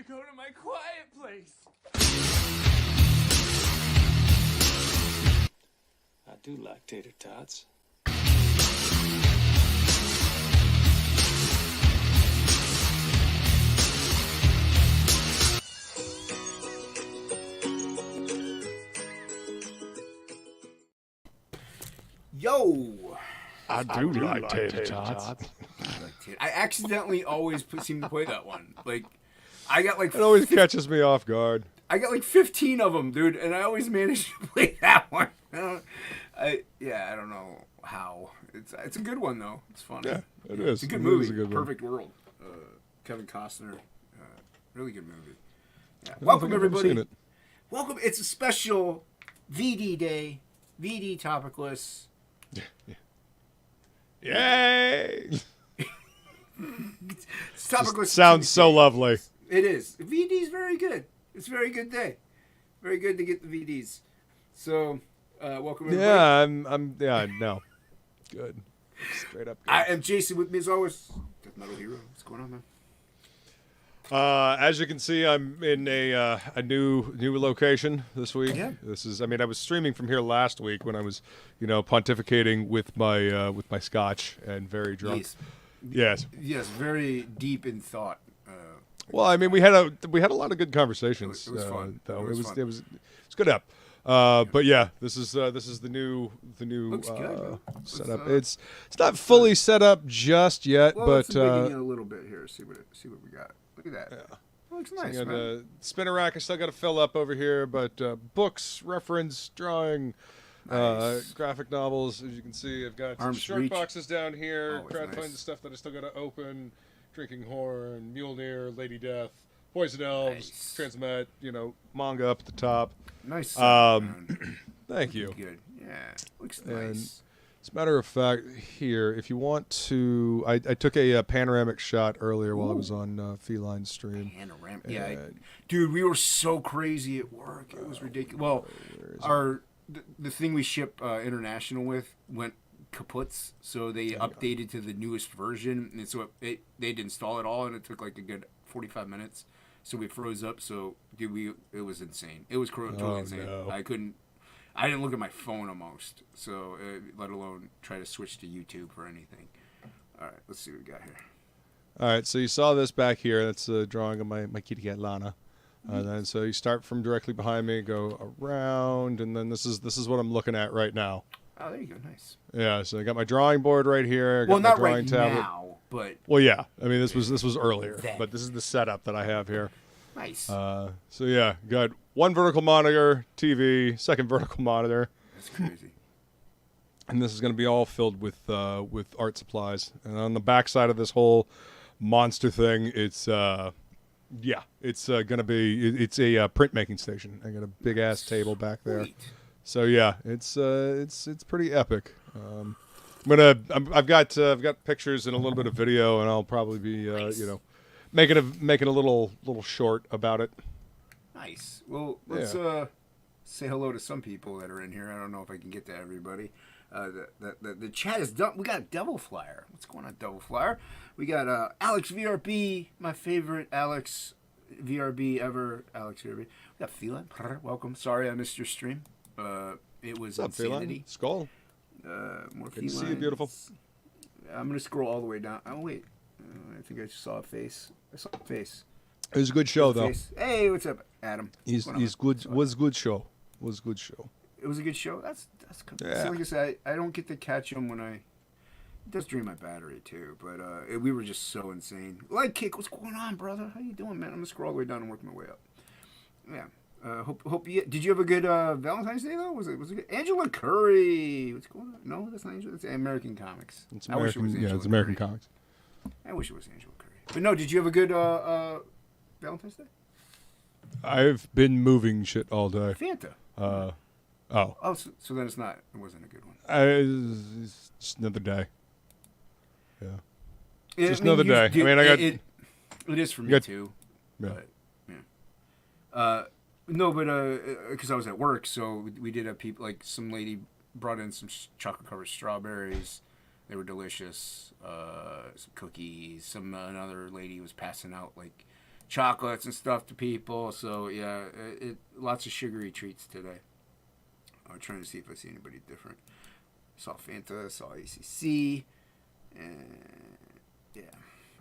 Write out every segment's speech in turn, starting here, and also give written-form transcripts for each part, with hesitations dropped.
go to my quiet place. I do like tater tots. Yo! I do like tater tots. I accidentally always seem to play that one. Like, I got like It always catches me off guard. I got like 15 of them, dude, and I always manage to play that one. I don't know how. It's a good one though. It's funny. Yeah, it is. It's a good It movie. is a good one. Perfect World. Kevin Costner. Really good movie. Yeah. I don't Welcome think I've ever everybody. seen it. Welcome. It's a special VD day. VD Topicless. Yay! It's Topicless. Sounds so lovely. It is. VD's very good. It's a very good day. Very good to get the VDs. So, welcome everybody. Yeah, no. Good. Straight up good. I am Jason, with me as always. Death Metal Hero. What's going on, man? As you can see, I'm in a new location this week. Yeah. I was streaming from here last week when I was, pontificating with my scotch and very drunk. Yes. Yes, very deep in thought. Well, I mean, we had a lot of good conversations. It was fun. Though. It was fun. It was good up. But yeah, this is the new Looks good, setup. It's not fully set up just yet, Well, but let's dig in a little bit here. See what we got. Look at that. Yeah. Looks nice, I got man. a spinner rack. I still got to fill up over here, but books, reference, drawing, Nice. graphic novels. As you can see, I've got some Arm's short reach. boxes down here. Always Crowdfunding nice. stuff that I still got to open. Drinking Horn, Mjolnir, Lady Death, Poison Elves, Nice. Transmet. Manga up at the top. Nice. Thank you. Good. Yeah. Looks And- nice. As a matter of fact, here, if you want to, I took a panoramic shot earlier while I was on Feline stream. Panorama. Yeah, And- dude, we were so crazy at work. It was ridiculous. Well, the thing we ship international with went kaputs, so they updated to the newest version, and so they did install it all, and it took like a good 45 minutes. So we froze up. So dude, it was insane. It was totally insane. no. I didn't look at my phone almost, so let alone try to switch to YouTube or anything. All right, let's see what we got here. All right, so you saw this back here. That's a drawing of my kitty cat Lana. Then so you start from directly behind me, go around, and then this is what I'm looking at right now. Oh, there you go. Nice. Yeah, so I got my drawing board right here. I got Well, my not drawing right tablet. now, but Well, yeah. I mean, this was earlier, Then. but this is the setup that I have here. nice. So yeah, got one vertical monitor, TV, second vertical monitor. That's crazy. And this is going to be all filled with art supplies. And on the back side of this whole monster thing, it's going to be it's a printmaking station. I got a big ass table back there. Sweet. So yeah, it's pretty epic. I've got pictures and a little bit of video, and I'll probably be Nice. making a little short about it. Nice. Well, let's say hello to some people that are in here. I don't know if I can get to everybody. The chat is done. We got a double flyer. What's going on, double flyer? We got Alex VRB, my favorite Alex VRB ever. Alex VRB. We got Feline. Welcome. Sorry I missed your stream. It was What's up, insanity. Feline? Skull. More Good to see you, felines. beautiful. I'm gonna scroll all the way down. Oh wait, I think I just saw a face. I saw a face. It was a good show, though. Face. Hey, what's up, Adam? He's What's going on? good. Was good show. Was good show. It was a good show. That's good. Yeah. So like I said, I don't get to catch him when it does drain my battery too. But we were just so insane. Like Kick, what's going on, brother? How you doing, man? I'm gonna scroll all the way down and work my way up. Yeah. Hope you did. You have a good Valentine's Day though? Was it good? Angela Curry. What's going on? No, that's not Angela. That's American Comics. It's I wish it American. was Angela It's American Curry. comics. I wish it was Angela Curry. But no, did you have a good Valentine's Day? I've been moving shit all day. Fanta. Oh, Oh, so then it wasn't a good one. it's just another day. Yeah. Yeah, Just another day. dude, I mean, I got- it is for me got- too. Yeah. But yeah. No, but because I was at work, so we did have people like some lady brought in some chocolate covered strawberries. They were delicious. Some cookies. Another lady was passing out like chocolates and stuff to people. So yeah, lots of sugary treats today. I'm trying to see if I see anybody different. Saw Fanta, saw ACC, and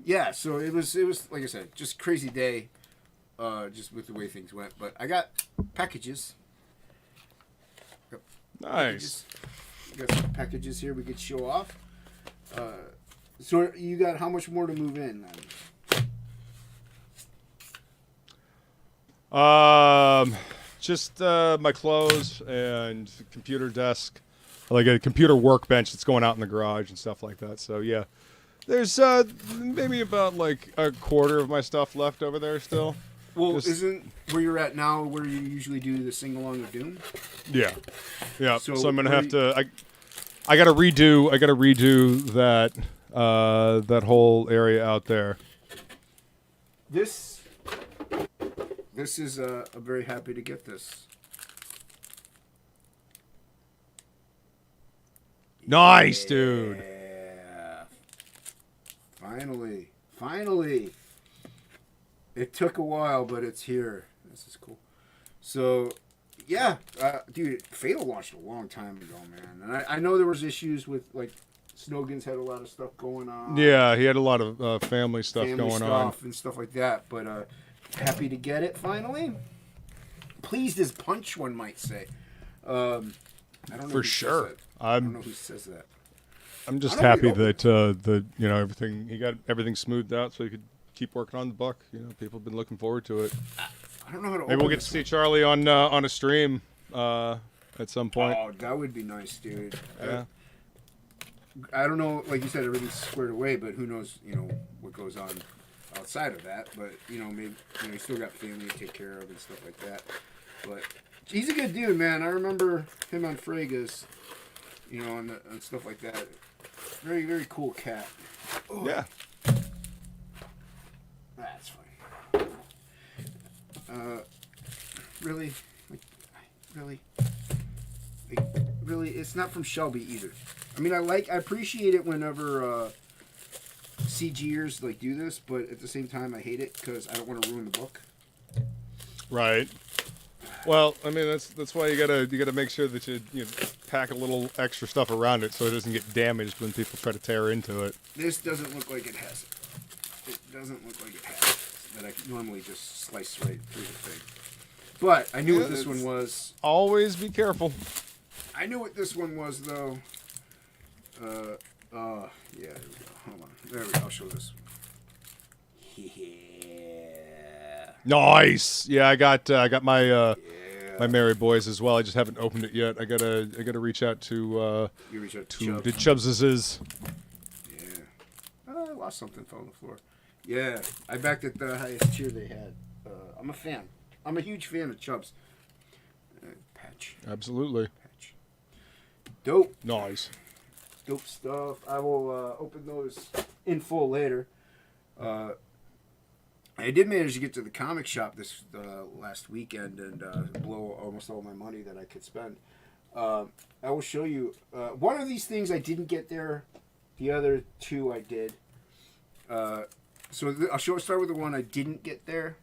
yeah. So it was like I said, just crazy day, just with the way things went. But I got packages. Nice. We got some packages here we could show off. So you got how much more to move in? Just my clothes and computer desk, like a computer workbench that's going out in the garage and stuff like that. So yeah, there's maybe about like a quarter of my stuff left over there still. Well, isn't where you're at now where you usually do the sing along of Doom? Yeah. So I'm gonna have to. I gotta redo that that whole area out there. This is I'm very happy to get this. Nice, dude. Yeah. Finally. It took a while, but it's here. This is cool. So, yeah, dude, Fatal launched a long time ago, man. And I know there was issues with, like, Snowgan's had a lot of stuff going on. Yeah, he had a lot of family stuff going on. And stuff like that. But happy to get it, finally. Pleased as punch, one might say. I don't know For sure. I don't know who says that. I'm just happy that he got everything smoothed out so he could keep working on the book. You know, people have been looking forward to it. I don't know how to. Maybe we'll get to see Charlie on a stream at some point. Oh, that would be nice, dude. Yeah. I don't know, like you said, everything's squared away, but who knows, what goes on outside of that. But maybe you still got family to take care of and stuff like that. But he's a good dude, man. I remember him on Fregas, and stuff like that. Very, very cool cat. Oh. Yeah. That's fine. Really, it's not from Shelby either. I mean, I appreciate it whenever CGers do this, but at the same time, I hate it because I don't want to ruin the book. Right. Well, I mean that's why you gotta make sure that you pack a little extra stuff around it so it doesn't get damaged when people try to tear into it. This doesn't look like it has it. It doesn't look like it has it. That I normally just slice right through the thing. But I knew what this one was. Always be careful. I knew what this one was, though. Yeah, there we go. Hold on. There we go. I'll show this one. Yeah. Nice. Yeah, I got my my Merry Boys as well. I just haven't opened it yet. I gotta reach out to you reach out to the Chubbs. Chubbses. Yeah. I lost something, fell on the floor. Yeah, I backed at the highest tier they had. I'm a fan. I'm a huge fan of Chubbs. Patch. Absolutely. Patch. Dope. Nice. Dope stuff. I will open those in full later. I did manage to get to the comic shop this last weekend and blow almost all my money that I could spend. I will show you. One of these things I didn't get there. The other two I did. So I'll start with the one I didn't get there.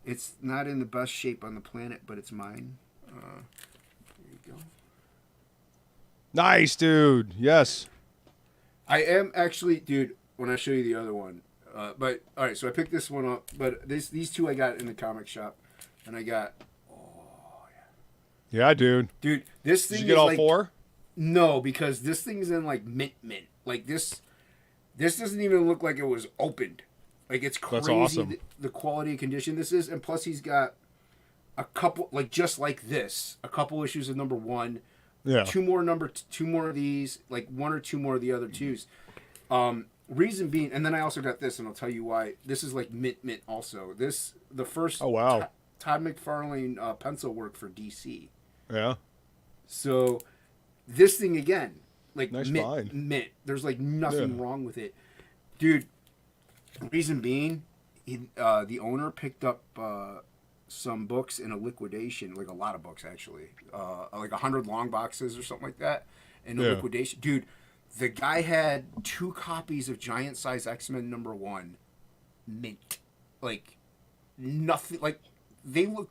It's not in the best shape on the planet, but it's mine. There you go. Nice, dude. Yes. I am actually, dude, when I show you the other one. But, all right, so I picked this one up. But these two I got in the comic shop. And I got, yeah, dude. Dude, this thing Did you get all four? No, because this thing's in, mint. Like, this doesn't even look like it was opened. Like, it's crazy. That's awesome. The quality and condition this is. And plus, he's got a couple, just like this, a couple issues of number 1. Yeah. Two more of these, like 1 or 2 more of the other twos. Reason being, and then I also got this, and I'll tell you why. This is like mint also. The first wow. Todd McFarlane pencil work for DC. Yeah. So this thing again, like nice mint. There's like nothing wrong with it, dude. Reason being, the owner picked up some books in a liquidation, like a lot of books actually, like 100 long boxes or something like that in a liquidation. Dude, the guy had 2 copies of Giant Size X-Men #1 mint. like nothing. Like they look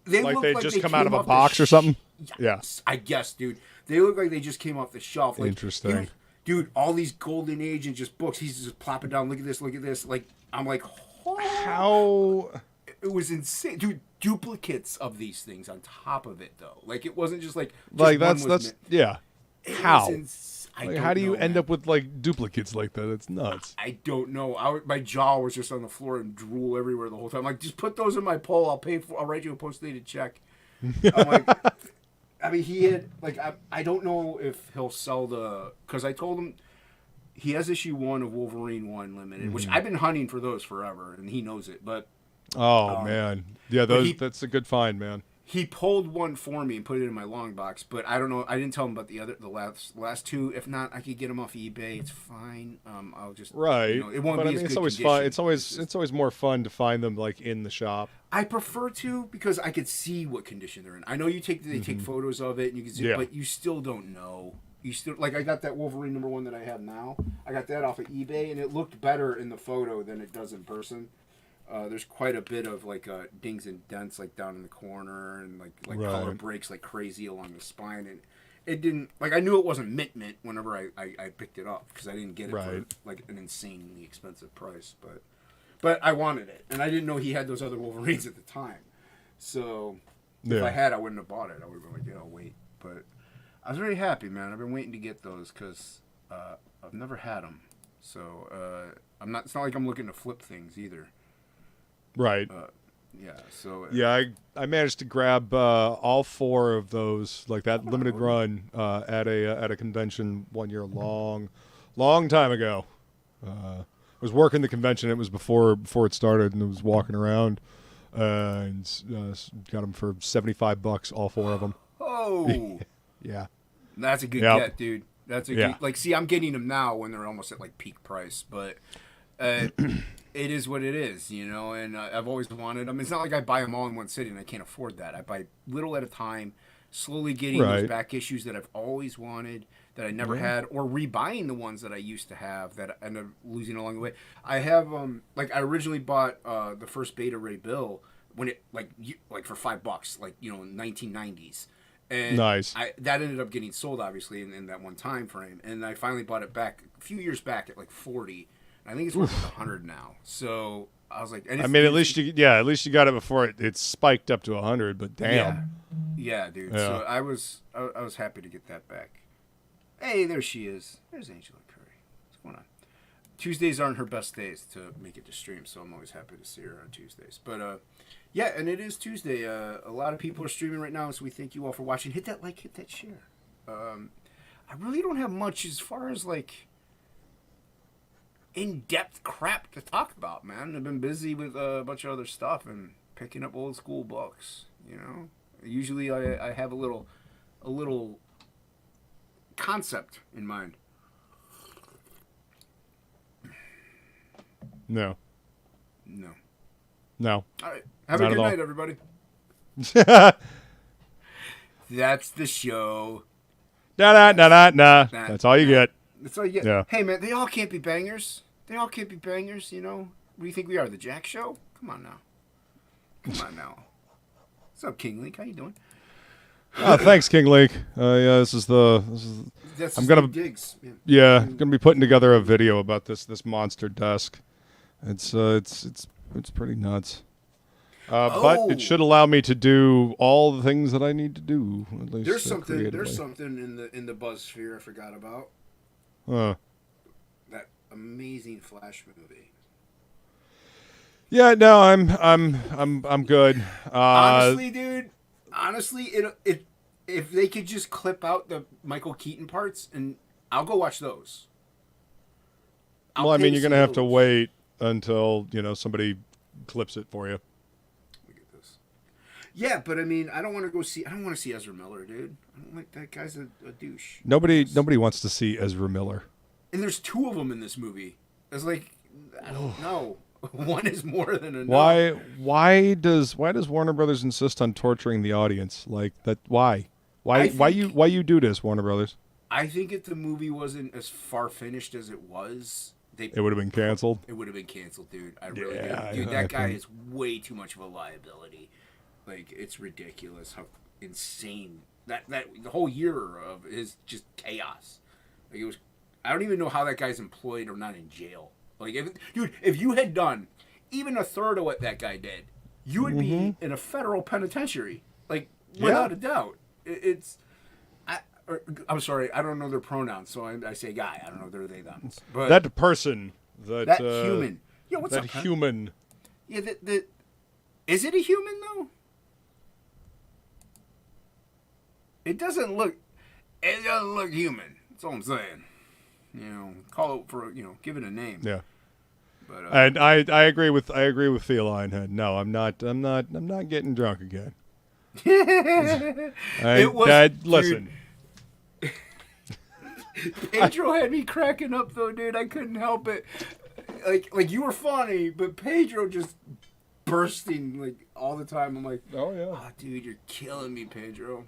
Like look they like just they come out of came a off box or something? Yeah. I guess, dude. They look like they just came off the shelf. Like, Interesting. Dude, all these Golden Age and just books. He's just plopping down. Look at this. Look at this. Like, I'm like, oh. How? It was insane, dude. Duplicates of these things on top of it, though. Like, it wasn't just like that's yeah. How? Like, How do you end up with like duplicates like that? It's nuts. I don't know. My jaw was just on the floor and drool everywhere the whole time. Like, just put those in my poll. I'll write you a post-dated check. I'm like, I mean, he had like I don't know if he'll sell because I told him he has issue 1 of Wolverine 1 limited, which I've been hunting for those forever, and he knows it. But man, yeah, that's a good find, man. He pulled one for me and put it in my long box, but I don't know. I didn't tell him about the last 2. If not, I could get them off eBay. It's fine. I'll just right. It won't be as good it's always condition. fun. It's always more fun to find them like in the shop. I prefer to because I could see what condition they're in. I know they take photos of it and you can see, but you still don't know. You still like I got that Wolverine #1 that I have now. I got that off of eBay and it looked better in the photo than it does in person. There's quite a bit of like dings and dents like down in the corner and like color breaks like crazy along the spine, and it didn't like I knew it wasn't mint whenever I picked it up because I didn't get it for like an insanely expensive price, but I wanted it and I didn't know he had those other Wolverines at the time, so if I had I wouldn't have bought it. I would have been like, yeah, I'll wait. But I was very happy, man. I've been waiting to get those because I've never had them, so I'm not. It's not like I'm looking to flip things either. Right. I managed to grab all 4 of those, like that limited run at a convention one year, long time ago. I was working the convention. It was before it started, and I was walking around and got them for $75, all 4 of them. Oh, yeah. That's a good get, dude. That's a good. Like, see, I'm getting them now when they're almost at like peak price, but. It is what it is, you know, and I've always wanted them. It's not like I buy them all in one sitting and I can't afford that. I buy little at a time, slowly getting those back issues that I've always wanted, that I never had, or rebuying the ones that I used to have that I ended up losing along the way. I have, I originally bought the first Beta Ray Bill when it, like for $5, like, you know, 1990s. And that ended up getting sold, obviously, in that one time frame. And I finally bought it back a few years back at like 40. I think it's worth like 100 now. So I was like, at least you got it before it spiked up to 100. But damn, yeah, dude. Yeah. So I was happy to get that back. Hey, there she is. There's Angela Curry. What's going on? Tuesdays aren't her best days to make it to stream, so I'm always happy to see her on Tuesdays. But yeah, and it is Tuesday. A lot of people are streaming right now, so we thank you all for watching. Hit that like, hit that share. I really don't have much as far as like in-depth crap to talk about, man. I've been busy with a bunch of other stuff and picking up old school books, you know. Usually I have a little concept in mind. No. All right. Have a good night, everybody. That's the show. Nah. That's all you get. That's all you get. Yeah. Hey, man, they all can't be bangers. You know? What do you think we are, the Jack Show? Come on now. What's up, King Leak? How you doing? Thanks, King Leak. I'm gonna digs. gonna be putting together a video about this monster desk. It's pretty nuts. But it should allow me to do all the things that I need to do. At least there's something in the BuzzSphere I forgot about. That amazing Flash movie. Yeah, no, I'm good. Honestly, dude. If they could just clip out the Michael Keaton parts, and I'll go watch those. You're gonna have to wait until somebody clips it for you. Look at this. Yeah, but I don't want to see Ezra Miller, dude. I don't like that guy's a douche. Nobody wants to see Ezra Miller. And there's 2 of them in this movie. It's like, I don't know. One is more than enough. Why does Warner Brothers insist on torturing the audience like that? Why you do this, Warner Brothers? I think if the movie wasn't as far finished as it was, it would have been canceled. It would have been canceled, dude. I really Yeah, do. Dude, I that guy think- is way too much of a liability. Like, it's ridiculous how insane that the whole year of is just chaos. Like, it was. I don't even know how that guy's employed or not in jail. Like, if you had done even a third of what that guy did, you would be in a federal penitentiary. Like, without a doubt. I'm sorry, I don't know their pronouns, so I say guy. I don't know they're they them. But That person, that human. Yeah, what's that up, man? human. Yeah, is it a human though? It doesn't look human. That's all I'm saying. You know, call it for give it a name. Yeah. But And I agree with Feline Head. No, I'm not getting drunk again. Listen. Pedro had me cracking up though, dude. I couldn't help it. Like you were funny, but Pedro just bursting like all the time. I'm like, Oh yeah. oh, dude, you're killing me, Pedro.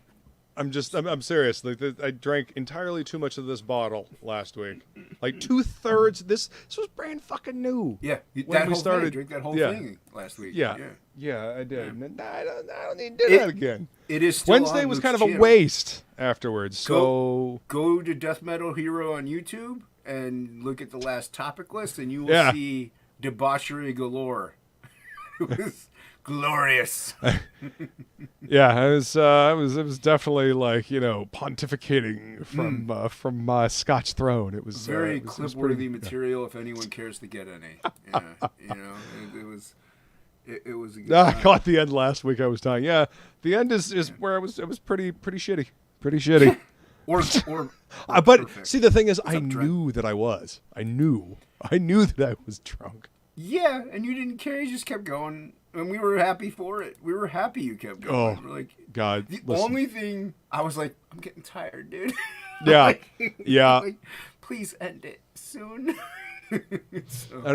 I'm serious. Like I drank entirely too much of this bottle last week. Like 2/3. This was brand fucking new. Yeah, When we started, drink that whole yeah. thing last week. Yeah, I did. And I don't need to do It- that again. It is still Wednesday on was Luke's kind of a channel. waste afterwards. So Go to Death Metal Hero on YouTube and look at the last topic list, and you will Yeah. see debauchery galore. It was glorious. yeah, it was definitely like pontificating from my Scotch throne. It was Very it was clip-worthy pretty- material if anyone cares to get any. Yeah, it was. It was a good I time. caught the end last week. I was dying. Yeah, the end is where it was pretty shitty. Pretty shitty. Or But perfect. see, the thing is, What's I up, Trent? knew that I was. I knew that I was drunk. Yeah, and you didn't care. You just kept going, and we were happy for it. We were happy you kept going. Oh, We're like, God, the listen. only thing I was like, I'm getting tired, dude. Yeah, Like, yeah. like, please end it soon. So, I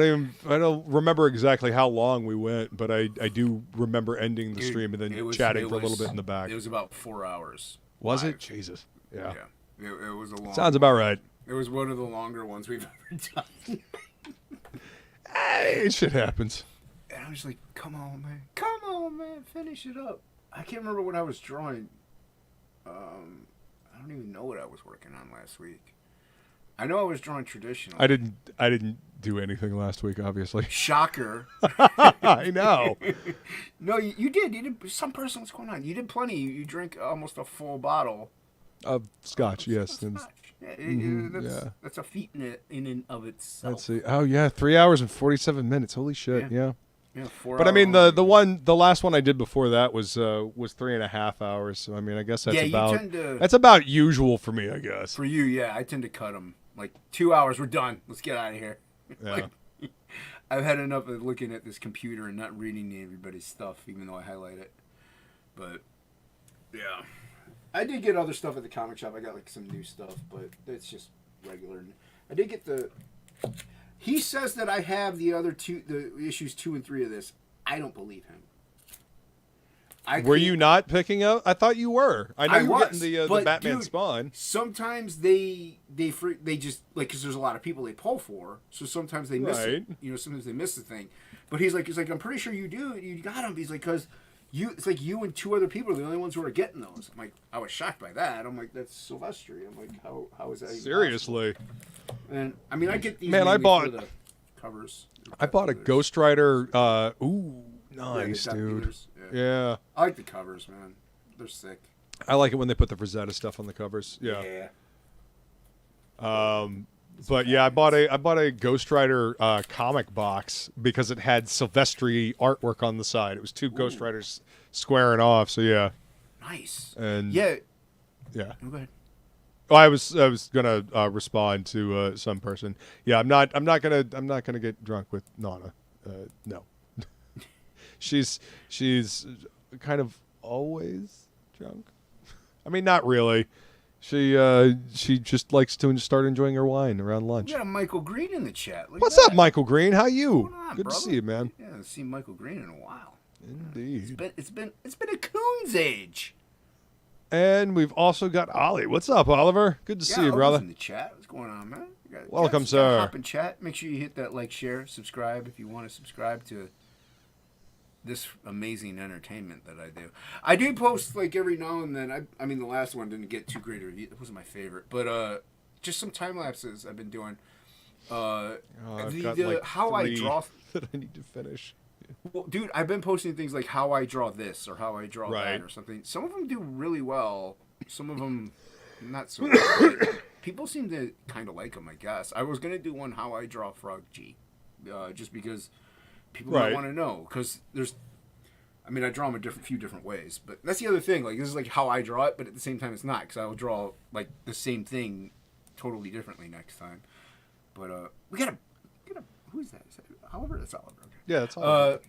don't remember exactly how long we went, but I do remember ending the dude, stream and it then was- chatting it for a little was- bit in the back. It was about 4 hours. Was live. it? Jesus. Yeah. Yeah. It was a long. Sounds about right. It was one of the longer ones we've ever done. Hey, shit happens. And I was like, come on, man, finish it up. I can't remember what I was drawing. I don't even know what I was working on last week. I know I was drawing traditional. I didn't do anything last week, obviously. Shocker. I know. No, you did. You did. Some person, what's going on? You did plenty. You drank almost a full bottle. Of scotch, yes. Of And, scotch. Yeah, yeah. That's a feat in and of itself. let's see. Oh yeah, 3 hours and 47 minutes. Holy shit. Yeah. Yeah, 4 But I mean, hour the last one I did before that was 3.5 hours. So I mean, I guess that's Yeah, about you tend to. that's about usual for me, I guess. For you, yeah, I tend to cut them. Like 2 hours, we're done. Let's get out of here. Yeah. I've had enough of looking at this computer and not reading everybody's stuff, even though I highlight it. But yeah, I did get other stuff at the comic shop. I got like some new stuff, but it's just regular. I did get the. He says that I have the other two, the issues 2 and 3 of this. I don't believe him. Were you not picking up? I thought you were. I know I you were was, getting the but, Batman dude, Spawn. Sometimes they just like, because there's a lot of people they pull for, so sometimes they miss it. Right. Sometimes they miss the thing. But he's like, I'm pretty sure you do. You got them. He's like, because it's like you and 2 other people are the only ones who are getting those. I'm like, I was shocked by that. I'm like, that's Silvestri. I'm like, how is that even Seriously. possible? And I mean, I get these. Man, I mainly bought- for the covers. I bought a Ghost Rider. Ooh, nice, Yeah, the dude. leaders. Yeah. I like the covers, man. They're sick. I like it when they put the Rosetta stuff on the covers. Yeah. But yeah, I bought a Ghost Rider comic box because it had Silvestri artwork on the side. It was 2 Ghost Riders squaring off. So yeah. Nice. And Yeah. yeah. Go ahead. Oh, I was gonna respond to some person. Yeah, I'm not gonna get drunk with Nana. No. she's kind of always drunk. I mean, not really. She just likes to start enjoying her wine around lunch. We got a Michael Green in the chat. Look What's at up, that. Michael Green? How you? What's going on, Good brother? to see you, man. Yeah, I haven't seen Michael Green in a while. Indeed. It's been a coon's age. And we've also got Ollie. What's up, Oliver? Good to see you, brother. In the chat. What's going on, man? Welcome, sir. Hop in chat. Make sure you hit that like, share, subscribe if you want to subscribe to this amazing entertainment that I do. I do post like every now and then. I mean, the last one didn't get too great a review. It wasn't my favorite, but just some time lapses I've been doing. I've got like how I draw that I need to finish. Well, dude, I've been posting things like how I draw this or how I draw that or something. Some of them do really well. Some of them not so well. People seem to kind of like them, I guess. I was going to do one how I draw Frog G, just because people might want to know. Because I draw them a few different ways. But that's the other thing. Like, this is like how I draw it, but at the same time it's not. Because I will draw like the same thing totally differently next time. But we got a who's that? Is that Oliver? That's Oliver. Okay. Yeah, that's Oliver.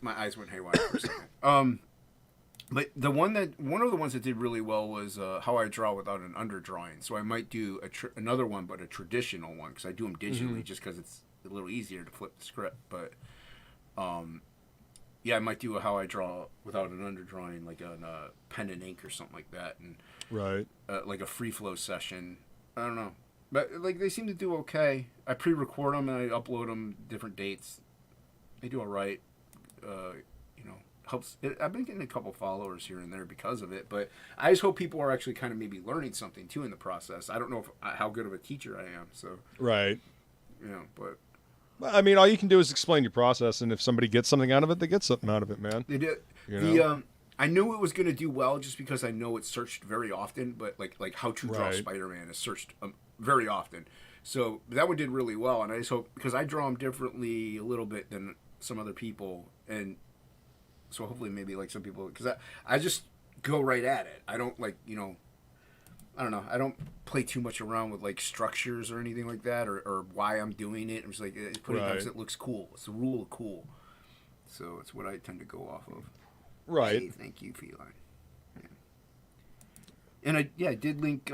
My eyes went haywire for a second. But one of the ones that did really well was how I draw without an underdrawing. So I might do another one, but a traditional one, because I do them digitally just because it's a little easier to flip the script. But yeah, I might do a how I draw without an underdrawing, like on pen and ink or something like that, and like a free flow session. I don't know, but like they seem to do okay. I pre-record them and I upload them different dates. They do all right. Helps. I've been getting a couple followers here and there because of it, but I just hope people are actually kind of maybe learning something too in the process. I don't know how good of a teacher I am, so but I mean, all you can do is explain your process, and if somebody gets something out of it, they get something out of it, man. They did. I knew it was going to do well just because I know it's searched very often, but like how to draw Spider-Man is searched very often, so that one did really well, and I just hope, because I draw them differently a little bit than some other people, and so hopefully maybe like some people, because I just go right at it. I don't I don't know. I don't play too much around with like structures or anything like that, or why I'm doing it. I'm just like, it's putting it because it looks cool. It's the rule of cool. So it's what I tend to go off of. Right. Hey, thank you, Feline. Yeah. And I did link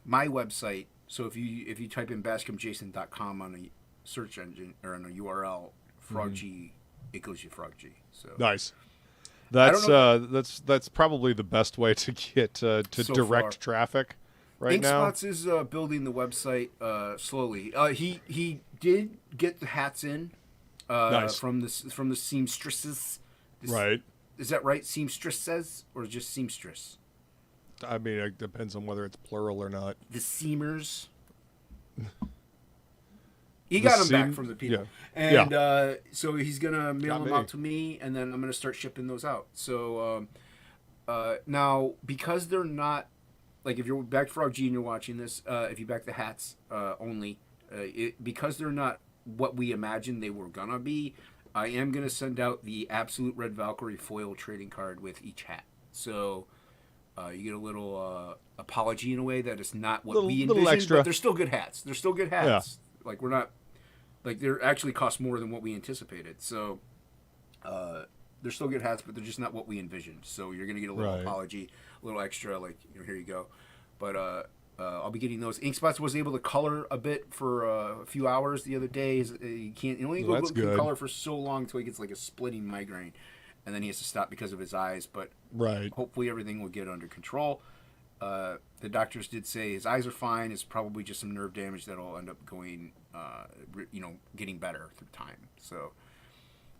my website. So if you type in bascomjason.com on a search engine or on a URL, FrogG equals you FrogG. So nice. That's probably the best way to get to direct traffic right now. Inkspots is building the website slowly. He did get the hats in from the seamstresses. Right. Is that right? Seamstresses or just seamstress? I mean, it depends on whether it's plural or not. The seamers. He got them back from the people. Yeah. And so he's going to mail them out to me, and then I'm going to start shipping those out. So now, because they're not, like if you're back Frog G and you're watching this, if you back the hats only, because they're not what we imagined they were going to be, I am going to send out the Absolute Red Valkyrie foil trading card with each hat. So you get a little apology in a way that it's not what we envisioned, extra. But they're still good hats. They're still good hats. Yeah. Like we're not, like they're actually cost more than what we anticipated. So they're still good hats, but they're just not what we envisioned. So you're going to get a little apology, a little extra, like, here you go. But I'll be getting those. Inkspots was able to color a bit for a few hours the other day. He only can color for so long until he gets like a splitting migraine, and then he has to stop because of his eyes. But hopefully everything will get under control. The doctors did say his eyes are fine. It's probably just some nerve damage that'll end up going, getting better through time. So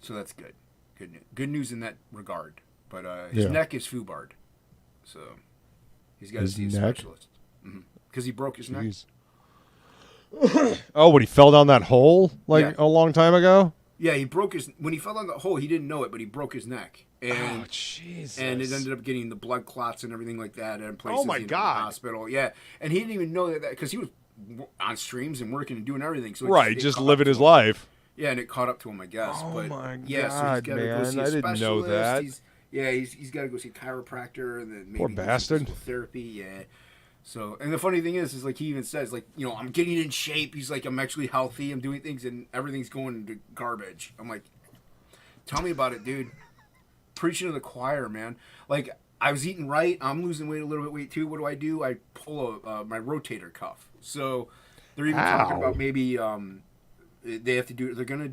that's good. Good news in that regard. But his neck is foobarred, so he's got to see a specialist. Because he broke his neck. Oh, when he fell down that hole a long time ago? Yeah, when he fell down the hole, he didn't know it, but he broke his neck. And, Jesus. And it ended up getting the blood clots and everything like that and places in the hospital. Yeah, and he didn't even know that because he was on streams and working and doing everything. So just living his life. Yeah, and it caught up to him, I guess. Oh, but, my God, so he's got to go see a I didn't know that. He's got to go see a chiropractor and then maybe poor bastard. Therapy, yeah. So, and the funny thing is like he even says, like, I'm getting in shape. He's like, I'm actually healthy. I'm doing things, and everything's going into garbage. I'm like, tell me about it, dude. Preaching to the choir, man. Like, I was eating right. I'm losing weight, a little bit weight too. What do? I pull my rotator cuff. So they're even talking about maybe they have to do. They're gonna.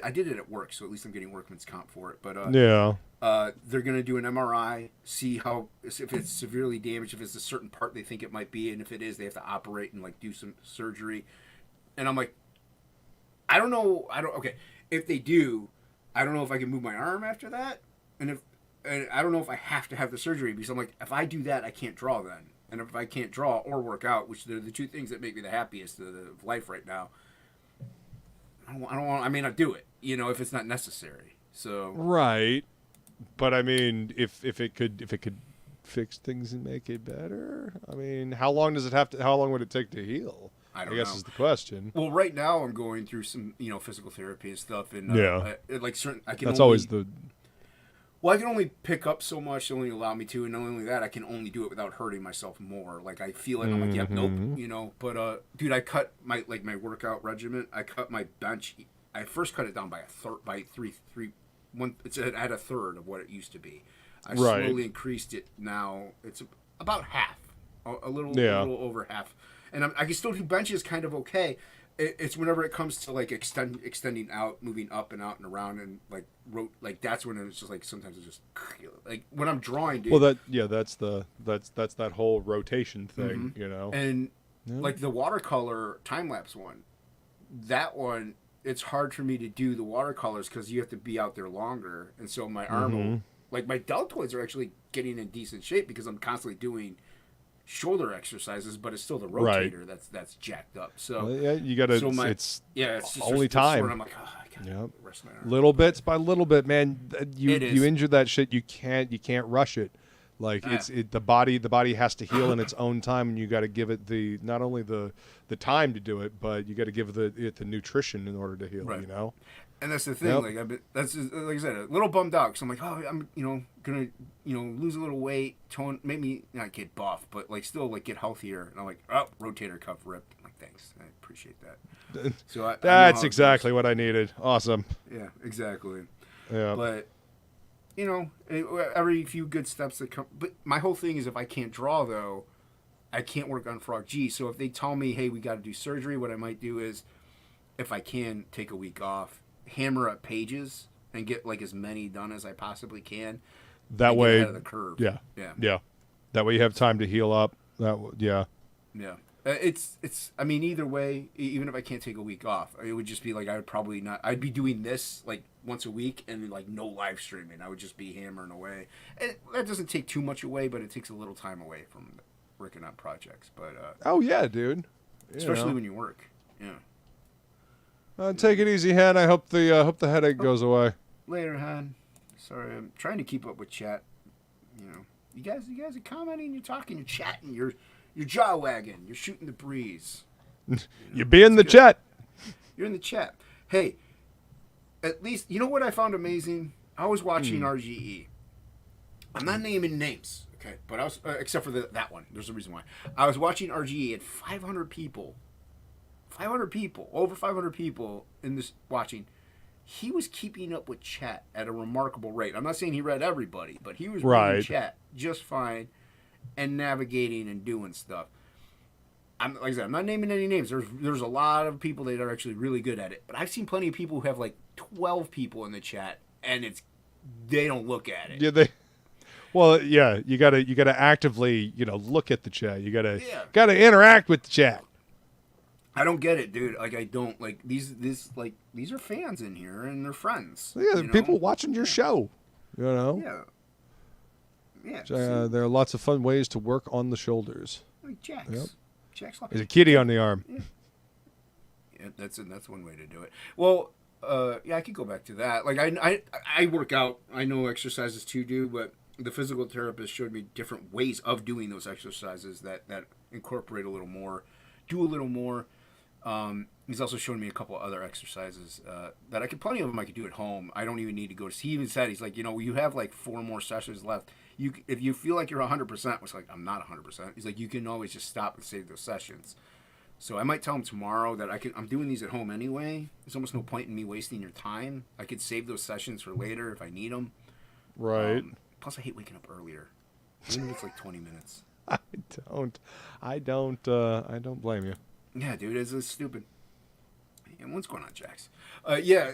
I did it at work, so at least I'm getting workman's comp for it. But They're going to do an MRI, see if it's severely damaged, if it's a certain part they think it might be, and if it is, they have to operate and like do some surgery. And I'm like, okay, if they do, I don't know if I can move my arm after that, and I don't know if I have to have the surgery, because I'm like, if I do that, I can't draw then, and if I can't draw or work out, which are the two things that make me the happiest of life right now, I may not do it, if it's not necessary. So right. But I mean, if it could fix things and make it better, I mean, how long would it take to heal? I guess know. is the question. Well, right now I'm going through some, physical therapy and stuff, and like certain, I can. That's only, always the. Well, I can only pick up so much; they only allow me to, and not only that, I can only do it without hurting myself more. Like I feel it, I'm like, yep, nope, But dude, I cut my workout regimen. I cut my bench. I first cut it down by three. It had a third of what it used to be. I slowly increased it. Now it's about half, a little over half. And I can still do benches kind of okay. It's whenever it comes to like extending out, moving up and out and around, and like that's when it's just like sometimes it's just like when I'm drawing. Dude, well, that's that whole rotation thing, And like the watercolor time lapse one, that one. It's hard for me to do the watercolors because you have to be out there longer, and so my arm, like my deltoids, are actually getting in decent shape because I'm constantly doing shoulder exercises, but it's still the rotator that's jacked up. So you gotta. So it's just only time. I'm like, I gotta rest my arm. Little bits by little bit, man. You injure that shit. You can't rush it. Like the body has to heal in its own time, and you got to give it not only the time to do it, but you got to give it the nutrition in order to heal. Right. And that's the thing. Yep. Like I said, a little bummed out because I'm like, I'm gonna lose a little weight, make me not get buff, but like still like get healthier. And I'm like, rotator cuff ripped. I'm like, thanks, I appreciate that. So that's exactly what I needed. Awesome. Yeah, exactly. Yeah, but. Every few good steps that come. But my whole thing is if I can't draw, though, I can't work on Frog G. So if they tell me, hey, we got to do surgery, what I might do is, if I can, take a week off, hammer up pages, and get like as many done as I possibly can. That way, get ahead of the curve. Yeah. That way you have time to heal up. Yeah. It's. I mean, either way, even if I can't take a week off, it would just be like I would probably not. I'd be doing this like once a week and like no live streaming. I would just be hammering away. And that doesn't take too much away, but it takes a little time away from working on projects. But oh yeah, dude. Especially when you work. Yeah. Take it easy, Han. I hope the headache goes away. Later, Han. Sorry, I'm trying to keep up with chat. You guys are commenting, you're talking, you're chatting, you're jaw wagging, you're shooting the breeze. You be in the chat. You're in the chat. Hey, at least you know what I found amazing. I was watching RGE. I'm not naming names, okay, but I was except for that one. There's a reason why. I was watching RGE and 500 people, over 500 people in this watching. He was keeping up with chat at a remarkable rate. I'm not saying he read everybody, but he was reading chat just fine and navigating and doing stuff. Like I said, I'm not naming any names. There's a lot of people that are actually really good at it. But I've seen plenty of people who have like 12 people in the chat, and they don't look at it. Yeah, Well, yeah, you gotta actively look at the chat. You gotta interact with the chat. I don't get it, dude. Like I don't like these are fans in here and they're friends. Yeah, people watching your show. Yeah. There are lots of fun ways to work on the shoulders. Like Jax. Yep. Jax. There's a kitty on the arm. Yeah, that's one way to do it. Well, I could go back to that. Like I work out. I know exercises to do, but the physical therapist showed me different ways of doing those exercises that incorporate a little more, do a little more. He's also shown me a couple other exercises that plenty of them I could do at home. I don't even need to go. He even said, he's like, you have like 4 more sessions left. If you feel like you're 100%, which like I'm not 100%. He's like, you can always just stop and save those sessions. So I might tell him tomorrow that I'm doing these at home anyway. There's almost no point in me wasting your time. I could save those sessions for later if I need them. Right. Plus, I hate waking up earlier. Even if it's like 20 minutes. I don't blame you. Yeah, dude, it's stupid. And what's going on, Jax? Yeah,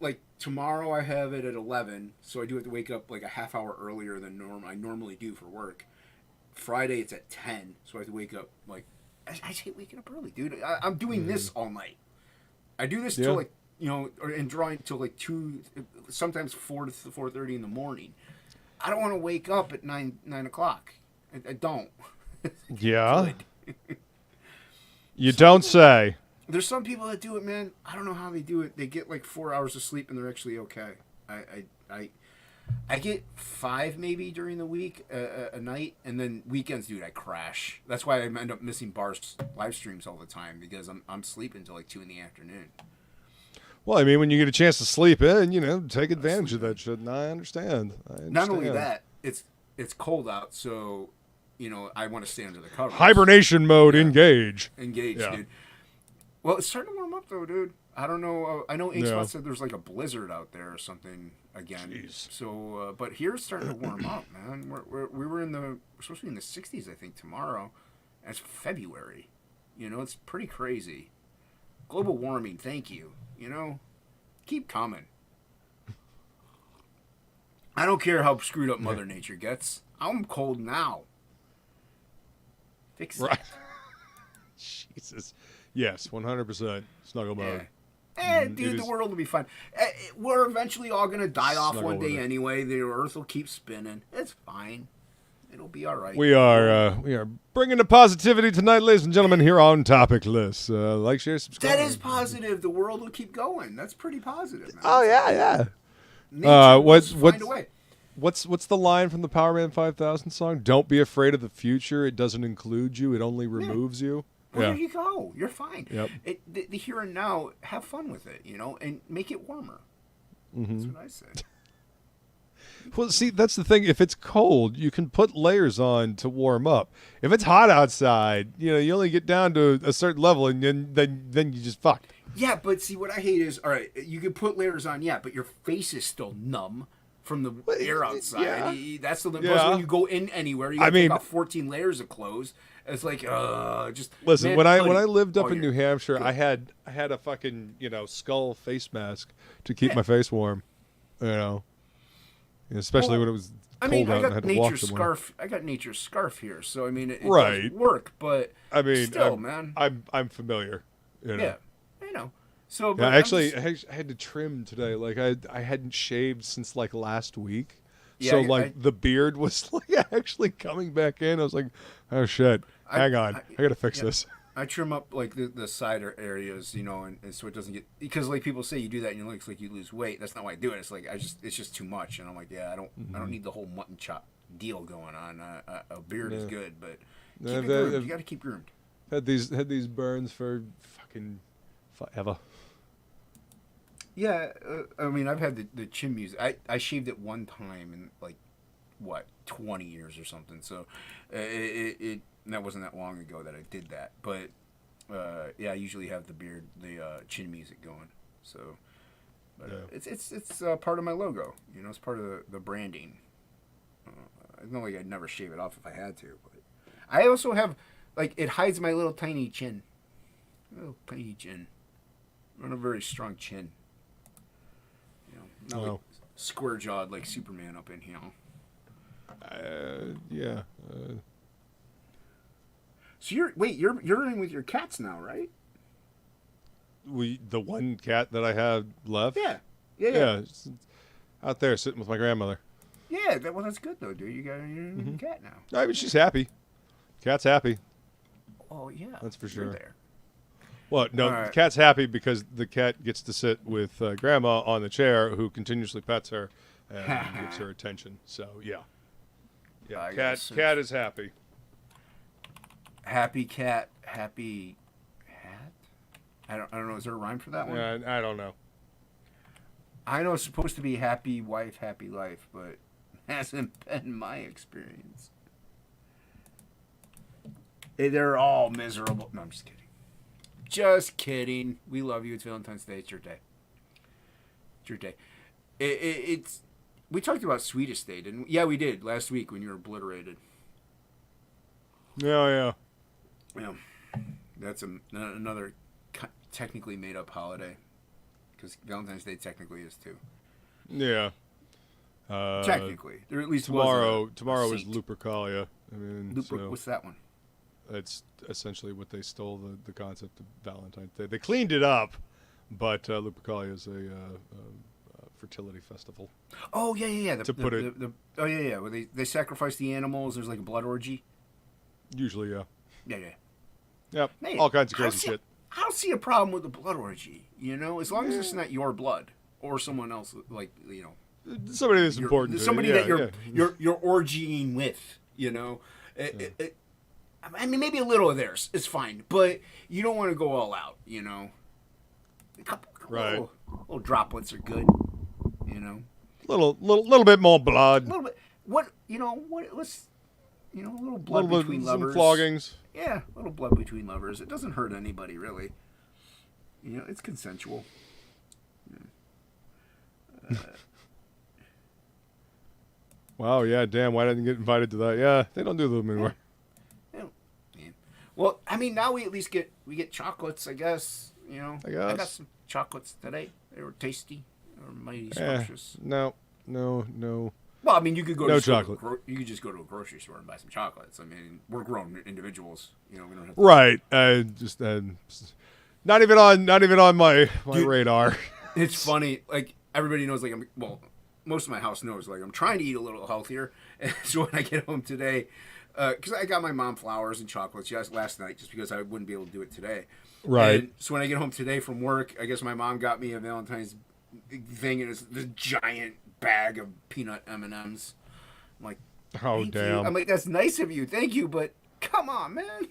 like tomorrow I have it at 11, so I do have to wake up like a half hour earlier than I normally do for work. Friday it's at 10, so I have to wake up like I hate waking up early, dude. I'm doing this all night. I do this till like and drawing till like 2, sometimes 4 to 4:30 in the morning. I don't want to wake up at 9 o'clock. I don't. Yeah. You don't say. There's some people that do it, man. I don't know how they do it. They get like 4 hours of sleep and they're actually okay. I get 5 maybe during the week a night, and then weekends, dude, I crash. That's why I end up missing Bahr's live streams all the time, because I'm sleeping until like 2 in the afternoon. Well, I mean, when you get a chance to sleep in, take advantage of that shit. And I understand. Not only that, it's cold out, so I want to stay under the covers. Hibernation mode, engage. Engage, dude. Well, it's starting to warm up though, dude. I don't know. I know Inkspot said there's like a blizzard out there or something again. Jeez. So, but here it's starting to warm up, man. We're supposed to be in the 60s, I think, tomorrow. And it's February. It's pretty crazy. Global warming, thank you. Keep coming. I don't care how screwed up Mother Nature gets. I'm cold now. Fix it. Right. Jesus. Yes, 100%. Snuggle mode. Dude, the world will be fine. We're eventually all going to die off one day anyway. The Earth will keep spinning. It's fine. It'll be all right. We are bringing the positivity tonight, ladies and gentlemen, here on TOPicLESS. Like, share, subscribe. That is positive. The world will keep going. That's pretty positive, man. Oh, yeah. Find a way. What's the line from the Power Man 5000 song? Don't be afraid of the future. It doesn't include you. It only removes you. Well, there you go. You're fine. Yep. The here and now, have fun with it, and make it warmer. That's what I say. Well, see, that's the thing. If it's cold, you can put layers on to warm up. If it's hot outside, you only get down to a certain level, and then you just fucked. Yeah, but see, what I hate is, all right, you can put layers on, but your face is still numb from the air outside. Yeah. That's the plus when you go in anywhere, you got to take off 14 layers of clothes. It's like just listen. When I lived up in New Hampshire, I had a fucking skull face mask to keep my face warm. Especially when it was cold out and I had to walk somewhere. I got nature's scarf here, so I mean it right. does work, but I mean, still, man, I'm familiar. Yeah, I know. So I had to trim today. Like I hadn't shaved since like last week. Yeah, so the beard was like actually coming back in. I was like, oh shit, hang on, I gotta fix this. I trim up like the side areas, and so it doesn't get, because like people say you do that and it looks like you lose weight. That's not why I do it. It's like it's just too much, and I'm like, I don't need the whole mutton chop deal going on. A beard is good, but keep it groomed. You got to keep groomed. Had these burns for fucking forever. Yeah, I mean, I've had the chin music. I shaved it one time in like 20 years or something. So that wasn't that long ago that I did that. But I usually have the chin music going. So it's part of my logo. It's part of the branding. It's not like I'd never shave it off if I had to. But I also have it hides my little tiny chin. Little tiny chin. Not a very strong chin. Not like square jawed like Superman up in here. Yeah. So you're in with your cats now, right? The one cat that I have left. Yeah. It's out there sitting with my grandmother. Yeah, that's good though, dude. You got your cat now. I mean, she's happy. Cat's happy. Oh yeah, that's for sure. You're there. Well, no, the cat's happy because the cat gets to sit with Grandma on the chair, who continuously pets her and gives her attention. So, yeah. Cat is happy. Happy cat, happy hat? I don't know. Is there a rhyme for that one? Yeah, I don't know. I know it's supposed to be happy wife, happy life, but hasn't been my experience. They're all miserable. No, I'm just kidding. Just kidding. We love you. It's Valentine's Day. It's your day. It's your day. It's. We talked about Swedish Day, didn't we? Yeah, we did last week when you were obliterated. Yeah. Yeah. That's another technically made up holiday because Valentine's Day technically is too. Yeah. Technically, there at least tomorrow. was Tomorrow a is saint. Lupercalia. I mean, so What's that one? it's essentially what they stole the concept of Valentine's Day. They cleaned it up, but Lupercalia is a fertility festival. Oh yeah. Where they sacrifice the animals. There's like a blood orgy. Usually, yeah. Yeah. Yep. Man, all kinds of I don't crazy see- shit. I don't see a problem with the blood orgy. You know, as long as it's not your blood or someone else, like Somebody that's important. To somebody you. that Yeah. you're orgying with. You know, I mean, maybe a little of theirs is fine, but you don't want to go all out. You know, a couple Right. little droplets are good. You know, Little bit more blood. a little bit. What's a little blood Little between bit, lovers. some floggings. Yeah, a little blood between lovers. It doesn't hurt anybody, really. You know, it's consensual. Wow, yeah, damn, why didn't I get invited to that? Yeah, they don't do them anymore. Yeah. Well, I mean, now we at least get chocolates, I guess. You know, I guess. got some chocolates today. They were tasty. They were mighty Eh, scrumptious. no. Well, I mean, you could go. No to chocolate. You could just go to a grocery store and buy some chocolates. I mean, we're grown individuals. You know, we don't have. Right, just not even on my Dude, radar. It's funny. Like everybody knows. Like most of my house knows. Like I'm trying to eat a little healthier. And so when I get home today, because I got my mom flowers and chocolates last night, just because I wouldn't be able to do it today. Right. And so when I get home today from work, I guess my mom got me a Valentine's thing, and it's this giant bag of peanut M&Ms. I'm like, Oh, thank you. damn. I'm like, that's nice of you, thank you, but come on, man.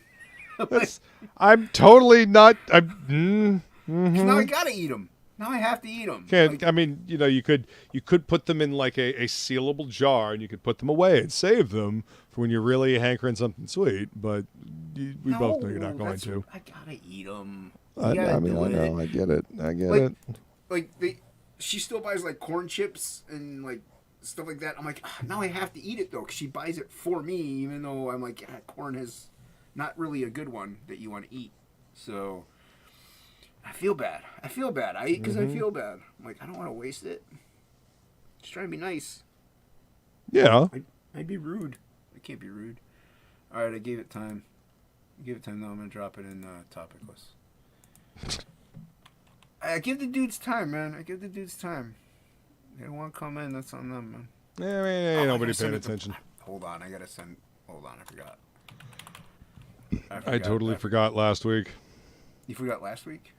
I'm totally not. Now I gotta eat them. Now I have to eat them. Can't. I mean, you could put them in like a sealable jar, and you could put them away and save them for when you're really hankering something sweet. But we both know you're not going to. I gotta eat them. I know. I get it. Like she still buys like corn chips and like stuff like that. I'm like, now I have to eat it though, because she buys it for me, even though I'm like, corn is not really a good one that you want to eat. So I feel bad. I eat because I feel bad. I'm like, I don't want to waste it. Just trying to be nice. Yeah. I'd be rude. I can't be rude. All right, I gave it time. Now I'm gonna drop it in TOPicLESS. I give the dudes time, man. They don't want to come in. That's on them, man. Yeah, I mean, ain't nobody paying attention. Hold on, I forgot. I totally forgot last week. You forgot last week?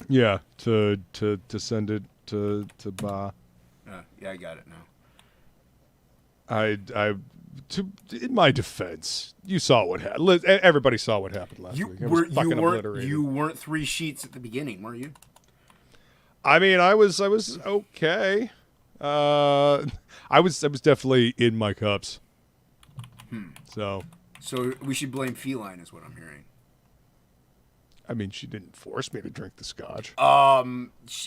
Yeah, to send it to Bahr. Yeah, I got it now. In my defense, you saw what happened. Everybody saw what happened last week. It was fucking obliterated. You weren't 3 sheets at the beginning, were you? I mean, I was okay. I was definitely in my cups. So we should blame Feline, is what I'm hearing. I mean, she didn't force me to drink the scotch.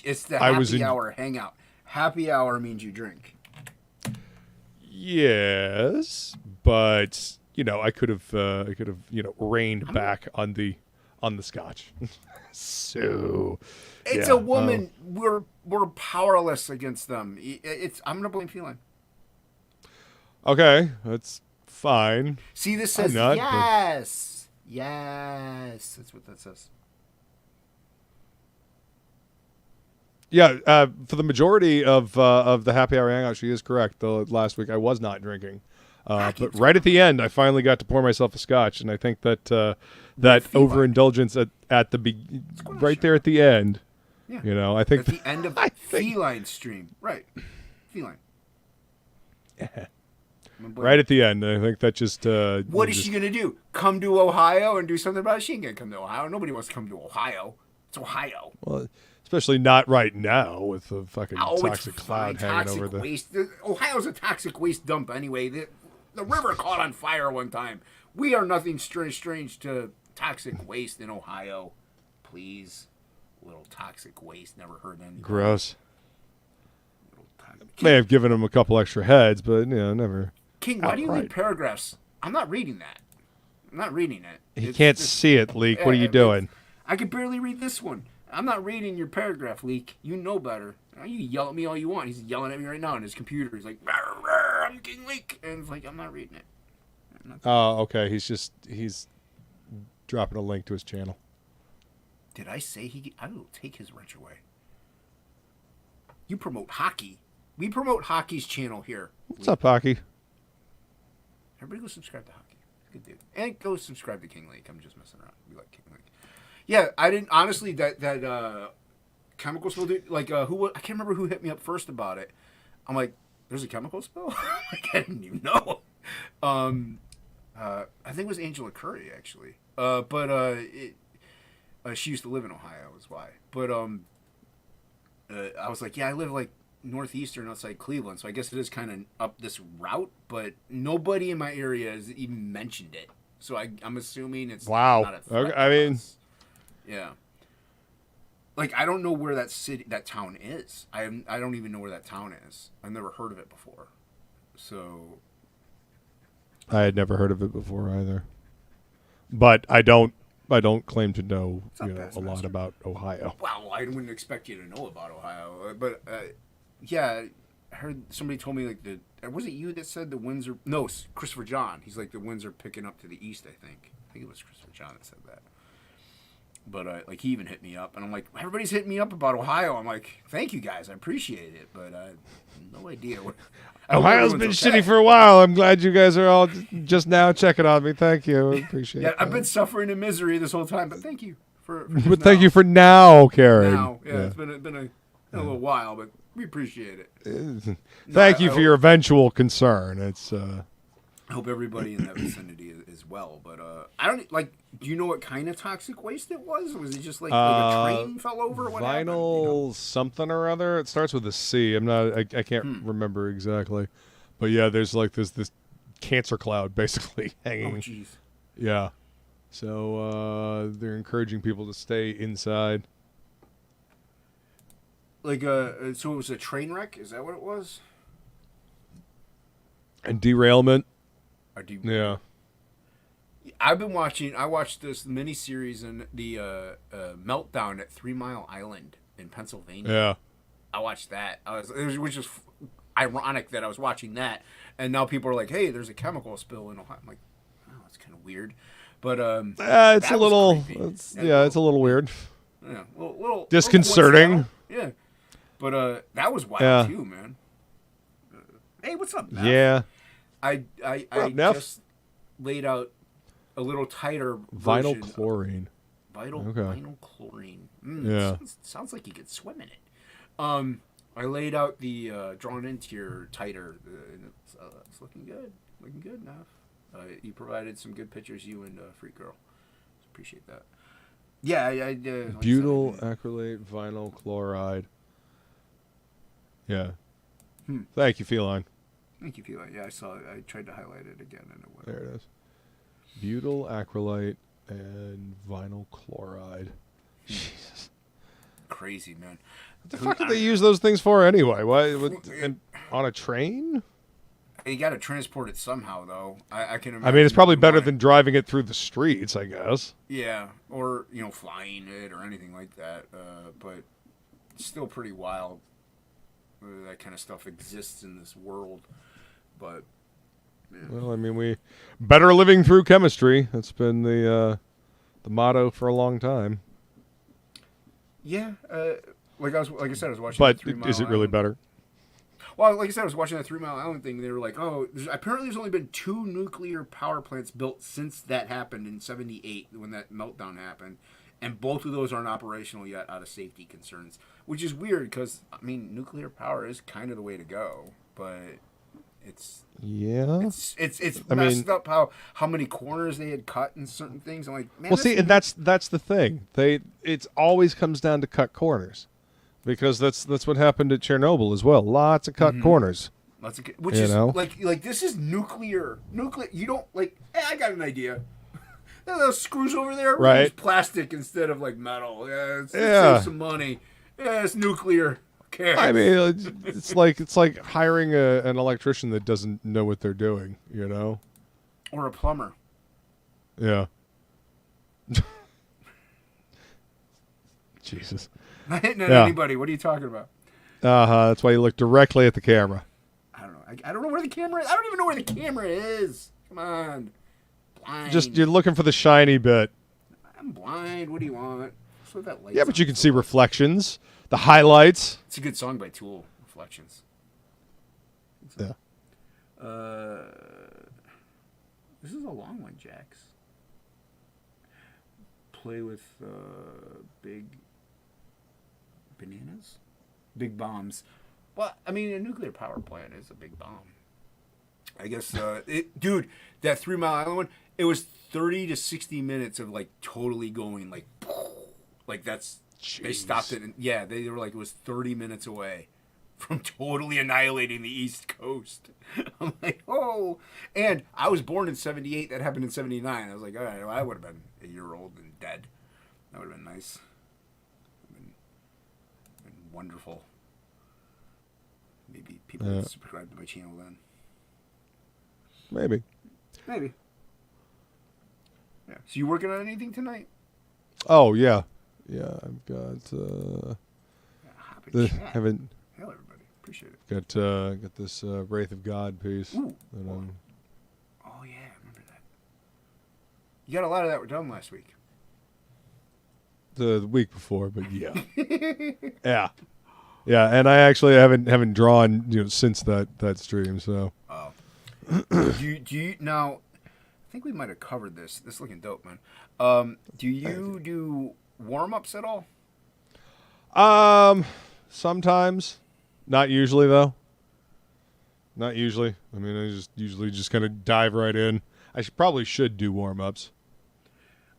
It's the happy hour hangout. Happy hour means you drink. Yes, but I could have reined back on the scotch. So it's a woman. We're powerless against them. I'm gonna blame Feline. Okay, that's fine. See, this says not, yes. Yes, that's what that says. Yeah, for the majority of the happy hour hangout, she is correct. Though last week I was not drinking, but right at the end, I finally got to pour myself a scotch, and I think that that overindulgence at the right there at the end, yeah. I think at the end of Feline stream, right? Feline. Right at the end, I think that just. What is she gonna do? Come to Ohio and do something about it? She ain't gonna come to Ohio. Nobody wants to come to Ohio. It's Ohio. Well, especially not right now with the fucking toxic cloud hanging over the waste. Ohio's a toxic waste dump anyway. The river caught on fire one time. We are nothing strange to toxic waste in Ohio. Please, little toxic waste. Never heard anything. Gross. May have given him a couple extra heads, but never. King, why do you read paragraphs? I'm not reading that. I'm not reading it. You can't see it, Leak. What are you doing? I could barely read this one. I'm not reading your paragraph, Leak. You know better. You yell at me all you want. He's yelling at me right now on his computer. He's like, "Rawr, rawr, I'm King Leak." And it's like, I'm not reading it. Oh, okay. He's dropping a link to his channel. Did I say I will take his wrench away. You promote Hocky. We promote Hocky's channel here. What's up, Hocky? Everybody go subscribe to Hocky. Good dude. And go subscribe to King Leak. I'm just messing around. We like King Leak. Yeah, I didn't honestly that chemical spill dude, like who I can't remember who hit me up first about it. I'm like, there's a chemical spill? Like, I didn't even know. I think it was Angela Curry actually. She used to live in Ohio, is why. But I was like, yeah, I live like northeastern outside Cleveland, so I guess it is kind of up this route, but nobody in my area has even mentioned it. So I'm assuming it's not a threat okay, I mean, yeah. Like, I don't know where that town is. I don't even know where that town is. I've never heard of it before. So I had never heard of it before either. But I don't claim to know, a lot about Ohio. Well, I wouldn't expect you to know about Ohio, but yeah, I heard somebody told me like was it you that said the winds are Christopher John. He's like the winds are picking up to the east. I think it was Christopher John that said that. But like he even hit me up, and I'm like, everybody's hitting me up about Ohio. I'm like, thank you guys, I appreciate it, but no idea what. Ohio's been shitty for a while. I'm glad you guys are all just now checking on me. Thank you. I appreciate it. Yeah, I've been suffering in misery this whole time, but thank you for but thank you for now caring. It's been a little while, but we appreciate it. Thank you for your eventual concern. It's I hope everybody in that vicinity is well, but I don't like. Do you know what kind of toxic waste it was? Was it just like a train fell over? What happened? Vinyl something or other. It starts with a C. I can't remember exactly, but yeah, there's like this cancer cloud basically hanging. Oh jeez. Yeah. So they're encouraging people to stay inside. Like so it was a train wreck. Is that what it was? And derailment. Yeah. I watched this miniseries and the meltdown at 3 Mile Island in Pennsylvania. Yeah. I watched that. Which is ironic that I was watching that, and now people are like, "Hey, there's a chemical spill in Ohio." I'm like, "Oh, that's kind of weird," but it's a little, it's a little weird. Yeah, little disconcerting. Yeah, but that was wild too, man. Hey, what's up, Neff? Yeah. I just laid out a little tighter vinyl version chlorine. Vinyl chlorine. Yeah. Sounds like you could swim in it. I laid out the drawn in tier tighter. And it's looking good. Looking good enough. You provided some good pictures, you and Freak Girl. Appreciate that. Yeah, I butyl acrylate vinyl chloride. Yeah. Thank you, Feline. Thank you, Feline. Yeah, I saw it. I tried to highlight it again, and it went. There it is. Butyl acrylate and vinyl chloride. Jesus. Crazy, man. What the fuck did they use those things for anyway? Why on a train? You got to transport it somehow, though. I can imagine. I mean, it's probably better than driving it through the streets, I guess. Yeah, or flying it or anything like that. But it's still pretty wild. That kind of stuff exists in this world, but yeah. Well, I mean, we better living through chemistry. That's been the motto for a long time. Yeah, like I said, I was watching. But 3 Mile is it really Island. better? Well, like I said, I was watching that 3 Mile Island thing. They were like, "Oh, apparently there's only been 2 nuclear power plants built since that happened in '78 when that meltdown happened." And both of those aren't operational yet out of safety concerns, which is weird because, I mean, nuclear power is kind of the way to go, but it's messed up how many corners they had cut in certain things. I'm like, man. Well, see, and that's the thing. It always comes down to cut corners, because that's what happened at Chernobyl as well. Lots of cut corners. Which is like this is nuclear. You don't like. Hey, I got an idea. Those screws over there, right? Use plastic instead of like metal. Let's save some money. Yeah, it's nuclear. Who cares? I mean, it's like hiring an electrician that doesn't know what they're doing, or a plumber. Yeah. Jesus. Not hitting at Yeah. anybody. What are you talking about? That's why you look directly at the camera. I don't know. I don't know where the camera is. I don't even know where the camera is. Come on. Blind. Just you're looking for the shiny bit. I'm blind. What do you want? That's what that light's Yeah, but on you can for. see reflections, the highlights. It's a good song by Tool, Reflections. Yeah. This is a long one, Jax. Play with big bananas? Big bombs. Well, I mean, a nuclear power plant is a big bomb. I guess, dude, that 3 Mile Island one, it was 30 to 60 minutes of, like, totally going, like that's, Jeez. They stopped it, and, yeah, they were like, it was 30 minutes away from totally annihilating the East Coast. I'm like, oh. And I was born in 78. That happened in 79. I was like, all right, well, I would have been a year old and dead. That would have been nice. Been wonderful. Maybe people would subscribe to my channel then. Maybe. Maybe. Yeah. So you working on anything tonight? Oh yeah, yeah. I've got Hop in chat. haven't Hello, everybody. Appreciate it. got this Wraith of God piece. Ooh. that I'm- Oh, yeah. I remember that. You got a lot of that were done last week. the week before, but yeah, yeah. And I actually haven't drawn since that stream. So Oh. do you now? I think we might have covered this. This is looking dope, man. Do you do warm ups at all? sometimes, not usually though. Not usually. I mean, I usually just kind of dive right in. I probably should do warm ups.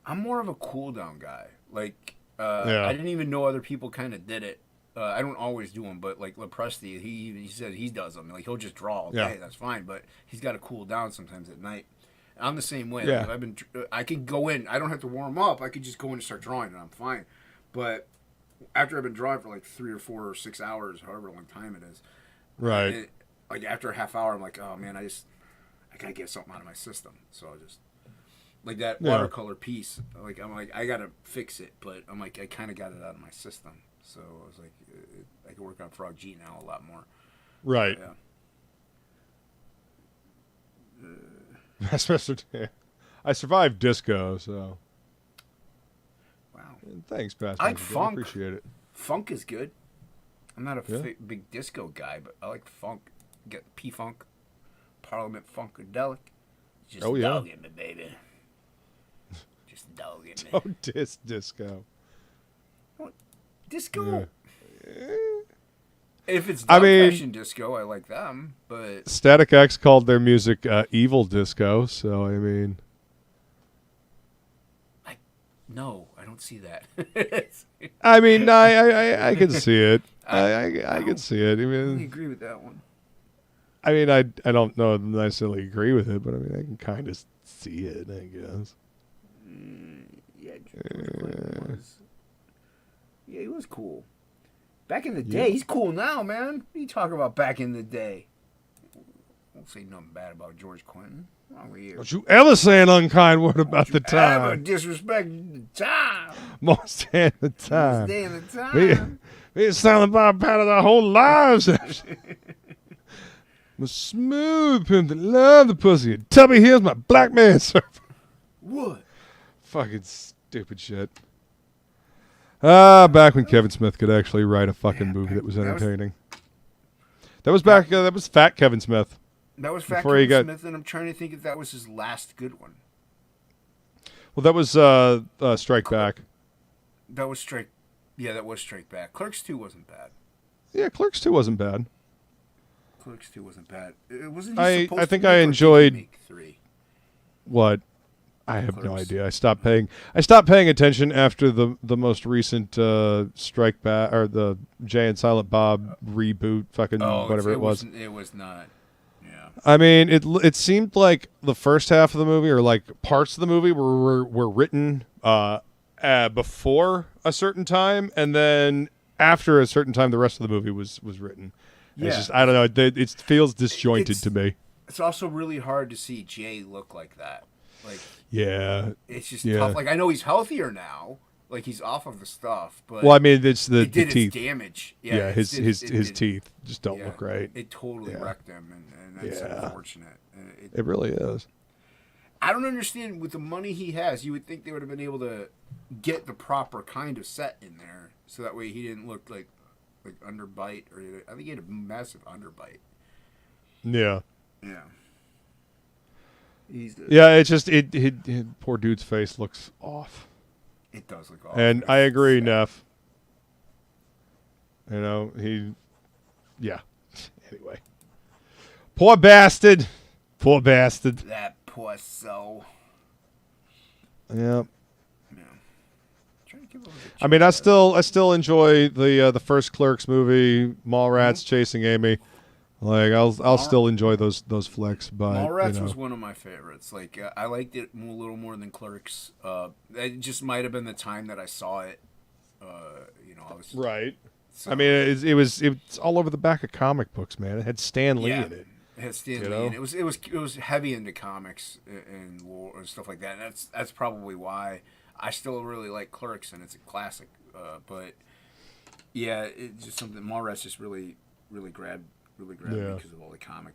I'm more of a cool down guy. Like, Yeah. I didn't even know other people kind of did it. I don't always do them, but like Lepresti, he said he does them. Like he'll just draw all day. Yeah. That's fine, but he's got to cool down sometimes at night. I'm the same way. Yeah. Like, I could go in. I don't have to warm up. I could just go in and start drawing, and I'm fine. But after I've been drawing for like 3 or 4 or 6 hours, however long time it is, Right. like after a half hour, I'm like, oh man, I gotta get something out of my system. So I just like that Yeah. watercolor piece. Like I'm like, I gotta fix it, but I'm like, I kind of got it out of my system. So I was like, I can work on Frog G now a lot more. Right. Yeah. I survived disco, so Wow. thanks, Pastor. I like I funk. appreciate it. Funk is good. I'm not a Yeah. big disco guy, but I like funk. Get P-Funk, Parliament Funkadelic. Just Oh, yeah. dogging me, baby. Just dogging me. Oh, disco. Disco. If it's I dub mean- fashion disco, I like them. But Static X called their music evil disco, so I mean, no, I don't see that. I mean, I can see it. I can see it. I I mean, agree with that one. I don't know necessarily agree with it, but I mean, I can kind of see it, I guess. Yeah, George Clinton was. Yeah, he was cool. Back in the day, he's cool now, man. What are you talking about back in the day? Won't say nothing bad about George Clinton. What's wrong with you? Don't you ever say an unkind word about the Ever time. disrespect the time. Most of the This time. day and the time. We sounded about pattern our whole lives. I'm a smooth pimp that love the pussy. And Tubby here's my black man surfer. What? Fucking stupid shit. Back when Kevin Smith could actually write a fucking movie that was entertaining. That was back. That was Fat Kevin Smith. That was Fat Before he Kevin got- Smith, and I'm trying to think if that was his last good one. Well, that was Strike Back. That was Strike. Yeah, that was Strike Back. Clerks 2 wasn't bad. Yeah, Clerks 2 wasn't bad. Clerks 2 wasn't bad. It wasn't. I supposed think to I make, or did he enjoyed- make 3? What? I have no Clerks. idea. I stopped paying attention after the most recent Strike Back or the Jay and Silent Bob reboot, fucking whatever it was. It was not. Yeah. I mean, it seemed like the first half of the movie, or like parts of the movie, were written before a certain time, and then after a certain time, the rest of the movie was written. And It's Yeah. just, I don't know. It feels disjointed It's- to me. It's also really hard to see Jay look like that. Like Yeah. it's just Yeah. tough. Like I know he's healthier now. Like he's off of the stuff, but Well, I mean, it's the it did teeth. its damage. Yeah, it his did- his it his did- teeth just don't yeah, look right. It totally Yeah. wrecked him, and that's Yeah. unfortunate. And It really is. I don't understand with the money he has. You would think they would have been able to get the proper kind of set in there, so that way he didn't look like underbite, or I think he had a massive underbite. Yeah. Yeah. He's the, Yeah, it's just poor dude's face looks off. It does look off. And I agree, Neff. You know, yeah. Anyway. Poor bastard. Poor bastard. That poor soul. Yeah. Yeah. Trying to give him I mean, I still enjoy the first Clerks movie, Mallrats chasing Amy. Like I'll still enjoy those flicks, but Mallrats you know. was one of my favorites. Like I liked it a little more than Clerks. It just might have been the time that I saw it. I was Right. so- I mean, it's all over the back of comic books, man. It had Stan Lee in it. It had Stan You Lee, know? and it was heavy into comics and lore and stuff like that. And that's probably why I still really like Clerks, and it's a classic. But yeah, it's just something Mallrats just really grabbed me Yeah. because of all the comic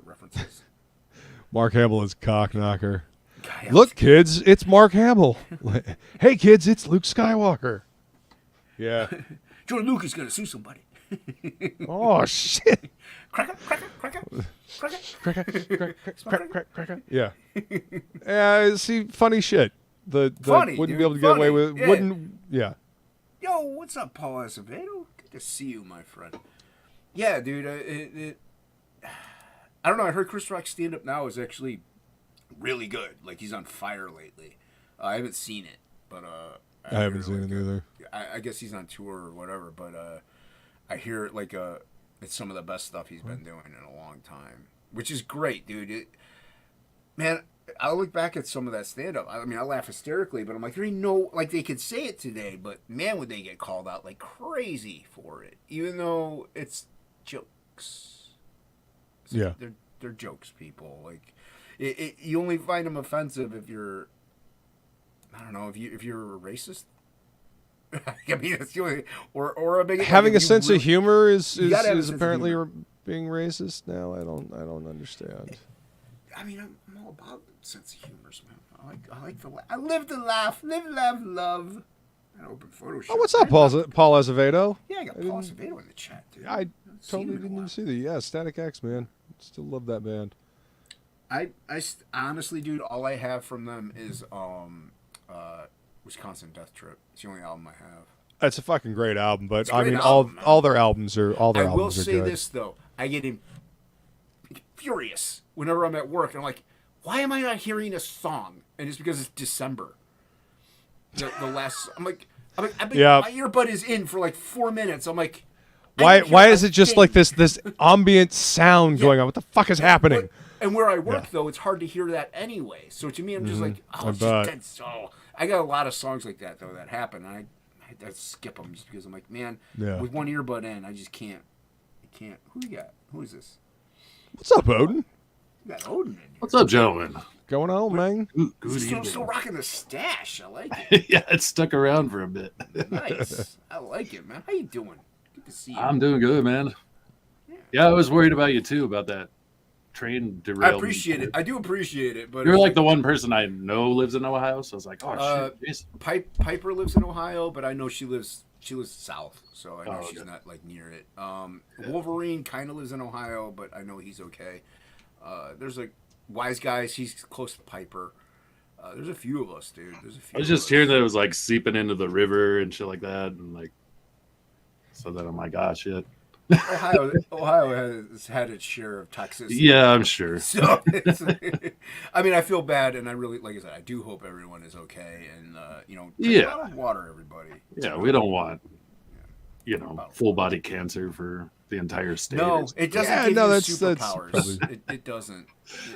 references. Mark Hamill is cock knocker. God, Look, kids, it's Mark Hamill. Hey, kids, it's Luke Skywalker. Yeah. George Lucas gonna sue somebody. Oh shit. Cracker. Cracker. Yeah. Yeah. See, funny shit. The Funny, wouldn't dude, be able to get away funny, with. yeah. Wouldn't. Yeah. Yo, what's up, Paul Acevedo? Good to see you, my friend. Yeah, dude. I don't know. I heard Chris Rock's stand-up now is actually really good. Like he's on fire lately. I haven't seen it, but I haven't seen it either. I guess he's on tour or whatever. But I hear it like it's some of the best stuff he's been doing in a long time, which is great, dude. Man, I look back at some of that stand-up. I mean, I laugh hysterically, but I'm like, there ain't no like they could say it today, but man, would they get called out like crazy for it, even though it's jokes. Yeah. They're jokes, people. Like, you only find them offensive if you're, I don't know, if you're a racist. I mean, that's the only, or a big Having a sense of humor is You gotta have a sense of apparently humor. being racist now. I don't understand. I mean, I'm all about sense of humor, man. I like I live to laugh, love. And open Photoshop. Oh, what's up, Paul Azevedo? Yeah, I got Paul Acevedo in the chat, dude. I haven't seen totally him in a didn't while. even see that. Yeah, Static X, man. Still love that band. Honestly, dude, all I have from them is Wisconsin Death Trip. It's the only album I have. That's a fucking great album, but It's a I great mean, album, man. all their albums are I will albums are say good. this though, I get furious whenever I'm at work, and I'm like, why am I not hearing a song? And it's because it's December. The last, I've been, Yeah. my earbud is in for like 4 minutes. I'm like, I Why don't hear is a it just thing. like this ambient sound going on? What the fuck is happening? And where I work Yeah. though, it's hard to hear that anyway. So to me, I'm just like, I oh, it's bet. just dead soul. I got a lot of songs like that though that happen. And I skip them just because I'm like, man, Yeah. with one earbud in, I just can't. I can't. Who you got? Who is this? What's up, Odin? You got Odin in here. What's up, gentlemen? Going on, man? Good Still evening. rocking the stash. I like it. Yeah, it stuck around for a bit. Nice. I like it, man. How you doing? Good to see you. I'm doing good, man. Yeah, I was worried about you too about that train I derailment. appreciate it. I do appreciate it, but You're like the one person I know lives in Ohio, so I was like, oh shit. Jason. Piper lives in Ohio, but I know she lives south, so I know Oh, she's okay. not like near it. Wolverine kind of lives in Ohio, but I know he's okay. There's like Wise Guys. He's close to Piper. There's a few of us, dude. There's a few. I was of just us. hearing that it was like seeping into the river and shit like that, and like, so then I'm like, ah, shit. Ohio has had its share of toxicity. Yeah, I'm sure. So, I mean, I feel bad, and I really, like I said, I do hope everyone is okay, and drink a lot of water, everybody. Yeah, we don't want, full body cancer for the entire state. No, it doesn't Yeah, give no, you that's superpowers. probably- It doesn't.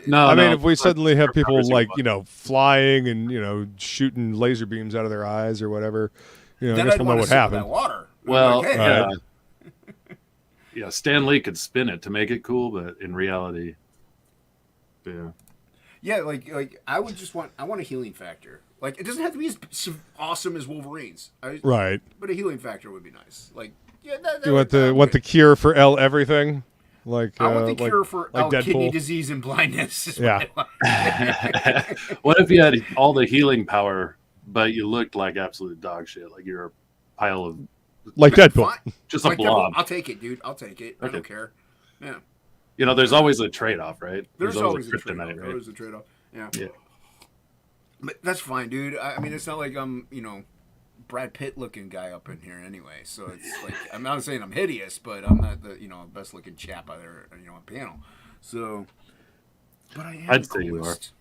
No, I mean, no, if we suddenly have people purpose like you flying and shooting laser beams out of their eyes or whatever, I Then guess I'd we'll know want what to sip of happened. that water. Well, Okay. yeah. Stan Lee could spin it to make it cool, but in reality, yeah. Yeah, like I would just want a healing factor. Like it doesn't have to be as awesome as Wolverine's. Right. But a healing factor would be nice. Like yeah, that You want the cure for L everything? Like I want the cure for like Deadpool. kidney disease and blindness. Is Yeah. what I want. What if you had all the healing power, but you looked like absolute dog shit? Like you're a pile of Like Deadpool. Fine. just Like a blob. I'll take it, dude. I'll take it. I Okay. don't care. Yeah. You know, there's always a trade-off, right? There's always a kryptonite, trade-off. right? There's always a trade-off. Yeah. Yeah. But that's fine, dude. I mean, it's not like I'm, Brad Pitt looking guy up in here anyway. So it's like I'm not saying I'm hideous, but I'm not the best looking chap out there on panel. So, but I am. I'd the say you coolest.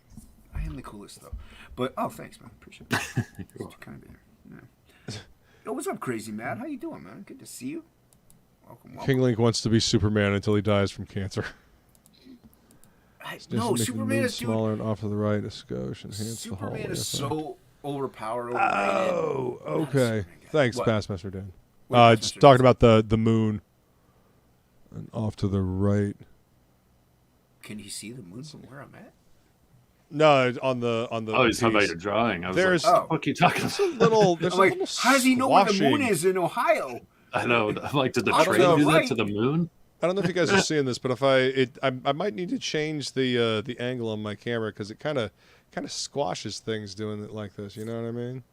I am the coolest though. But thanks, man. Appreciate it. You're kind of here. Yeah. Yo, what's up, Crazy Matt? How you doing, man? Good to see you. Welcome. King Link wants to be Superman until he dies from cancer. No, Making the Superman moon is smaller and off to the right. A skosh enhance the hallway. Superman is so overpowered. Oh, okay. Thanks, What? Bassmaster Dan. What did Just Bassmaster talking Dan about the moon and off to the right. Can you see the moon from where I'm at? No, on the. Oh, he's talking about your drawing. I was There's- like, what are you talking There's a about? little. There's I'm a like, little how does he know where the moon squashing. is in Ohio? I know. I'm like, did the I don't train know, do right? that to the moon? I don't know if you guys are seeing this, but if I might need to change the angle on my camera because it kind of squashes things doing it like this. You know what I mean?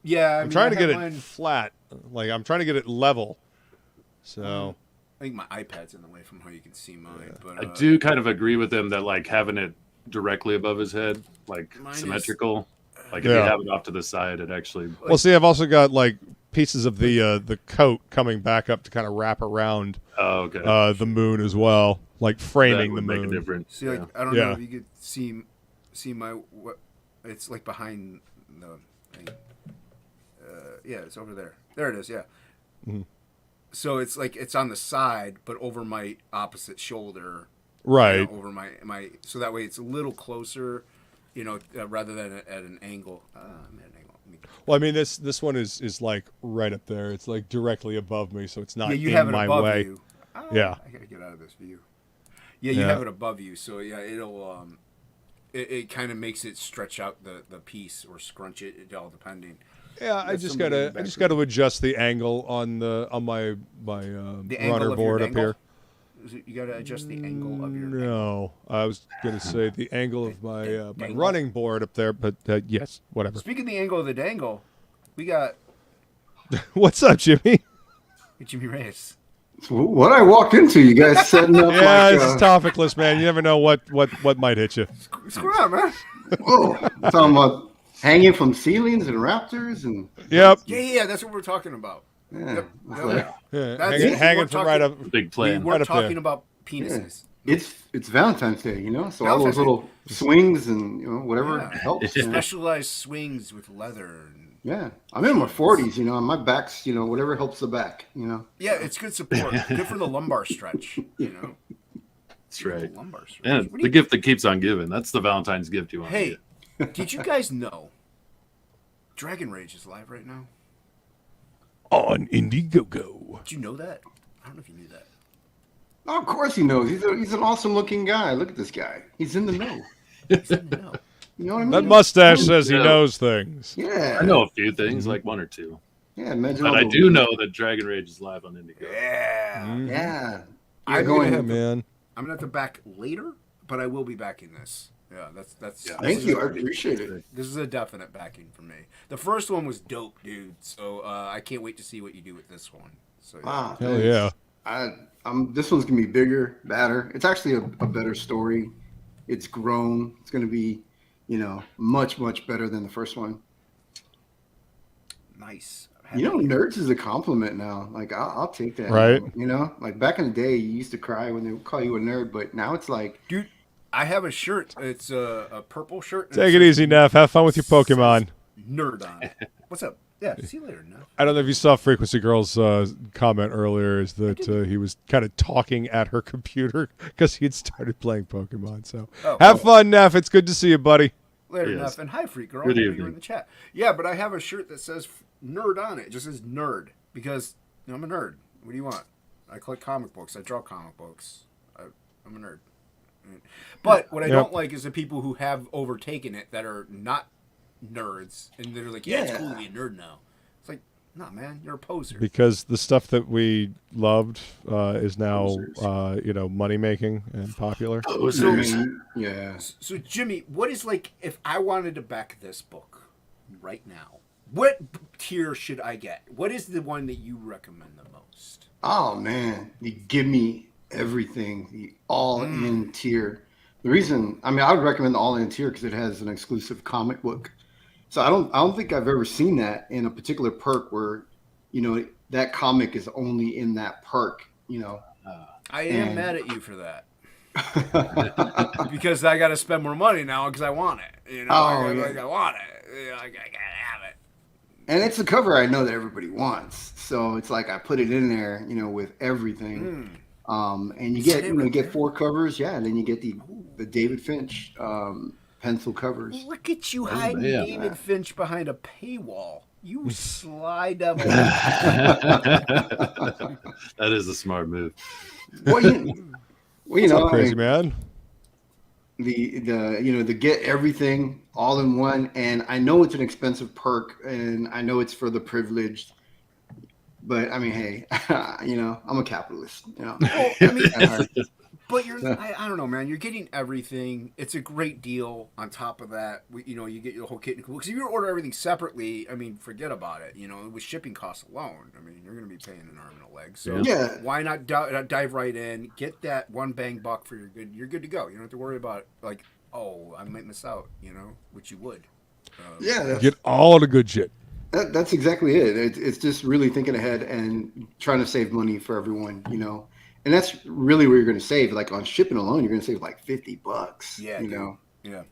Yeah, I'm trying to get mine, it flat. Like I'm trying to get it level. So I think my iPad's in the way from how you can see mine. But I do kind of agree with him that like having it directly above his head, like Mine is- symmetrical. Like if Yeah. you have it off to the side, it actually. well, see, I've also got like pieces of the coat coming back up to kind of wrap around Oh, okay. the moon as well, like that framing the would make a moon. difference. See, like yeah. I don't know Yeah. if you could see my what. It's like behind the thing. Yeah, it's over there. There it is. Yeah. Mhm. So it's like it's on the side, but over my opposite shoulder. Right. Over my so that way it's a little closer, rather than at an angle. I'm at an angle. Let me- Well, I mean this one is like right up there. It's like directly above me, so it's not Yeah, you in have it my above way. you. Yeah. I gotta get out of this view. Yeah, you Yeah. have it above you, so yeah, it'll it kind of makes it stretch out the piece or scrunch it, all depending. Yeah, I That's just somebody in gotta the I just back gotta adjust the angle on my The angle runner of your board up dangle? here. You gotta adjust the angle of your. No, I was gonna say the angle of my my dangle? running board up there, but yes, whatever. Speaking of the angle of the dangle, we got What's up, Jimmy? Jimmy Reyes. What I walked into, you guys setting up Yeah, like, this is topicless, man. You never know what might hit you. Screw up, man. talking about hanging from ceilings and raptors and Yep. Yeah, that's what we're talking about. yeah, Yep. it's Yep. like, Yeah, That's hanging, it. hanging We're from right up. Big We plan. weren't up there. talking about penises. it's Valentine's Day, so all Valentine's those little swings and whatever Yeah. helps. Specialized swings with leather. And, I'm in my 40s, and my back's, whatever helps the back, yeah, it's good support. Good for the lumbar stretch. That's right. Lumbar stretch. Yeah, What do the you- gift that keeps on giving. That's the Valentine's gift you want. to Hey, get. did you guys know Dragon Rage is live right now? On Indiegogo. Did you know that? I don't know if you knew that. Oh, of course he knows. He's an awesome looking guy. Look at this guy. He's in the know. He's in the know. You know what I mean? That mustache says he Yeah. knows things. Yeah. I know a few things, like one or two, Yeah, imagine but all I the- do know that Dragon Rage is live on Indigo. Yeah. Yeah. I'm You're gonna going. have Man. I'm gonna have to back later, but I will be back in this. Yeah, that's. Yeah. Thank you. I appreciate it. This is a definite backing for me. The first one was dope, dude. So I can't wait to see what you do with this one. So yeah. Wow. Hell thanks. yeah. This one's gonna be bigger, badder. It's actually a better story. It's grown. It's gonna be, much better than the first one. Nice. Nerds is a compliment now. Like I'll take that. Right. Like back in the day, you used to cry when they would call you a nerd, but now it's like, Dude, I have a shirt. It's a purple shirt. and Take it it says easy, Neff. Have fun with your Pokemon. Nerd on it. What's up? Yeah, see you later, Neff. I don't know if you saw Frequency Girl's comment earlier, is that he was kind of talking at her computer because he had started playing Pokemon. So have fun, Neff. It's good to see you, buddy. Later, Yes. Neff. And hi, Freak Girl. Good I know you're evening. in the chat. Yeah, but I have a shirt that says nerd on it. It just says nerd because I'm a nerd. What do you want? I collect comic books. I draw comic books. I'm a nerd. But what I Yep. don't like is the people who have overtaken it that are not nerds, and they're like, yeah, it's cool to be a nerd now. It's like, nah, man, you're a poser. Because the stuff that we loved is now, money making and popular. Yeah. So, Jimmy, what is like, if I wanted to back this book right now, what tier should I get? What is the one that you recommend the most? Oh man, you give me everything, the all-in tier. The reason, I would recommend the all-in tier because it has an exclusive comic book. So I don't think I've ever seen that in a particular perk where, that comic is only in that perk. I am mad at you for that. Because I got to spend more money now because I want it. I want it. I gotta have it. And it's a cover I know that everybody wants. So it's like I put it in there, with everything. And you get 4 covers, and then you get the David Finch pencil covers. Look at you hiding David Finch behind a paywall. You sly devil. That is a smart move. Well, Crazy man. The get everything all in one, and I know it's an expensive perk, and I know it's for the privileged. But hey, I'm a capitalist. But I don't know, man. You're getting everything. It's a great deal. On top of that, you get your whole kit and caboodle. Because if you order everything separately, forget about it. With shipping costs alone, you're going to be paying an arm and a leg. So why not dive right in, get that one bang buck for you're good to go. You don't have to worry about like, oh, I might miss out. Which you would. Get all the good shit. That's exactly it. It's just really thinking ahead and trying to save money for everyone, And that's really where you're going to save. Like on shipping alone, you're going to save like $50. Yeah.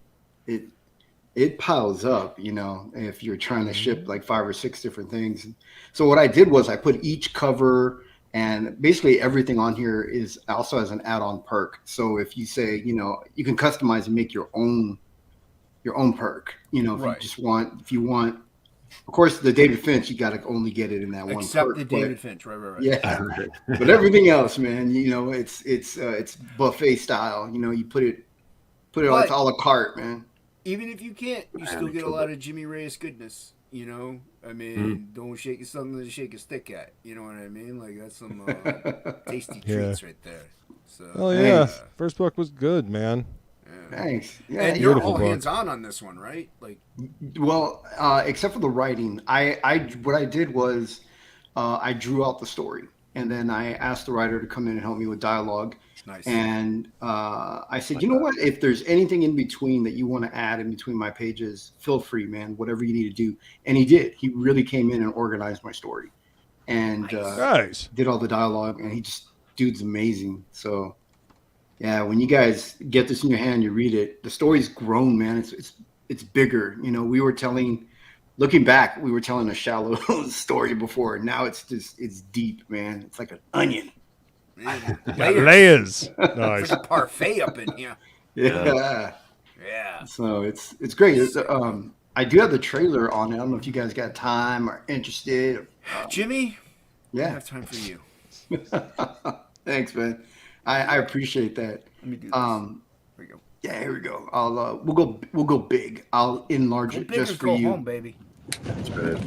It piles up, if you're trying to ship like 5 or 6 different things. So what I did was I put each cover and basically everything on here is also as an add-on perk. So if you say, you can customize and make your own perk, if you want. Of course, the David Finch, you got to only get it in that one. Except the David Finch, right. Yeah, but everything else, man, it's buffet style. You put it on it's a la carte, man. Even if you can't, you still get a lot of Jimmy Reyes goodness. Don't shake something to shake a stick at. You know what I mean? Like that's some tasty treats right there. So, oh yeah, first book was good, man. Thanks. Yeah, and you're all hands-on on this one, right? Like, well, except for the writing, what I did was I drew out the story, and then I asked the writer to come in and help me with dialogue. Nice. And I said, you know what? If there's anything in between that you want to add in between my pages, feel free, man. Whatever you need to do. And he did. He really came in and organized my story, and did all the dialogue. And dude's amazing. So. Yeah, when you guys get this in your hand, you read it. The story's grown, man. It's bigger. Looking back, we were telling a shallow story before. Now it's deep, man. It's like an onion. Layers. Nice. It's like a parfait up in here. Yeah. Yeah. So it's great. I do have the trailer on it. I don't know if you guys got time or interested. Jimmy. Yeah. I have time for you. Thanks, man. I appreciate that. Let me do this. Here we go. Yeah, here we go. We'll go big. I'll enlarge it just for you. Go home, baby. That's good.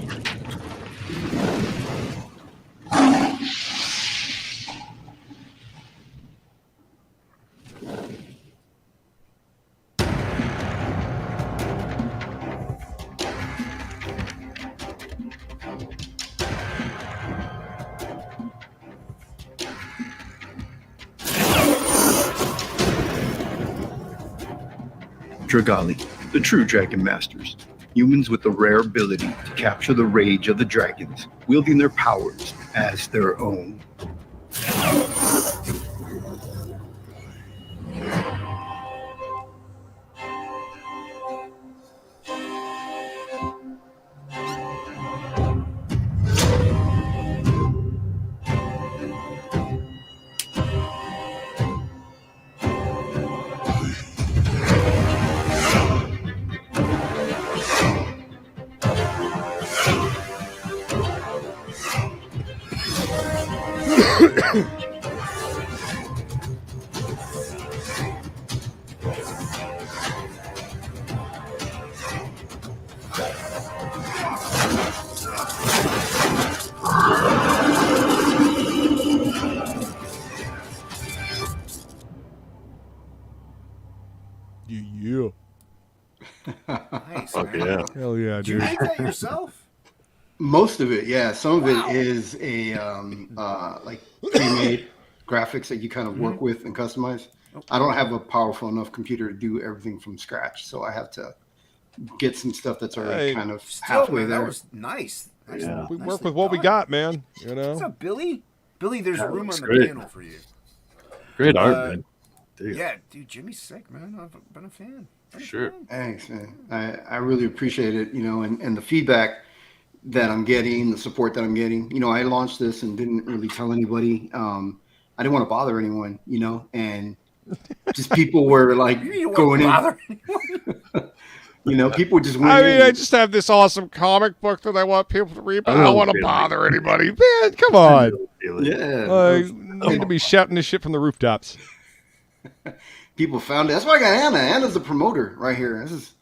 Dragali, the true dragon masters, humans with the rare ability to capture the rage of the dragons, wielding their powers as their own. Fuck man. yeah. Hell yeah, Did you dude. make that yourself? Most of it, yeah. Some of it is a like pre-made graphics that you kind of work with and customize. I don't have a powerful enough computer to do everything from scratch, so I have to get some stuff that's already Hey, kind of Still, halfway man, there. that was nice. Yeah. We Nicely work with what we done. got, man. You What's know. up, Billy? Billy, there's Yeah, room on looks the great. panel for you. Great art, man. Dude. Yeah, dude, Jimmy's sick, man. I've been a fan. For sure. Thanks, man. I really appreciate it, and the feedback that I'm getting, the support that I'm getting. I launched this and didn't really tell anybody. I didn't want to bother anyone, and just people were like You don't going in. bother. People just went I mean, in. I just have this awesome comic book that I want people to read, but I I don't know want to the bother anybody. Man, come on. Yeah. Need to be shouting this shit from the rooftops. People found it. That's why I got Anna. Anna's the promoter right here. This is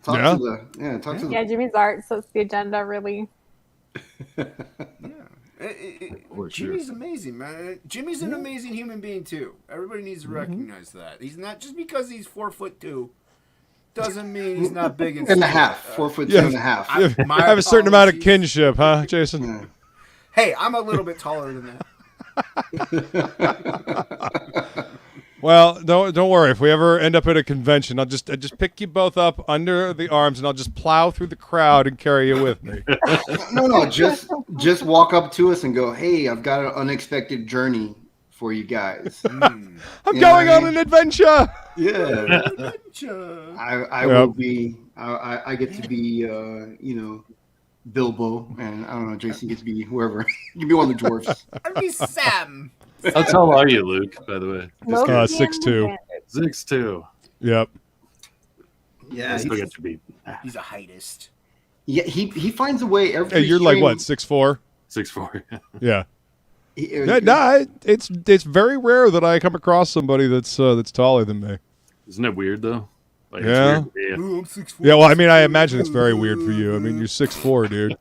talk Yeah? to the Yeah, Jimmy's art sets the agenda really. Jimmy's amazing, man. Jimmy's an amazing human being too. Everybody needs to recognize that. He's not just because he's 4'2" doesn't mean he's not big and and a strong. half, 4'2" Yeah. and a half. I My have a certain amount of apologies. kinship, huh, Jason? Yeah. Hey, I'm a little bit taller than that. Well, don't worry. If we ever end up at a convention, I'll just pick you both up under the arms and I'll just plow through the crowd and carry you with me. No, just walk up to us and go, "Hey, I've got an unexpected journey for you guys." I'm Yeah, going I on mean- an adventure. Yeah, I will be. I get to be, Bilbo, and I don't know. Jason gets to be whoever. You can be one of the dwarfs. I'm just Sam. How tall are you, Luke, by the way? Loki 6'2". and 6'2". Yep. Yeah, I still get to be He's a heightist. yeah. He finds a way every. Hey, you're like stream- what, 6'4"? 6'4". Yeah. he- Yeah, no, it's very rare that I come across somebody that's taller than me. Isn't it weird though? Like, Yeah. It's weird. Ooh, I'm 6'4". Yeah, well, I mean, I imagine it's very weird for you. I mean, you're 6'4", dude.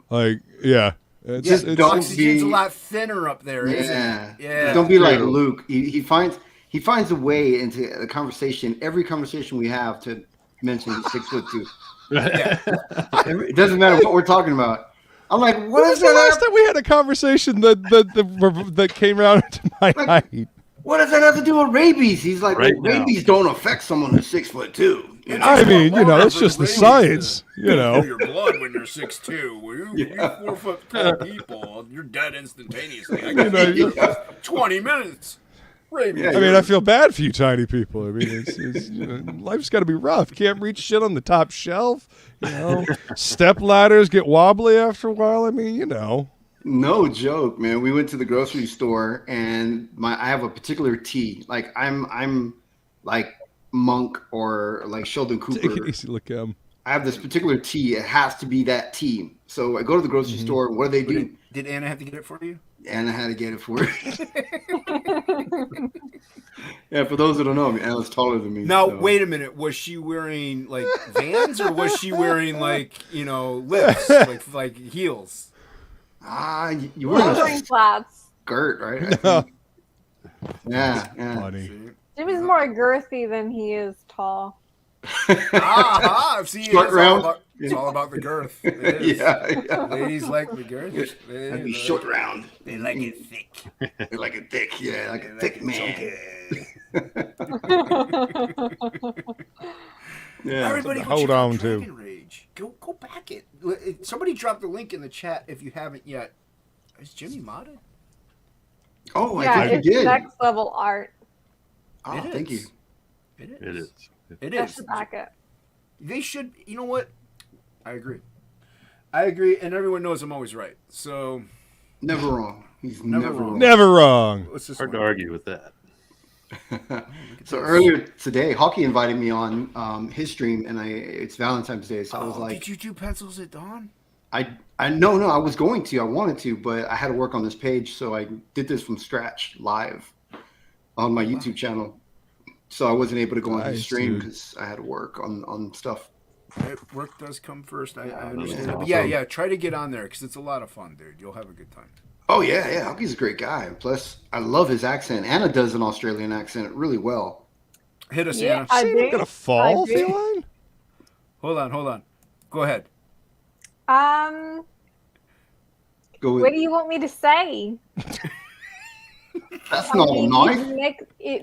Like, yeah. It's, Just it's, don't Oxygen's be- a lot thinner up there, isn't Yeah. it? Yeah. Don't be like True. Luke. He finds a way into the conversation. Every conversation we have to mention he's 6'2". It doesn't matter what we're talking about. I'm like, what when is was the that? last time we had a conversation that came around to my height? What does that have to do with rabies? He's like, Right well, now. rabies don't affect someone who's 6'2". You know? I mean, it's just the science, Your blood when you're 6'2". Well, you Yeah. 4 foot tall people, you're dead instantaneously. I You know, got 20 minutes. Rabies. Yeah, I mean, I feel bad for you tiny people. I mean, it's life's got to be rough. Can't reach shit on the top shelf. Step ladders get wobbly after a while. I mean, No joke, man. We went to the grocery store, and I have a particular tea. Like I'm like Monk or like Sheldon Take it Cooper. easy, look at 'em. I have this particular tea. It has to be that tea. So I go to the grocery store. What do they do? Did Anna have to get it for you? Anna had to get it for her. Yeah, for those that don't know, Anna's taller than me. Now, so. wait a minute. Was she wearing like Vans or was she wearing like, lifts, like heels? You were in a wearing flats. skirt, right? I think. Yeah. Funny. Jimmy's more girthy than he is tall. See, Short round. It's all about the girth. It is. Yeah. Ladies like the girth. That'd be short round. They like it thick. They like it thick. Yeah, like a thick man. Yeah. Everybody, go Hold check out on to. Dragon Rage. Go back it. Somebody drop the link in the chat if you haven't yet. Is Jimmy modded? Oh, Yeah, I think it's you did. next level art. Oh, It thank you. is. It is. It is. It That's is. the packet. They should. You know what? I agree. And everyone knows I'm always right. So Never wrong. He's Never never wrong. wrong. Never wrong. let's just Hard to argue with that. So earlier today, Hocky invited me on his stream, and it's Valentine's Day, so I was like, did you do pencils at dawn? no, I was going to, I wanted to, but I had to work on this page, so I did this from scratch live on my YouTube channel. So I wasn't able to go on his Nice, stream dude. because I had to work on stuff. Work does come first. I understand. That's But awesome. yeah. Try to get on there because it's a lot of fun, dude. You'll have a good time. Oh yeah, Hocky's a great guy. Plus, I love his accent. Anna does an Australian accent really well. Hit us, Yeah, Anna. I Ain't do. gonna fall, I do. feline? Hold on. Go ahead. Go with, What do you want me to say? that's not a knife.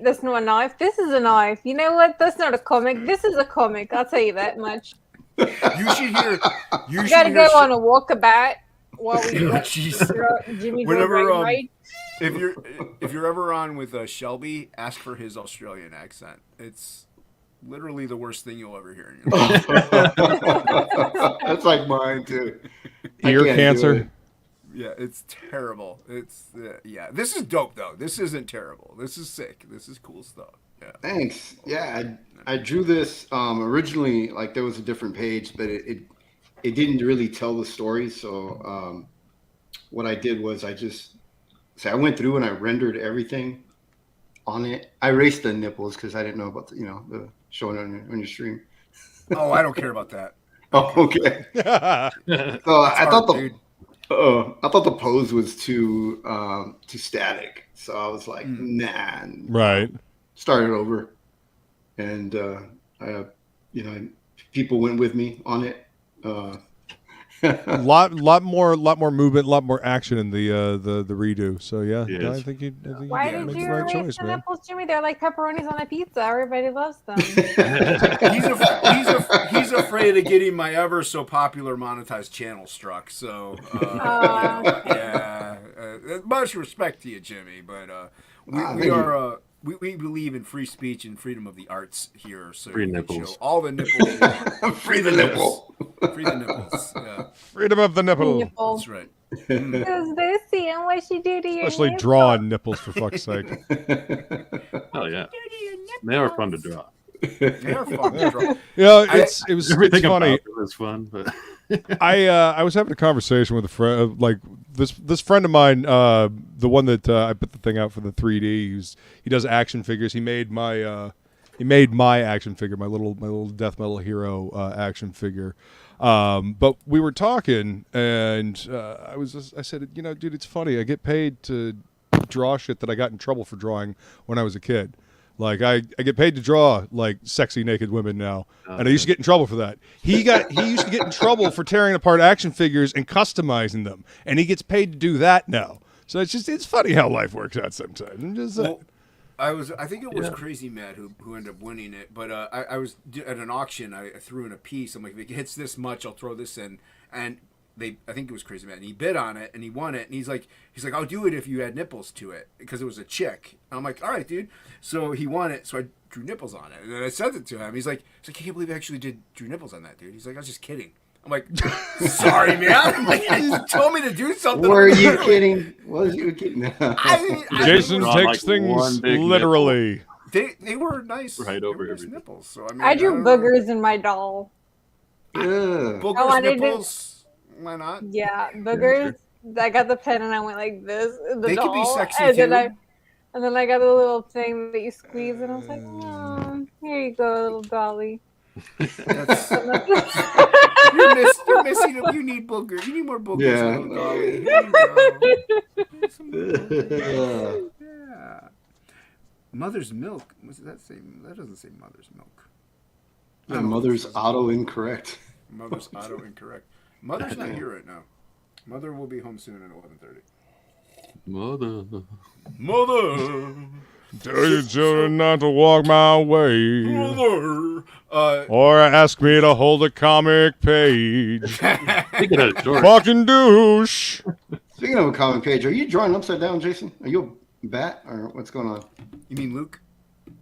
That's not a knife. This is a knife. You know what? That's not a comic. This is a comic. I'll tell you that much. You should hear. You gotta go on a walkabout while we Jeez. Jimmy Whenever, go right. If you're ever on with Shelby, ask for his Australian accent. It's literally the worst thing you'll ever hear in your life. That's like mine too. Ear cancer. Yeah, it's terrible. It's yeah. This is dope though. This isn't terrible. This is sick. This is cool stuff. Yeah. Thanks. Yeah, I drew this originally like there was a different page, but it didn't really tell the story. So what I did was I went through and I rendered everything on it. I erased the nipples because I didn't know about the showing on your stream. Oh, I don't care about that. Oh, okay. So I thought the pose was too static. So I was like, nah. Right. Started over, and people went with me on it. lot more movement, a lot more action in the redo. So yeah, Yes. I think you Why make did the you right erase choice, the man. nipples, Jimmy? They're like pepperonis on a pizza. Everybody loves them. He's afraid of getting my ever so popular monetized channel struck. So much respect to you, Jimmy, but we believe in free speech and freedom of the arts here. So Free you can nipples. show all the nipples. Free the nipple. Free the nipples. Yeah, Freedom of the nipple. that's right. Because they're seeing what she do to your Especially nipple. drawing nipples, for fuck's sake. Oh yeah, they are fun to draw. They are fun to draw. Yeah, it's Everything funny. about it was fun, but I was having a conversation with a friend, like this friend of mine, the one that I put the thing out for the 3D. He does action figures. He made my action figure, my little death metal hero action figure. But we were talking, and I said, dude, it's funny. I get paid to draw shit that I got in trouble for drawing when I was a kid. Like I get paid to draw like sexy naked women now, and I used to get in trouble for that. He used to get in trouble for tearing apart action figures and customizing them, and he gets paid to do that now. So it's funny how life works out sometimes. I'm just saying. I think it was Crazy Matt who ended up winning it, but I was at an auction. I threw in a piece. I'm like, if it hits this much, I'll throw this in, and I think it was Crazy Matt, and he bid on it, and he won it, and he's like, I'll do it if you add nipples to it, because it was a chick. And I'm like, all right, dude. So he won it, so I drew nipples on it, and then I sent it to him. He's like, I can't believe I actually drew nipples on that, dude. He's like, I was just kidding. I'm like, sorry, man. I'm like, you told me to do something. Were you kidding? Was you kidding? Jason Draw takes like things one big literally. They were nice. Right over nice everything. nipples. So I mean, I drew don't know. boogers in my doll. Boogers, I wanted to- nipples. Why not? Yeah, boogers. I got the pen and I went like this. They could be sexy, and too. then I got the little thing that you squeeze, and I was like, oh, here you go, little dolly. That's, you're missing them. You need boogers. You need more boogers. Yeah. Little dolly. There you go. Yeah. Mother's milk. What's that say? That doesn't say mother's milk. Yeah, mother's auto incorrect. Mother's auto incorrect. Mother's not here right now. Mother will be home soon at 11:30. Mother. Tell your children not to walk my way, Mother. or ask me to hold a comic page. Speaking of George, Fucking douche. Speaking of a comic page, are you drawing upside down, Jason? Are you a bat or what's going on? You mean Luke?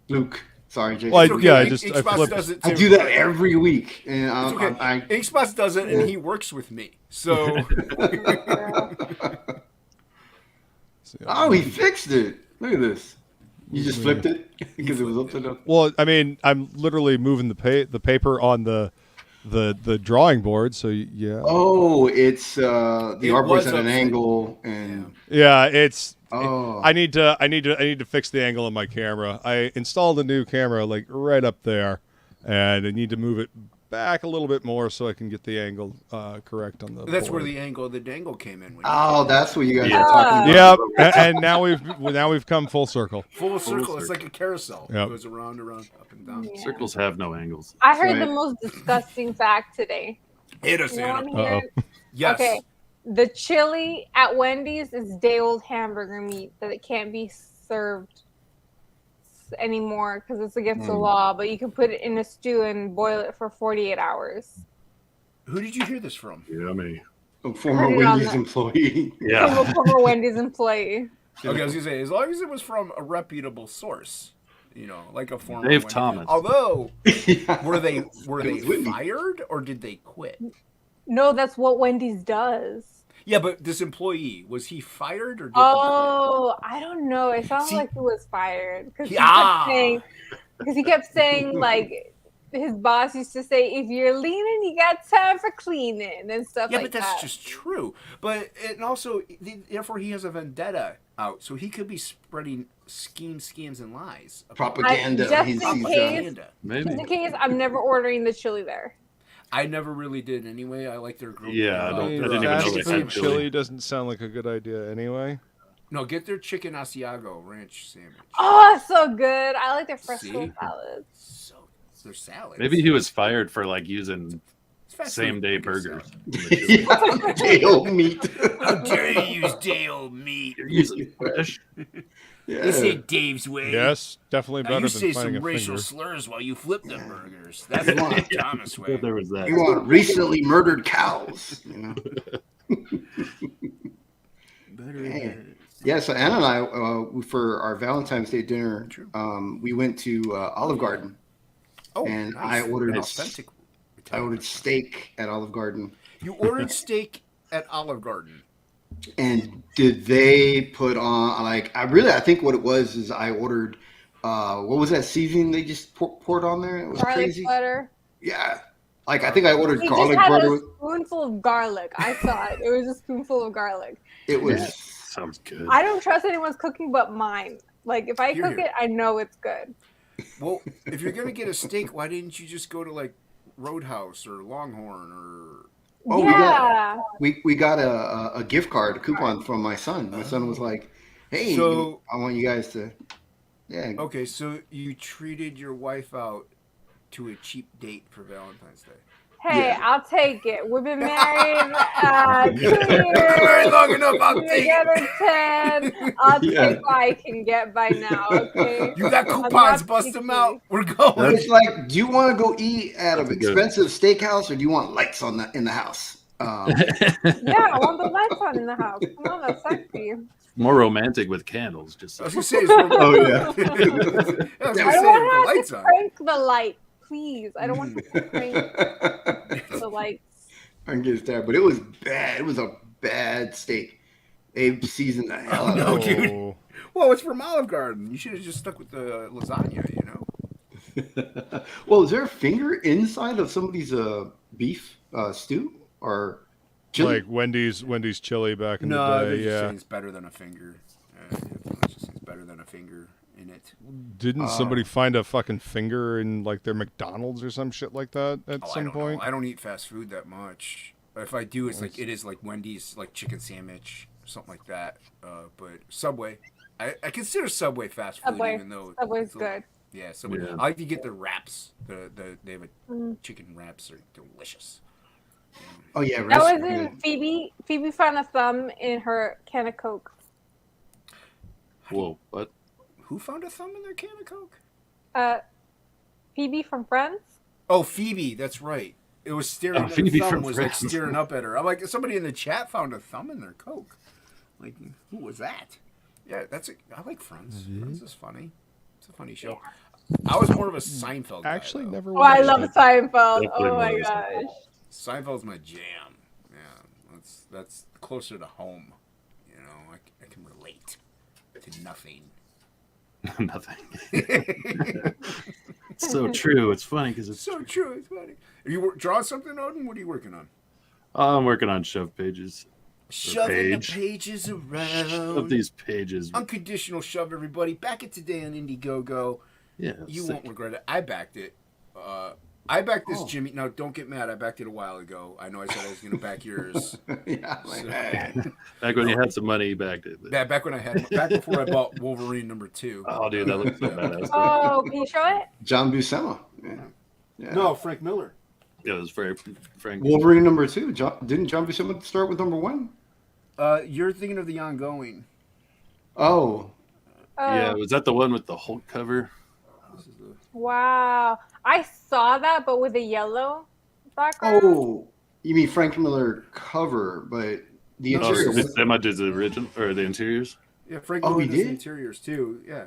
Luke. Sorry, Jason. Like, It's yeah, I Inkspots flipped. does it too. I do that every week. And It's okay. Inkspots does it, and he works with me. So. Oh, he fixed it. Look at this. You just flipped it because it was upside down. Well, I mean, I'm literally moving the paper on the drawing board. So yeah. Oh, it's the It artboard's was at an upside- angle, and Yeah, it's. oh, I need to fix the angle on my camera. I installed a new camera like right up there, and I need to move it back a little bit more so I can get the angle correct on the That's board. where the angle of the dangle came in. Oh, that's what you guys Yeah. are talking about. Yep, and now we've come full circle. Full circle. circle. It's like a carousel. Yep. It goes around, around, up and down. Yeah. Circles have no angles. I heard Right. the most disgusting fact today. Hit us, You know what I'm Anna. hearing? Yes. Okay. The chili at Wendy's is day-old hamburger meat that it can't be served anymore because it's against the law. But you can put it in a stew and boil it for 48 hours. Who did you hear this from? Yummy. A former Put it on Wendy's the- employee. Yeah. From a former Wendy's employee. Okay, I was gonna say, as long as it was from a reputable source, you know, like a former Dave Wendy- Thomas. Although, Yeah. were they It was Whitney. fired or did they quit? No, that's what Wendy's does. Yeah, but this employee, was he fired or did Oh, I don't know. It sounds See- like he was fired because Yeah. he kept saying like his boss used to say, "If you're leaning, you got time for cleaning" and stuff Yeah, like but that's that. just true. But and also, therefore, he has a vendetta out, so he could be spreading schemes, and lies. about Propaganda. Just He's, in he's, case- propaganda. Maybe. Just in case, I'm never ordering the chili there. I never really did anyway. I like their group. Yeah, I I didn't even know fast they food had chili. chili. Doesn't sound like a good idea anyway. No, get their chicken Asiago ranch sandwich. Oh, it's so good. I like their fresco See? salads. So their salads. Maybe he was fired for like using It's fast same food day burger burgers. salad. yeah, day-old meat. How dare you use day-old meat? You're using fresh. Yeah. This ain't Dave's way. Yes, definitely Now better you than say finding some a racial finger. slurs while you flip them burgers. That's the Thomas way. There was that. You want recently murdered cows. You know? Man. Yeah, so Anna and I, for our Valentine's Day dinner, we went to Olive Garden. Oh, And nice. I ordered authentic. I ordered steak at Olive Garden. You ordered steak at Olive Garden. And did they put on I think what it was is I ordered what was that seasoning they just poured on there? It was Garlic crazy. butter. Yeah. Like I think I ordered He garlic just had butter. a spoonful of garlic. I saw it. It was a spoonful of garlic. It was Sounds good. I don't trust anyone's cooking but mine. Like if I Hear cook you. it, I know it's good. Well, if you're gonna get a steak, why didn't you just go to like Roadhouse or Longhorn or? Oh, Yeah. we got a gift card, a coupon from my son. My son was like, "Hey, So- I want you guys to, yeah." Okay, so you treated your wife out to a cheap date for Valentine's Day. Hey, Yeah. I'll take it. We've been married 2 Very years. long enough. I'll take it. Together 10. I'll Yeah. take what I can get by now. Okay. You got I'm coupons. not Bust them picky. out. We're going. It's like, do you want to go eat at an That's good. expensive steakhouse, or do you want lights on in the house? Yeah, I want the lights on in the house. Come on, that's sexy. More romantic with candles. Just I was gonna say. It's from, Oh, yeah. I was gonna I say don't the want lights to on. crank the light, please. I don't want to crank the lights. I can get that, but it was bad. It was a bad steak. They seasoned the hell out No, of it. dude. Oh, Well, it's from Olive Garden. You should have just stuck with the lasagna. You know. Well, is there a finger inside of somebody's beef stew or chili? like Wendy's chili back in No, the they're day. just Yeah. saying it's better than a finger. It's better than a finger in it. Didn't somebody find a fucking finger in like their McDonald's or some shit like that at Oh, I some don't point? know. I don't eat fast food that much. If I do, it's like it is like Wendy's, like chicken sandwich, something like that. But Subway, I consider Subway fast food, Subway. even though Subway's it's a little- good. Yeah, Subway. Yeah. I like to get the wraps. They have a Mm. chicken wraps are delicious. Oh yeah, That rest- was in Phoebe. Phoebe found a thumb in her can of Coke. whoa, what? Who found a thumb in their can of Coke? Phoebe from Friends. Oh, Phoebe, that's right. It was staring. Oh, The Phoebe thumb from was like Friends. staring up at her. I'm like, somebody in the chat found a thumb in their Coke. Like, who was that? Yeah, I like Friends. Friends is funny. It's a funny show. I was more of a Seinfeld guy. Actually, though. never. Oh, I watched love it. Seinfeld. Definitely Oh my more gosh. Seinfeld's my jam. Yeah, that's closer to home. You know, I can relate to nothing. Nothing. It's so true. It's funny because it's. So true. It's funny. Are you drawing something, Odin? What are you working on? I'm working on shove pages. Shoving the page. pages around. Shove these pages. Unconditional shove, everybody. Back it today on Indiegogo. Yeah. You sick. won't regret it. I backed it. I I backed this Jimmy. Now, don't get mad. I backed it a while ago. I know I said I was going to back yours. Yeah, Back when you had some money, you backed it. Yeah, back before I bought Wolverine #2. Oh, dude, that looks so badass. Oh, can you show it? John Buscema. Yeah. No, Frank Miller. Yeah, it was very Frank. Wolverine #2. Didn't John Buscema start with #1? You're thinking of the ongoing. Oh. Yeah, was that the one with the Hulk cover? Wow. I saw that, but with a yellow background. Oh, you mean Frank Miller cover, but the interior. Buscema did the original or the interiors. Yeah, Frank Oh, Miller he does the did? Interiors too. Yeah.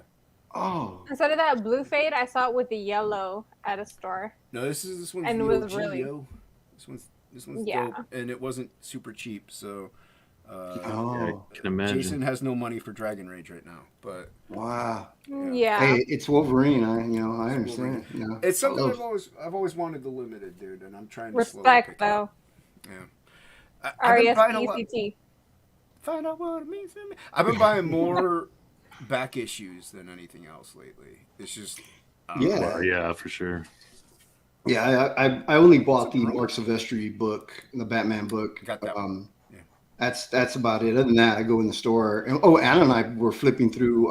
Oh. Instead of that blue fade, I saw it with the yellow at a store. No, this one's And the it was OG, really- yo. This one's Yeah. dope, and it wasn't super cheap. So, I can imagine. Jason has no money for Dragon Rage right now, but Wow. Yeah. Hey, it's Wolverine. I understand. You know, it's something I I've always wanted the limited, dude, and I'm trying to Respect, slowly pick it up. though. Yeah. I've been buying a lot. R-E-S-P-E-C-T. Find out what it means to me. I've been buying more back issues than anything else lately. It's just Yeah. Well, yeah, for sure. Yeah, I only bought the Mark Silvestri book, the Batman book. Got that one. That's about it. Other than that, I go in the store. And, Anna and I were flipping through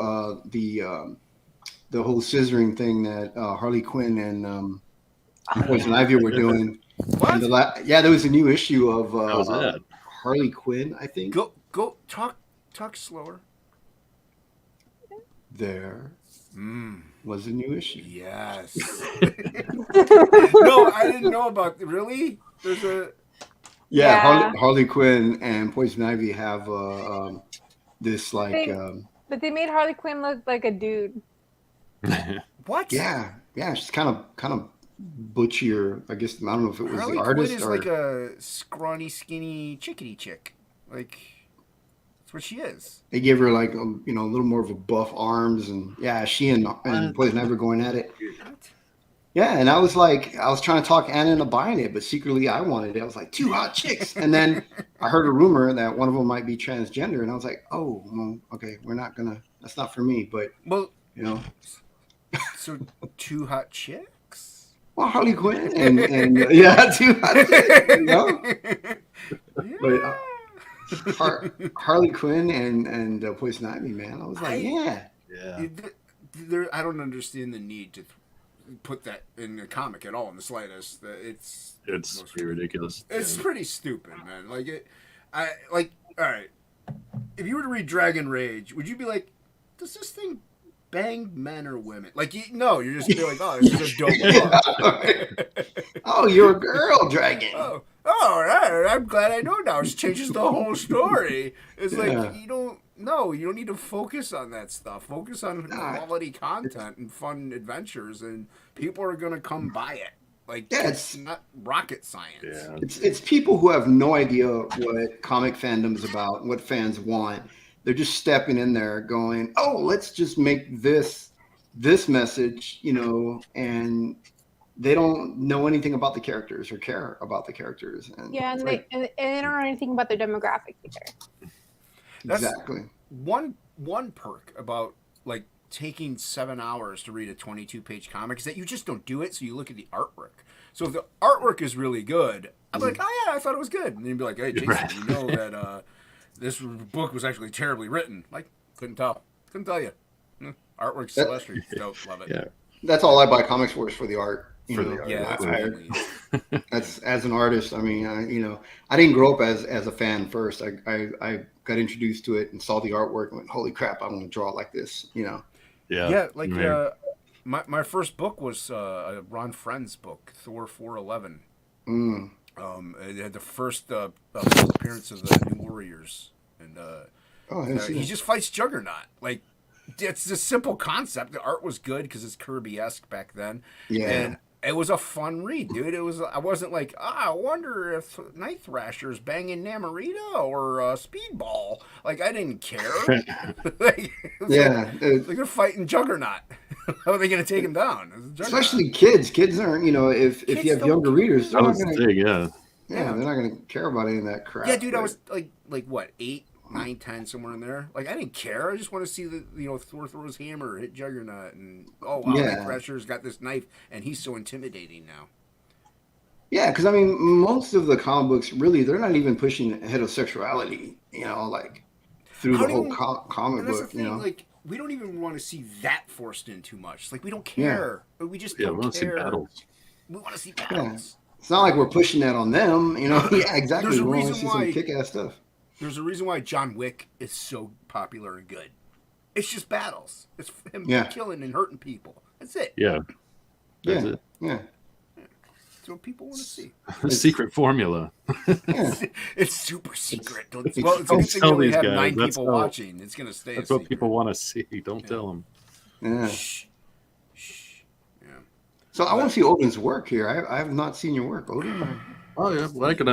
the whole scissoring thing that Harley Quinn and Poison Ivy were doing. What? And there was a new issue of How was that? Harley Quinn, I think. Go talk slower. There was a new issue. Yes. No, I didn't know about. Really? There's a. Yeah. Harley Quinn and Poison Ivy have this like. But they made Harley Quinn look like a dude. What? Yeah, she's kind of butchier. I guess I don't know if it was Harley the artist Quinn is or like a scrawny, skinny, chickadee chick. Like that's what she is. they gave her like a little more of a buff arms, and she and Poison Ivy were going at it. Yeah, and I was trying to talk Anna into buying it, but secretly I wanted it. I was like, 2 hot chicks. And then I heard a rumor that one of them might be transgender, and I was like, oh, well, okay, that's not for me. But, Well, so 2 hot chicks? Well, Harley Quinn and 2 hot chicks, Yeah. But Harley Quinn and Poison Ivy, man. I was like, yeah. I don't understand the need to put that in a comic at all in the slightest. It's pretty ridiculous. It's pretty stupid, man. All right. If you were to read Dragon Rage, would you be like, does this thing bang men or women? No, you're just gonna be like, oh, this is a dope book. Oh, you're a girl dragon. I'm glad I know now. It changes the whole story. It's you don't need to focus on that stuff. Focus on quality content and fun adventures, and people are gonna come buy it. It's not rocket science. Yeah. It's people who have no idea what comic fandom's about, what fans want. They're just stepping in there going, oh, let's just make this message, and they don't know anything about the characters or care about the characters. And they don't know anything about their demographic either. Exactly. One perk about taking 7 hours to read a 22-page comic is that you just don't do it, so you look at the artwork. So if the artwork is really good, I'm like, oh yeah, I thought it was good. And then you'd be like, hey, Jason, you know that this book was actually terribly written. Couldn't tell you. Artwork's Celestial. Dope, love it. Yeah. That's all I buy comics for is for the art. Yeah, that's as an artist. I mean, I didn't grow up as a fan first. I got introduced to it and saw the artwork and went, holy crap, I want to draw like this. Yeah. My first book was a Ron Friend's book, Thor 411. It had the first appearance of the New Warriors, and he just fights Juggernaut. It's a simple concept. The art was good because it's Kirby-esque back then. Yeah. And it was a fun read, dude. I wasn't like, I wonder if Night Thrasher's banging Namorita or Speedball. I didn't care. They're fighting Juggernaut. How are they going to take him down? Especially kids. Kids aren't, if you have younger readers, they're not going to. Yeah, they're not going to care about any of that crap. Yeah, dude, I was what, 8, 9, 10, somewhere in there. I didn't care. I just want to see Thor throws hammer, hit Juggernaut, and Night Thrasher's got this knife, and he's so intimidating now. Yeah, because I mean, most of the comic books really they're not even pushing heterosexuality. You know, like through the whole comic And that's book. the thing, You know, like we don't even want to see that forced in too much. Like we don't care. We just Yeah, don't we want to see care. battles. We want to see battles. it's not like we're pushing that on them. You know, yeah, exactly. There's a We want to reason see why- some kick-ass stuff. There's a reason why John Wick is so popular and good. It's just battles. It's him killing and hurting people. That's it. Yeah. That's it. Yeah. That's what people want to see. The secret formula. It's super secret. Well, it's a Don't good thing we tell only these have guys. 9 That's people how- watching. It's going to stay That's a what secret. people want to see. Don't tell them. Yeah. Shh. Shh. Yeah. So I want to see Odin's work here. I have not seen your work, Odin. Oh yeah. Well, I could.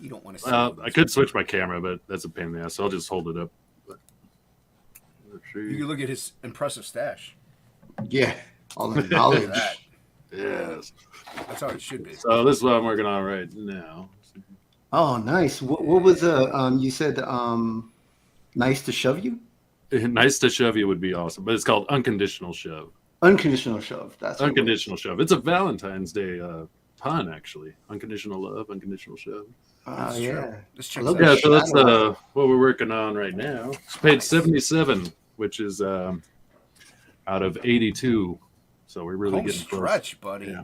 You don't want to see I could switch my camera, but that's a pain in the ass. So I'll just hold it up. You can look at his impressive stash. Yeah, all the Look knowledge. at that. Yes. That's how it should be. So this is what I'm working on right now. Oh, nice. What was you said nice to shove you? Nice to shove you would be awesome, but it's called unconditional shove. Unconditional shove. That's what it was. Unconditional shove. It's a Valentine's Day pun, actually. Unconditional love, unconditional shove. Yeah. Let's check I love that Yeah, out. so that's Shadow. what we're working on right now. It's page 77, which is out of 82. So we're really Home getting close. stretch, buddy. Yeah.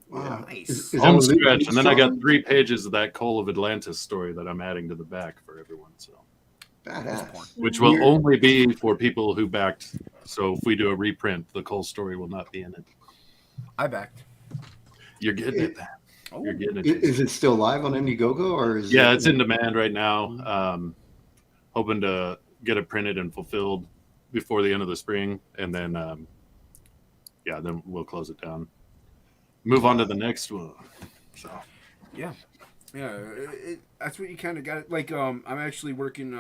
Wow. Nice. Is that Home a Luke stretch, and then I got song? 3 pages of that Coal of Atlantis story that I'm adding to the back for everyone. So, Badass. which will only be for people who backed. So if we do a reprint, the Coal story will not be in it. I backed. You're getting it. Oh. You're getting it. Is it still live on Indiegogo or is Yeah, it, it's in demand right now. Hoping to get it printed and fulfilled before the end of the spring, and then then we'll close it down. Move on to the next one. So Yeah. That's what you kind of got. Like, I'm actually working.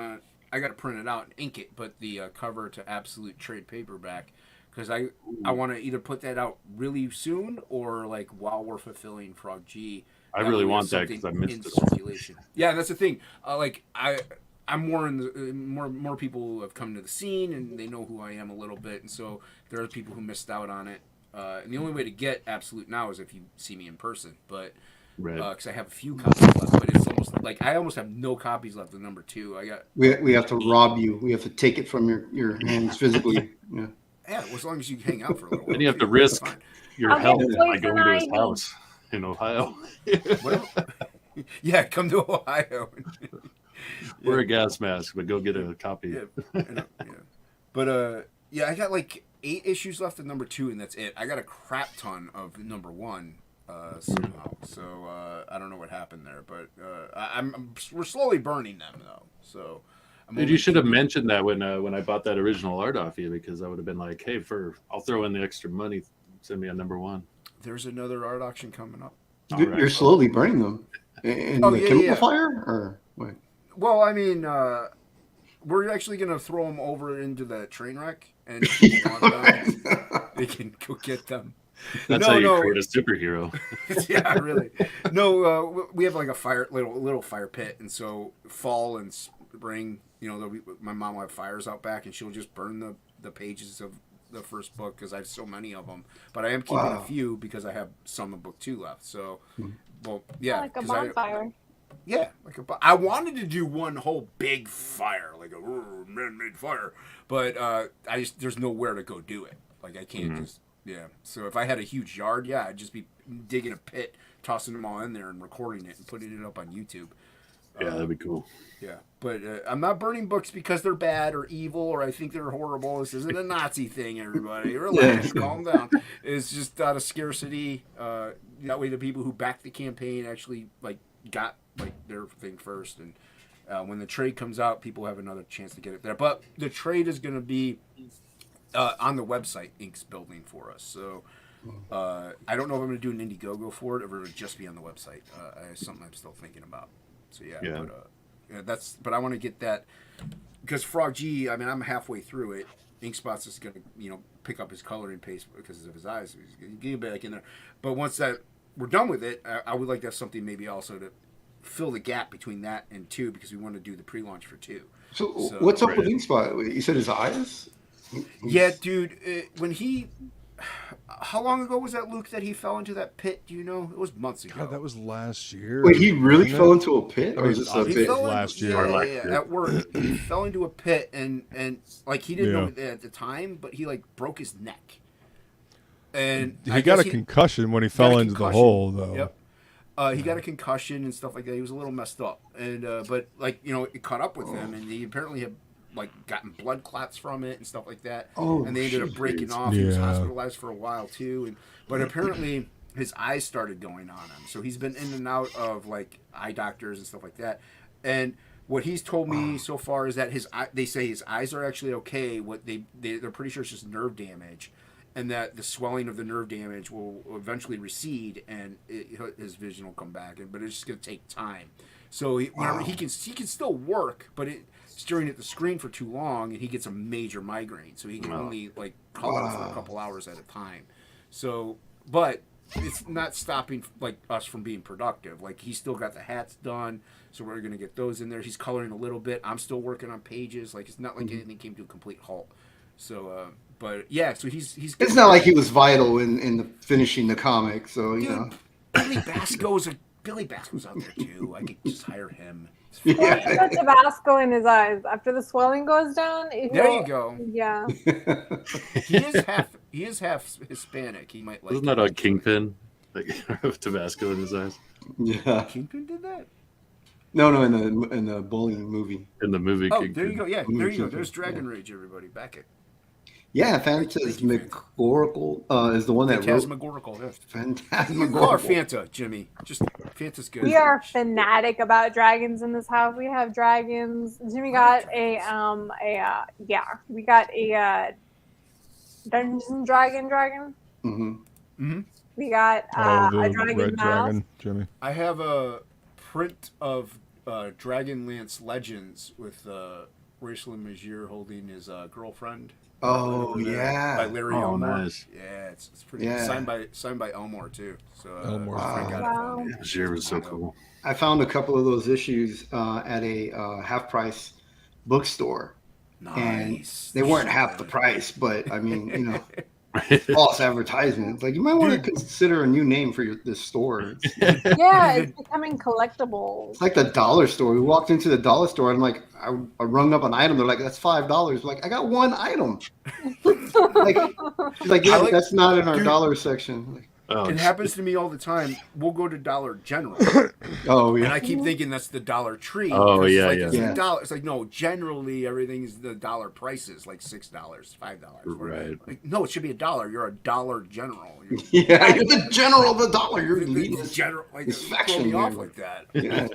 I got to print it out and ink it, but the cover to Absolute trade paperback, because I want to either put that out really soon or like while we're fulfilling Frog G. I really want that because I missed in it. circulation. Yeah, that's the thing. I'm more in the more people who have come to the scene and they know who I am a little bit, and so there are people who missed out on it. And the only way to get Absolute now is if you see me in person, but Right. because I have a few copies left, but it's almost like I almost have no copies left of number 2. I got we have to rob you. We have to take it from your hands physically. Yeah. well, as long as you hang out for a little while. And you have to too, risk that's fine. your I'll health get by poison going to his ivy. house in Ohio. Yeah, come to Ohio. Wear a gas mask, but go get a copy. Yeah. But I got like 8 issues left of number 2, and that's it. I got a crap ton of number 1 somehow. So I don't know what happened there, but we're slowly burning them though. So Dude, you should have mentioned that when I bought that original art off you, because I would have been like, hey, I'll throw in the extra money. Send me a number 1. There's another art auction coming up. You're slowly burning them in the chemical fire, or what? Well, I mean, we're actually gonna throw them over into the train wreck, and if people want them, they can go get them. That's how you create a superhero. Yeah, really. No, we have like a little fire pit, and so fall and spring, my mom will have fires out back, and she'll just burn the pages of the first book because I have so many of them. But I am keeping a few because I have some of book 2 left. So, well, yeah, Like a bonfire. I wanted to do one whole big fire, like a man-made fire, but there's nowhere to go do it. Like I can't just. Yeah, so if I had a huge yard, I'd just be digging a pit, tossing them all in there, and recording it and putting it up on YouTube. Yeah, that'd be cool. Yeah, but I'm not burning books because they're bad or evil or I think they're horrible. This isn't a Nazi thing, everybody. Relax, calm down. It's just out of scarcity. That way, the people who backed the campaign actually got their thing first, and when the trade comes out, people have another chance to get it there. But the trade is going to be on the website Ink's building for us. So I don't know if I'm going to do an Indiegogo for it or it'll just be on the website. It's something I'm still thinking about. So but I want to get that because Frog G, I mean, I'm halfway through it. Inkspot's is going to, pick up his coloring paste because of his eyes. He's going to get back in there. But once that we're done with it, I would like to have something maybe also to fill the gap between that and 2 because we want to do the pre-launch for 2. So what's up with Inkspot? You said his eyes? Yeah, dude. When he how long ago was that, Luke, that he fell into that pit? Do you know? It was months ago. God, that was last year. Wait, he really wasn't fell it? into a pit, or is this a He pit? fell last year. Yeah, at work. He fell into a pit, and like he didn't know it at the time, but he like broke his neck. And He got a concussion when he fell into the hole, though. Yep. He got a concussion and stuff like that. He was a little messed up, and but like it caught up with him, and he apparently had like gotten blood clots from it and stuff like that. Oh, and they ended up jeez. breaking off. He was hospitalized for a while too, but apparently his eyes started going on him. So he's been in and out of like eye doctors and stuff like that. And what he's told me so far is that they say his eyes are actually okay. What they're pretty sure it's just nerve damage, and that the swelling of the nerve damage will eventually recede, and his vision will come back. But it's just going to take time. So he can still work, but staring at the screen for too long, and he gets a major migraine. So he can only like color for a couple hours at a time. So, but it's not stopping like us from being productive. Like he's still got the hats done, so we're going to get those in there. He's coloring a little bit. I'm still working on pages. Like it's not like anything came to a complete halt. So, but yeah, so he's. It's not like he was vital in the finishing the comic. So you know, Billy Bacsko's out there too. I could just hire him. Well, he's got Tabasco in his eyes. After the swelling goes down, there you go. Yeah. He is half Hispanic. He might like. Isn't that a Kingpin? Like with Tabasco in his eyes. Yeah. Kingpin did that. No, in the bullying movie. In the movie. Oh, Kingpin. there you go. Yeah, there you go. There's Dragon Rage. Everybody, back it. Yeah, Phantasmagorical is the one that wrote. Phantasmagorical. Yeah. Phantasmagorical. Call her Fanta, Jimmy. Just Fanta's good. We are fanatic about dragons in this house. We have dragons. Jimmy got we got a Dungeons and Dragon. Mm-hmm. Mm-hmm. We got the a dragon red mouse. dragon, Jimmy. I have a print of Dragonlance Legends with Rachel Magier holding his girlfriend. Oh yeah, by Larry Oh, Elmore. nice. Yeah, it's pretty Yeah. signed by Elmore too. So Elmore. Frank got it for me. Magier was so cool. I found a couple of those issues at a half price bookstore, and they weren't half the price. But I mean, false advertisement. Like you might want to consider a new name for this store. Yeah, it's becoming collectibles. It's like the dollar store. We walked into the dollar store and I rung up an item. They're like, "That's $5." Like, I got one item. She's like, yeah, that's not in our dollar section. Like, It happens to me all the time. We'll go to Dollar General. Oh yeah. And I keep thinking that's the Dollar Tree. Oh, 'cause yeah, it's yeah. $1. It's like, no, generally everything is the dollar prices, like $6, $5. Right. Like, no, it should be $1. You're a Dollar General. Yeah, you're the general of the dollar. You're leading this general. Like, this you throw faction me off here. like that. Yeah.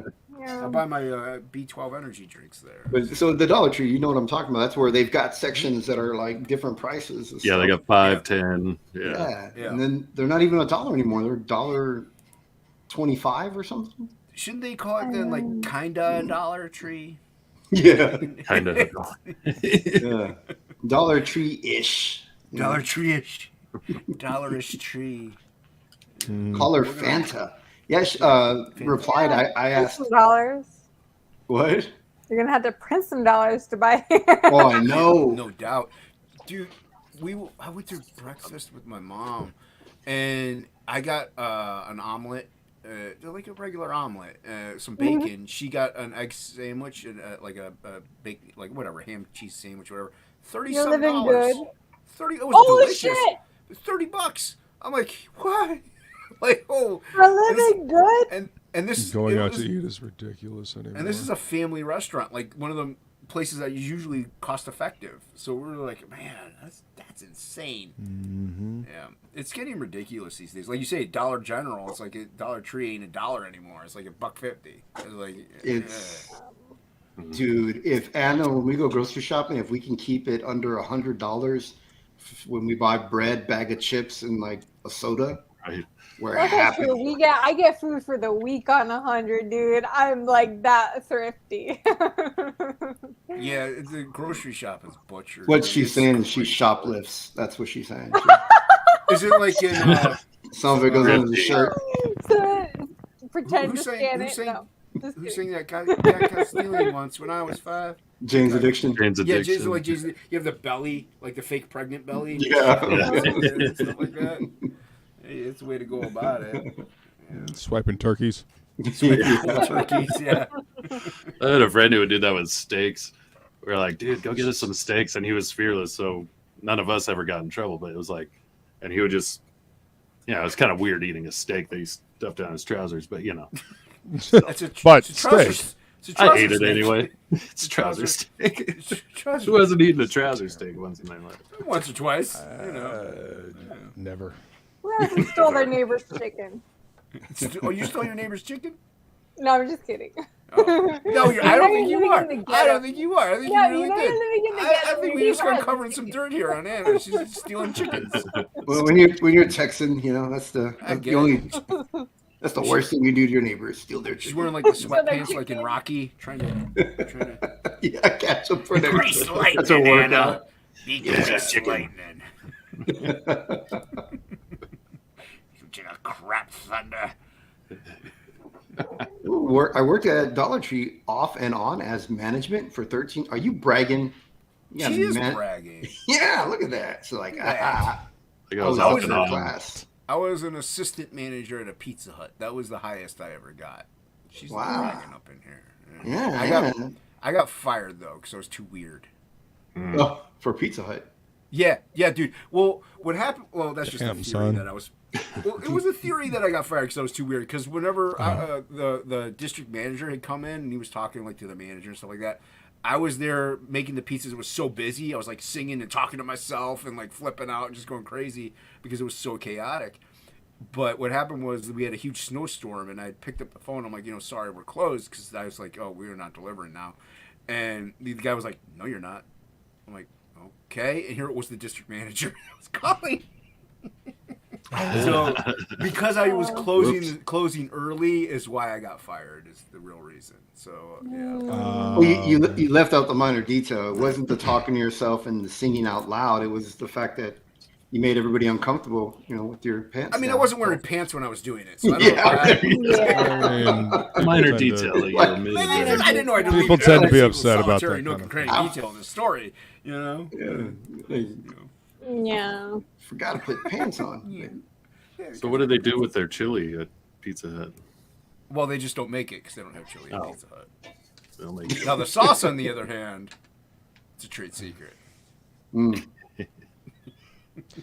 I buy my B12 energy drinks there. But so the Dollar Tree, you know what I'm talking about. That's where they've got sections that are like different prices. And Yeah, they stuff. got 5, 10. Yeah. Yeah. And then they're not even $1 anymore. They're $1.25 or something. Shouldn't they call it then, like, kinda Dollar Tree? Yeah. Kind of. Yeah. Dollar Tree ish. Dollar Tree-ish. Dollarish tree. Call her Fanta. Yes, replied. I asked, $dollars. what? You're gonna have to print some dollars to buy. Oh, I know. No doubt. Dude, I went to breakfast with my mom, and I got an omelet, like a regular omelet, some bacon. She got an egg sandwich and like a bacon, like whatever, ham cheese sandwich, whatever. You're $37. living good. It was Oh delicious. shit! $30. I'm like, what? Like, oh. We're living good. And this Going it out was- to eat is ridiculous anymore. And this is a family restaurant, like one of the places that is usually cost effective. So we were like, man, that's insane. Mm-hmm. Yeah, it's getting ridiculous these days. Like you say, Dollar General, it's like a Dollar Tree ain't $1 anymore. It's like $1.50. It's like Dude, if Anna, when we go grocery shopping, if we can keep it under $100 when we buy bread, bag of chips, and like a soda, Right. we're That's happy. true. I get food for the week on 100, dude. I'm like that thrifty. yeah, the grocery shop is butchered. What she's It's saying is she crazy. shoplifts. That's what she's saying. Is it like in Some of it goes under the shirt. So, pretend Who's to saying- scan who's it. saying- No, just who kidding. sang that? Cat stealing once when I was 5. Jane's addiction. Jane's Yeah, addiction. Jason, like Jason, you have the belly, like the fake pregnant belly. Yeah. Stuff like that. Hey, it's the way to go about it. Swiping turkeys. Turkeys, yeah. I had a friend who would do that with steaks. We were like, dude, go get us some steaks. And he was fearless. So none of us ever got in trouble. But it was like, and he would just, it was kind of weird eating a steak that he stuffed down his trousers. But, That's a, But it's a trouser, steak. it's a trouser I ate it steak. anyway. It's a trouser steak. It's a trouser Who hasn't eaten a trouser steak once in their life? once or twice. Never. Who hasn't stole their neighbor's chicken? Oh, you stole your neighbor's chicken? No, I'm just kidding. Oh. No, I don't think you are. Living in the I don't ghetto. think you are. I think Yeah, you really you're not did. living in the I ghetto. think we Your just got neighbor covered has some chicken. dirt here on Anna. She's stealing chickens. Well, when you're Texan, that's the I get only. That's the worst thing you do to your neighbor is steal their She's chicken. wearing like the sweatpants like in Rocky, trying to Yeah, catch up for their grease lightning. That's a workout. Be Yeah, grease chicken. lightning. You a crap thunder. I worked at Dollar Tree off and on as management for 13. Are you bragging? Yeah, She is bragging. Yeah, look at that. So like, Like I I was was off always and in on. class. I was an assistant manager at a Pizza Hut. That was the highest I ever got. She's Wow. bragging up in here. Yeah, I got fired though because I was too weird. Oh, for Pizza Hut. Yeah, dude. Well, what happened? Well, that's just Damn, a theory son. that I was. Well, it was a theory that I got fired because I was too weird. Because whenever the district manager had come in and he was talking like to the manager and stuff like that, I was there making the pizzas. It was so busy. I was like singing and talking to myself and like flipping out and just going crazy because it was so chaotic. But what happened was we had a huge snowstorm and I picked up the phone. I'm like, sorry, we're closed because I was like, oh, we're not delivering now. And the guy was like, no, you're not. I'm like, okay. And here it was the district manager. I was calling. So because I was closing early is why I got fired is the real reason. So yeah. Well, you left out the minor detail. It wasn't the talking to yourself and the singing out loud. It was the fact that you made everybody uncomfortable, with your pants. I mean, I down. wasn't wearing pants when I was doing it. So I don't know. Yeah. Minor Tend to- detail that you What? omitted. I didn't know I did. People tend to be upset about that Nook kind and of cranny detail in the story. Yeah. Forgot to put pants on. So what did they do with their chili at Pizza Hut? Well, they just don't make it because they don't have chili at Oh. Pizza Hut. They'll make it. Now the sauce, on the other hand, it's a trade secret. Mm.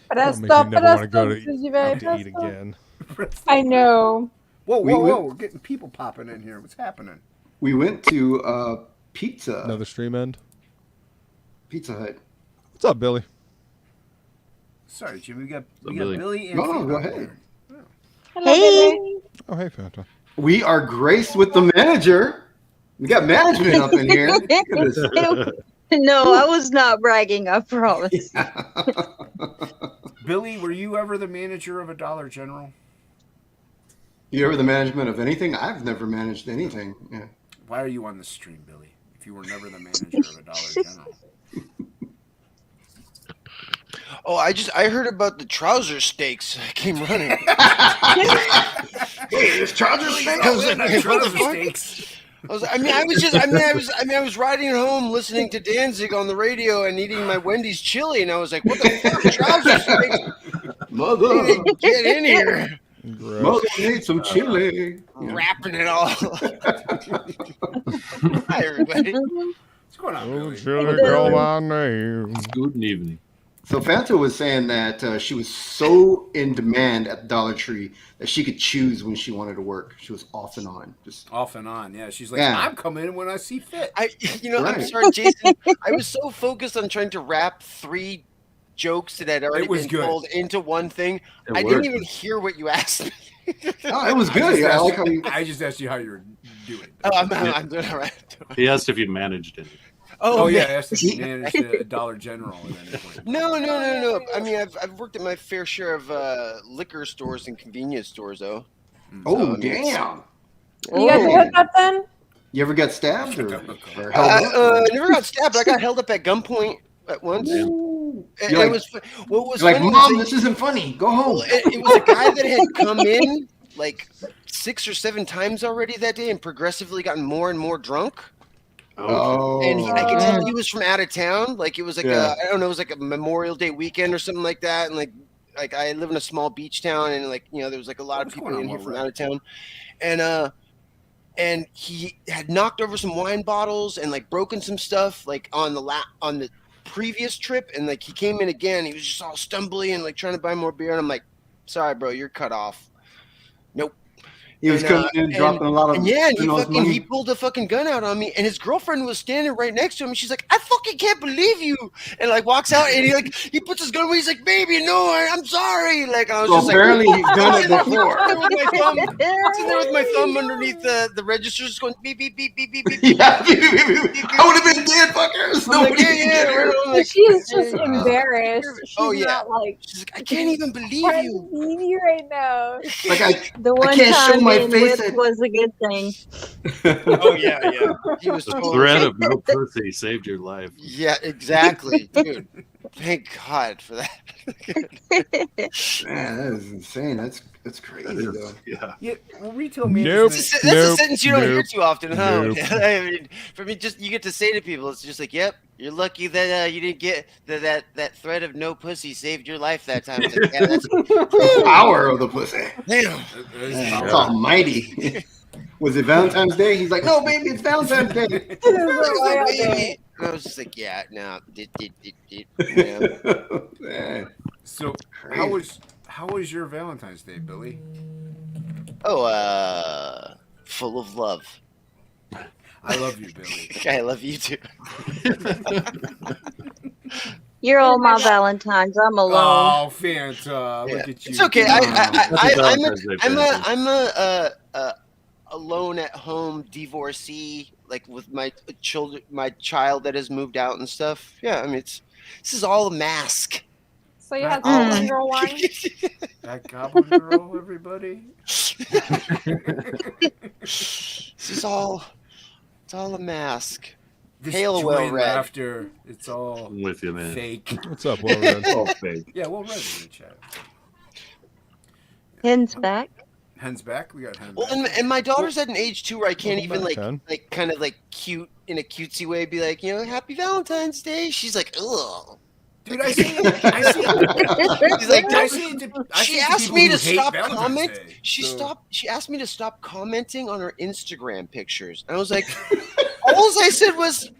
That'll make you never want to go to eat again. I know. Whoa, We- we're getting people popping in here. What's happening? We went to Pizza Another stream end. Hut. What's up, Billy? Sorry, Jimmy. We got Billy? Billy and No, Fee go up ahead. there. Hello, Hey. Billy. Oh, hey, Fanta. We are graced with the manager. We got management up in here. Look at this. No, I was not bragging, I promise. Billy, were you ever the manager of a Dollar General? You ever the management of anything? I've never managed anything. Yeah. Why are you on the stream, Billy? If you were never the manager of a Dollar General. Oh, I heard about the trouser steaks. I came running. Hey, this trouser thing. I was like, what the Trouser fuck? steaks. I was riding home listening to Danzig on the radio and eating my Wendy's chili, and I was like, what the fuck, trouser steaks? Mother, Get in here. Gross. mother need some chili. Wrapping it all. Hi, everybody. What's going on, Oh, Billy? chili, call my name. Good evening. So Fanta was saying that she was so in demand at Dollar Tree that she could choose when she wanted to work. She was off and on. Just Off and on, yeah. She's like, Yeah. I'm coming in when I see fit. I'm Right. sorry, Jason. I was so focused on trying to wrap 3 jokes that had already It was been good. told into one thing. It I worked. didn't even hear what you asked me. oh, it was good. I like how you. I just asked you how you were doing. Oh, I'm doing all right. He asked if you managed it. Oh, yeah, I asked if you managed a Dollar General at any point. No. I mean, I've worked at my fair share of liquor stores and convenience stores, though. Oh, So, damn! You got the hookup then? You ever got stabbed or held I up? never got stabbed, but I got held up at gunpoint at once. Yeah. And You're it like- was what was You're like, funny Mom, was this isn't funny. Go home. it was a guy that had come in like 6 or 7 times already that day and progressively gotten more and more drunk. And I could tell he was from out of town. Like it was like I don't know, it was like a Memorial Day weekend or something like that. And like I live in a small beach town, and like there was like a lot of people in here from out of town, and he had knocked over some wine bottles and like broken some stuff like on the previous trip, and like he came in again. He was just all stumbly and like trying to buy more beer, and I'm like, sorry, bro, you're cut off. Nope. He was coming in, dropping a lot of. And he pulled a fucking gun out on me, and his girlfriend was standing right next to him. And she's like, "I fucking can't believe you!" And like walks out, and he puts his gun away. He's like, "Baby, no, I'm sorry." Like I was just apparently like, he's done it before. Sitting there with my thumb underneath the register, just going beep beep beep beep beep beep. Yeah, I would have been dead, fuckers. She is just embarrassed. She's not like. She's like, I can't even believe I you. can't believe you right now. Like The one can't show time my being face whipped at- was a good thing. Oh yeah. He was The totally threat of no pussy saved your life. Yeah, exactly, dude. Thank God for that. Man, that is insane. That's crazy though. Yeah. Well, retail Nope. management. That's a sentence you don't hear Nope. too often, huh? Nope. I mean, for me, just you get to say to people, it's just like, "Yep, you're lucky that you didn't get that threat of no pussy saved your life that time." It's like, yeah, that's The power of the pussy. damn. That's almighty. Was it Valentine's Day? He's like, no, baby, it's Valentine's Day. Baby. And I was just like, yeah, no. Yeah. Man. So how was your Valentine's Day, Billy? Oh, full of love. I love you, Billy. I love you too. You're all my Valentines. I'm alone. Oh, Fanta, look at you. It's okay. I'm a alone at home divorcee, like with my child that has moved out and stuff. Yeah, I mean this is all a mask. So you had some girl wine. That Goblin Girl, everybody. It's all a mask. This Hail joy well and read. laughter, it's all I'm with you, man. fake. What's up, Well Red? All fake. Yeah, well read in the chat. Hen's back. Hen's back. We got Hen Well, back. and my daughter's at an age too where I can't even back, Hen. like kind of like cute in a cutesy way be like, Happy Valentine's Day. She's like, ugh. Dude, I see. She's like, She asked me to stop comment. She asked me to stop commenting on her Instagram pictures. And I was like, all I said was,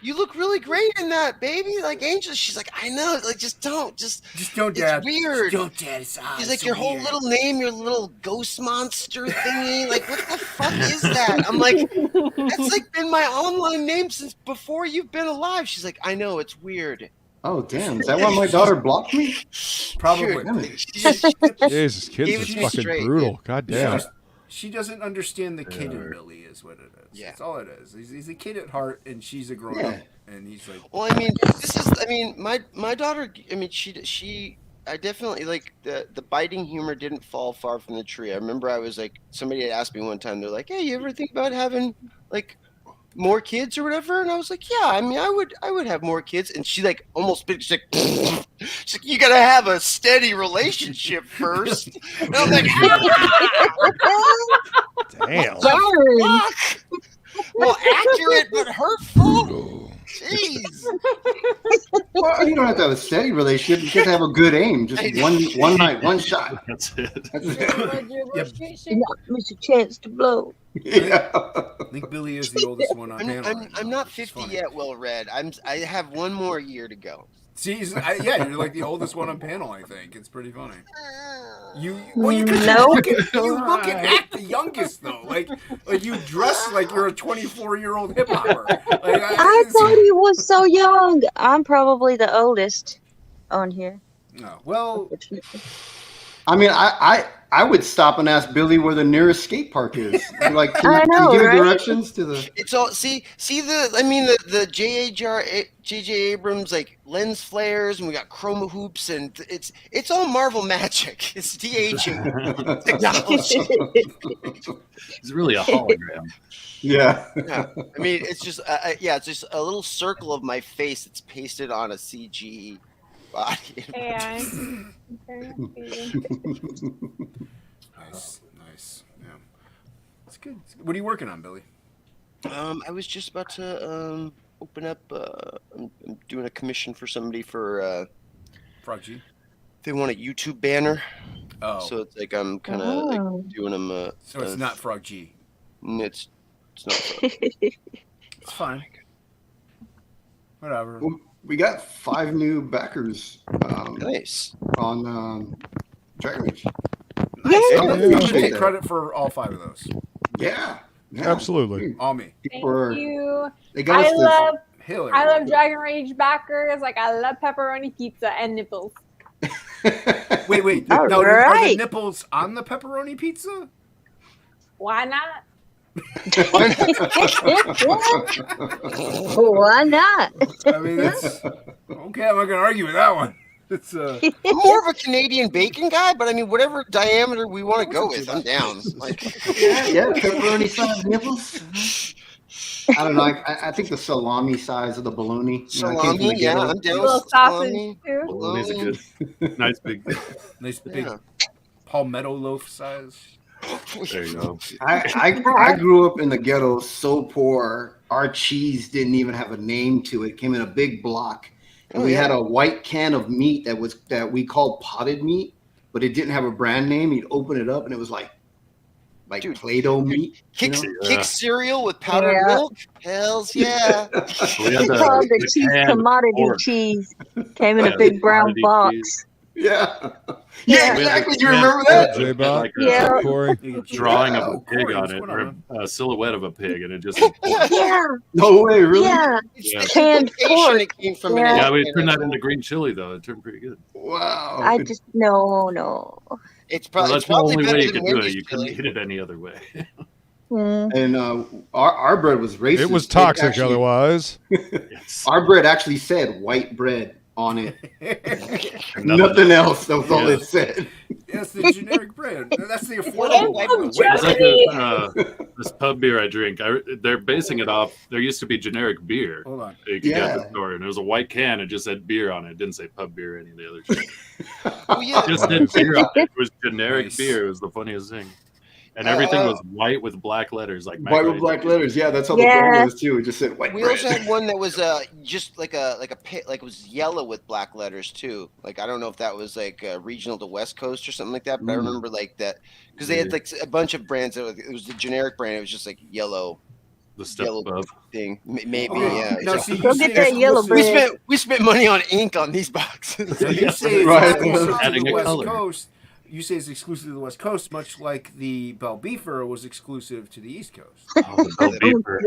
"You look really great in that, baby." Like Angel, she's like, "I know, like just don't, Just don't, Dad. It's weird." Just don't, Dad. It's She's like, so "Your whole weird." little name, your little ghost monster thingy. Like, what the fuck is that?" I'm like, "That's like been my online name since before you've been alive." She's like, "I know, it's weird." Oh, damn. Is that why my daughter blocked me? Probably. Jesus, kids Gave it are to me fucking straight, brutal. God damn. She doesn't understand the kid in Billy, is what it is. Yeah. That's all it is. He's a kid at heart, and she's a grown up, and he's like. Well, I mean, my daughter. I mean, she. I definitely like the biting humor didn't fall far from the tree. I remember I was like, somebody had asked me one time. They're like, "Hey, you ever think about having like more kids or whatever?" And I was like, "Yeah, I mean, I would have more kids." And she like almost she's like, "You gotta have a steady relationship first." And I'm like, Damn. "Fuck." Well, accurate but hurtful. Jeez. Well, you don't have to have a steady relationship. You just have a good aim. Just one night, one shot. That's it. That's it. Not miss a chance to blow. Yeah. I think Billy is the oldest one on panel. right I'm now, not which is 50 funny. yet. Well read. I have one more year to go. See, yeah, you're like the oldest one on panel. I think it's pretty funny. You No. you look and act the youngest though. Like you dress like you're a 24-year-old hip hopper. Like, I thought he was so young. I'm probably the oldest on here. No, well, I mean, I would stop and ask Billy where the nearest skate park is. Like, I know, can you give right? directions to the? It's all the J.J. Abrams like lens flares, and we got chroma hoops, and it's all Marvel magic. It's de-aging technology. It's really a hologram. Yeah. Yeah. I mean, it's just it's just a little circle of my face that's pasted on a CG body. And nice. Yeah, it's good. What are you working on, Billy? I was just about to open up. I'm doing a commission for somebody for. Frog G. They want a YouTube banner. Oh. So it's like I'm kind of like doing them. So it's not Frog G. It's not. Frog. It's fine. Whatever. Well, we got 5 new backers. Nice. On Dragon Age. Nice. Yeah. You should take credit for all 5 of those. Yeah. Absolutely. All me. Thank you. They got us Hillary. I love Dragon Rage backers. Like I love pepperoni pizza and nipples. Wait. All No, are the right. nipples on the pepperoni pizza? Why not? Why not? I mean, it's okay. I'm not gonna argue with that one. It's I'm more of a Canadian bacon guy, but I mean, whatever diameter we want to go with, I'm down. Like, yeah, pepperoni size nipples. I don't know. I think the salami size of the bologna. Salami, yeah, I'm down Little with sausage salami. too. Bologna's a good, nice big. nice big Yeah. palmetto loaf size. There you go. I grew up in the ghetto so poor. Our cheese didn't even have a name to it. It came in a big block. And we had a white can of meat that we called potted meat, but it didn't have a brand name. You'd open it up and it was like Dude, Play-Doh meat. Kick Yeah. cereal with powdered Yeah. milk? Hells yeah. We had It's called the cheese canned commodity pork. cheese. Came in Yeah, a big brown commodity box. cheese. Yeah. Yeah. Yeah, We had exactly. the You canned remember pork that? with, J-Bot. like a Yeah. Corey. drawing of a Oh, pig Corey, on what's it, going or on? a silhouette of a pig, and it just. Yeah. No way, really? Yeah. It's Yeah. the Canned implication pork. it came from Yeah. Yeah, we turned that into green chili though. It turned pretty good. Wow. I just no. It's Well, probably, that's it's the probably only better way you than could do it. Wendy's You couldn't chili. eat it any other way. Mm. And our bread was racist. It was It toxic actually- otherwise. Yes. Our bread actually said white bread on it. Nothing. Nothing else. That was all Yeah. it said. That's the generic brand. That's the What affordable is one. It's like this pub beer I drink. They're basing it off. There used to be generic beer Hold on. that you could get at Yeah. the store, and it was a white can. It just said beer on it. It didn't say pub beer or any of the other shit. Oh, yeah. It just said beer on it. It was generic Nice. beer. It was the funniest thing. And everything was white with black letters, like White with macaroni. black letters. Yeah, that's how Yeah. the bread was too. It just said white We bread. also had one that was just like a pit, like it was yellow with black letters too. Like I don't know if that was like regional to West Coast or something like that, but I remember like that because they had like a bunch of brands. It was the generic brand. It was just like yellow The step yellow above. thing. Maybe Okay. yeah. Now, It's see, Go you get say that yellow exclusive- bread. we spent money on ink on these boxes. Now, you say it's Right. exclusive to Adding the a West color. Coast. You say it's exclusive to the West Coast, much like the Bell Beefer was exclusive to the East Coast. Oh, the Bell Beefer.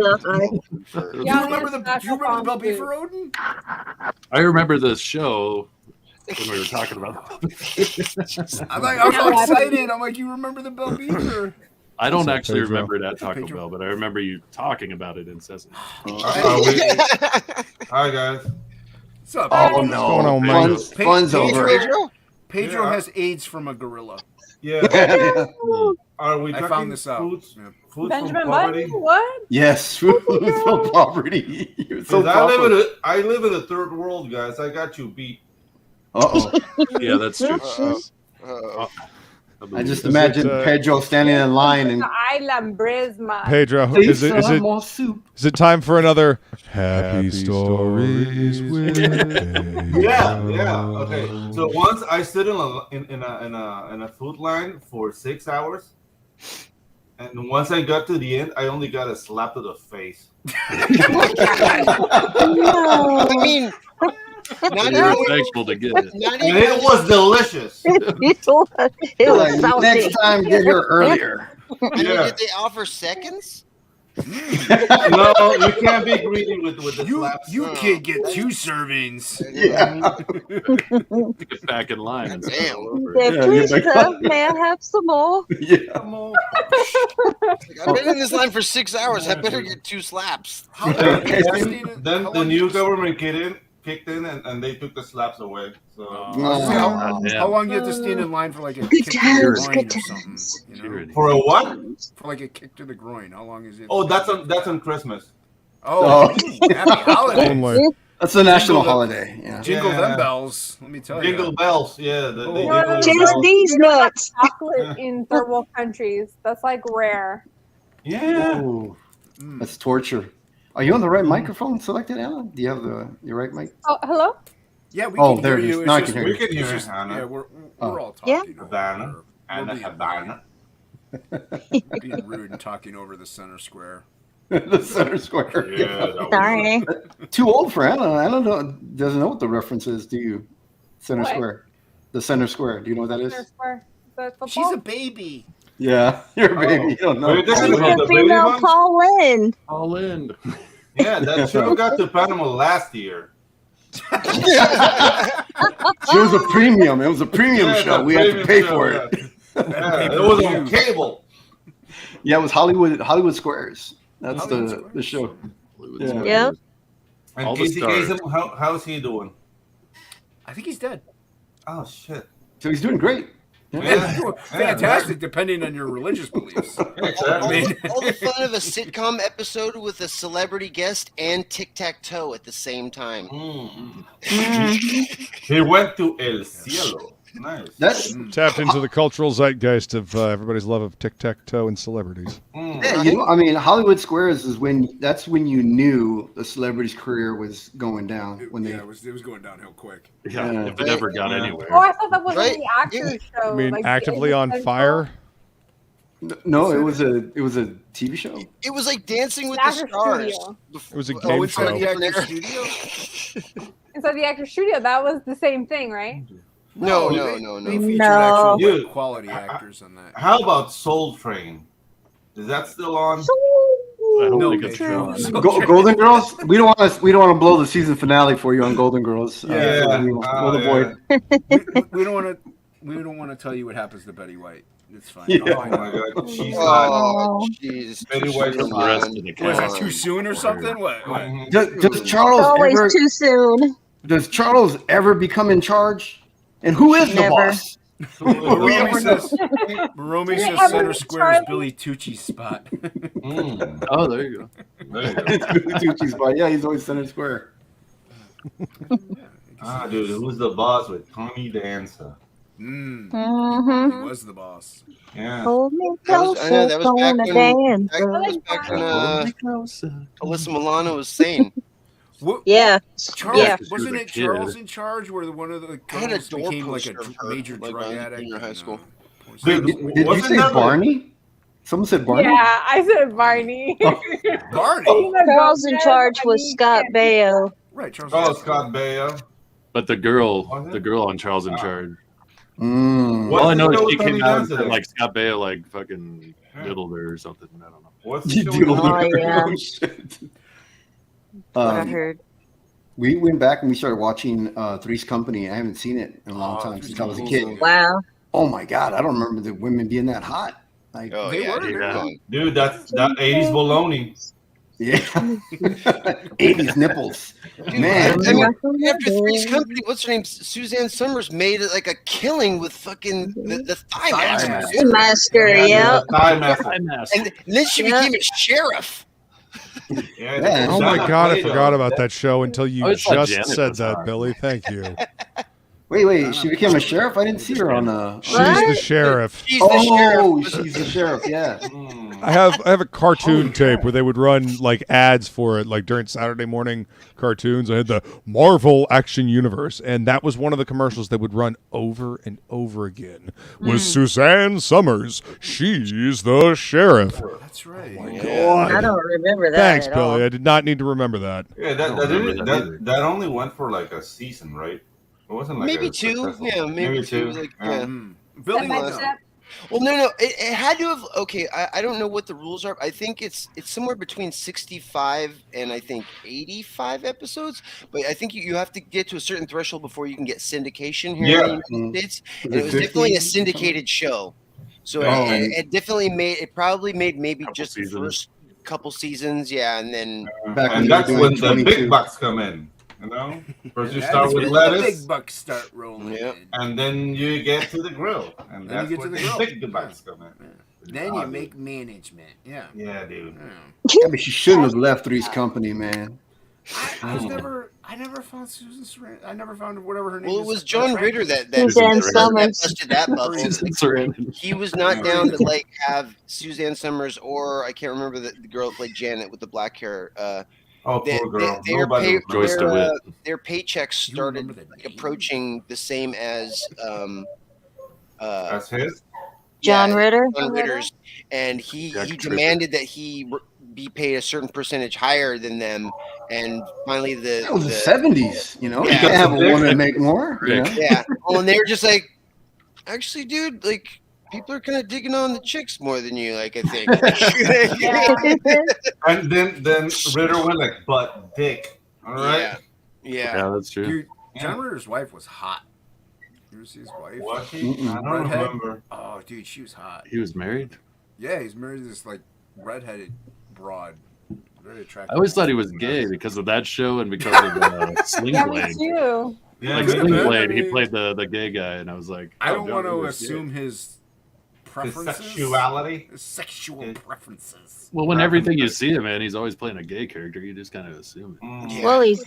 Do you Yeah, remember the national Bell farm food. Beefer, Odin? I remember the show when we were talking about. I'm like, I was all excited. I'm like, you remember the Bell Beefer? I don't What's up, actually Pedro? remember it at Taco Pedro. Bell, but I remember you talking about it incessantly. Hi guys. What's up? Oh Pedro? no! going on, man? Fun's, fun's over. Pedro Yeah. has AIDS from a gorilla. Yeah. Are we I talking found this out. foods? Yeah. Foods Benjamin from poverty? Button? What? Yes, food from poverty. You're so 'Cause I proper. live in the third world, guys. I got you beat. Uh-oh. Yeah, that's true. I just Is imagine it, Pedro standing in line and Island Brisma. Pedro, is it time for another Happy Stories with Pedro? Yeah. Okay. So once I stood in a food line for 6 hours, and once I got to the end, I only got a slap to the face. I mean, not You're even, thankful to get it. not And even it was delicious. It was like, salty. next time get here earlier. Yeah. Did they offer seconds? No, you can't be greedy with the slaps. You kid get 2 servings. Yeah. Get back in line and start Damn. all over. Yeah, Yeah, please, you're like- sir, may I have some more? Yeah. I've been in this line for 6 hours. I better get 2 slaps. How Then the new government kicked in and they took the slaps away. So How long you have to stand in line for like a Good kick to the times, groin good or something? times. You know? Security. for a what? For like a kick to the groin. How long is it? Oh, that's on Christmas. Oh, happy holidays. Only. That's a national Jingle the- holiday. Yeah. Jingle Yeah. them bells. Let me tell Jingle you. bells, yeah. They Oh. jingle the Just bells. these nuts. Chocolate in third world countries. That's like rare. Yeah. Ooh. That's torture. Are you on the right microphone selected, Anna? Do you have your right mic? Oh, hello. Yeah, we Oh, can there hear it is. you. Now I It's can just- hear We can it's hear just- Hannah. Yeah, we're all Yeah. talking. over Havana. her. Anna We're Havana. being rude and talking over the center square. The center square. Yeah, that was Sorry. Too old for Anna. Anna doesn't know what the reference is, do you? Center What? square. The center square. Do you know what that Center is? Square. The football? She's a baby. Yeah, you're a baby. You don't know. Are you talking She's about the the baby female ones? Paul Lynn. All in. Yeah, that show got to Panama last year. It was a premium. It was a premium Yeah, show. the We had to premium pay show, for it. Yeah, it was on cable. Yeah, it was Hollywood Squares. That's Hollywood the Squares. show. Yeah. Yep. And All the Casey stars. Kasem, how's he doing? I think he's dead. Oh shit! So he's doing great. Yeah. He's doing fantastic, depending on your religious beliefs. all, Exactly. all the fun of a sitcom episode with a celebrity guest and tic-tac-toe at the same time. He went to El Cielo. Nice. That's Tapped into the cultural zeitgeist of everybody's love of tic-tac-toe and celebrities. yeah, you know, I mean, Hollywood Squares is when you knew the celebrity's career was going down when they. Yeah, it was going downhill quick. Yeah, Yeah. if it ever got Yeah. anywhere. Oh, I thought that was Right? the actor's show. I mean, like, actively the on Central- fire. No, it was a TV show. It was like Dancing with The the Actors Stars. Studio. It was a Oh, game inside show. the Actors Studio? Inside the actor's studio, that was the same thing, right? No. They featured No. actual Dude, quality actors on that. How about Soul Train? Is that still on? I don't No, think it's Pedro. gone. Golden Girls. We don't want to blow the season finale for you on Golden Girls. Yeah. We'll avoid. We don't want to tell you what happens to Betty White. It's fine. Yeah. I'll Oh find my out. god, she's hot. Oh, jeez. Betty White From is the hot. rest of the Was that cast. too soon or something? What? Mhm. Does Charles Always ever? too soon. Does Charles ever become in charge? And who is the Never. boss? Maromi says, Maromi Yeah, says Center but Square is Charlie- Billy Tucci's spot. Mm. Oh, there you go. There you go. It's Billy Tucci's spot. Yeah, he's always center square. Ah, dude, who's the boss with Tony Danza? Mm, Mm-hmm. he was the boss. Yeah. Hold me That was- I know, that was closer, back gonna when- dance. That was back when Alyssa Milano was sane. What, Yeah. Charles, Yeah. wasn't it Kid. Charles in charge where one of the I had a girls door became like a poster of her, major like, drug on addict? junior high and, school. Dude, Did you wasn't say that like- Barney? Someone said Barney. Yeah, I said Barney. Barney. Charles in charge was Scott Baio. Right, Charles. Oh, Scott Baio. But the girl Was it? on Charles in Charge. Mm. What- All I know What's is the she show with came Tony out Danza and then? like Scott Baio like fucking Yeah. diddled her or something. I don't know. What's the You show do with Oh, Tony yeah. Oh, shit. What I Um, heard. we went back and we started watching Three's Company. I haven't seen it in a long Oh, time Three's since I was a Company. kid. Wow. Oh my god, I don't remember the women being that hot. Like, Oh, They yeah, were, dude, yeah. come on. Dude, that's that 80s baloney. yeah, 80s nipples. Man, I mean, after Three's Company, what's her name? Suzanne Summers made it like a killing with fucking the thigh mask. mask. Master, yeah. The Thigh master. And then she Yeah. became a sheriff. Yeah. Oh my Donna god, I Plato. forgot about that show until you I always thought just Janet said was that, hot. Billy. Thank you. Wait, she became a sheriff? I didn't see her on the. She's the sheriff. She's the sheriff. Oh, she's the sheriff. Yeah. Mm. I have a cartoon tape where they would run like ads for it, like during Saturday morning cartoons. I had the Marvel Action Universe, and that was one of the commercials they would run over and over again. Was Suzanne Summers? She's the sheriff. That's right. I don't remember that. Thanks, at Billy. all. I did not need to remember that. Yeah, I don't remember that either. that only went for like a season, right? It wasn't like Maybe a two. successful- Yeah, maybe two. two. Like, Yeah. yeah. Mm. Billy Step by was step. Well, no. It had to have. Okay, I don't know what the rules are. I think it's somewhere between 65 and I think 85 episodes. But I think you have to get to a certain threshold before you can get syndication here Yeah. in the United States. And it it was definitely a 50? syndicated show. So Oh. it definitely made. It probably made maybe Couple just seasons. the first couple seasons. Yeah, and then Back when And they were that's doing when the 22. big bucks come in. You know, first you That's start with when lettuce, The big bucks start rolling. Yep. in. and then you get to the grill, and Then you that's get to when the the grill. big bucks come in. Then Ah, you dude. make management. Yeah. Yeah, dude. Yeah, but she shouldn't have left Three's Company, man. I was never. I never found Susan Sarandon. I never found whatever her name Well, is. it was John Ritter that Suzanne that Summers. busted that bubble. Susan Sarandon. He was not down to like have Suzanne Summers or I can't remember the girl that played Janet with the black hair. Oh, poor girl. Nobody Joyce DeWitt. Their paychecks started like, approaching the same as his? John Ritter? John Ritter's, and he demanded that he be paid a certain percentage higher than them, and finally That was the 70s, you know. You can't have a woman make more. You know? Yeah. Well, and they were just like, actually, dude, like people are kind of digging on the chicks more than you, like I think. And then Ritter went like, but dick. All right. Yeah, that's true. Dude, John Ritter's wife was hot. You ever see his wife? Was she? I don't remember. Oh, dude, she was hot. He was married? Yeah, he's married to this like redheaded broad. Very attractive. I always thought he was gay because of that show and because of Sling Yeah, Blade. me too. Yeah, Like Sling Blade, he played the gay guy, and I was like, I don't want to John Ritter's gay. assume his preferences. sexuality. His sexual preferences. Well, when everything you see him in, he's always playing a gay character. You just kind of assume it. Well, he's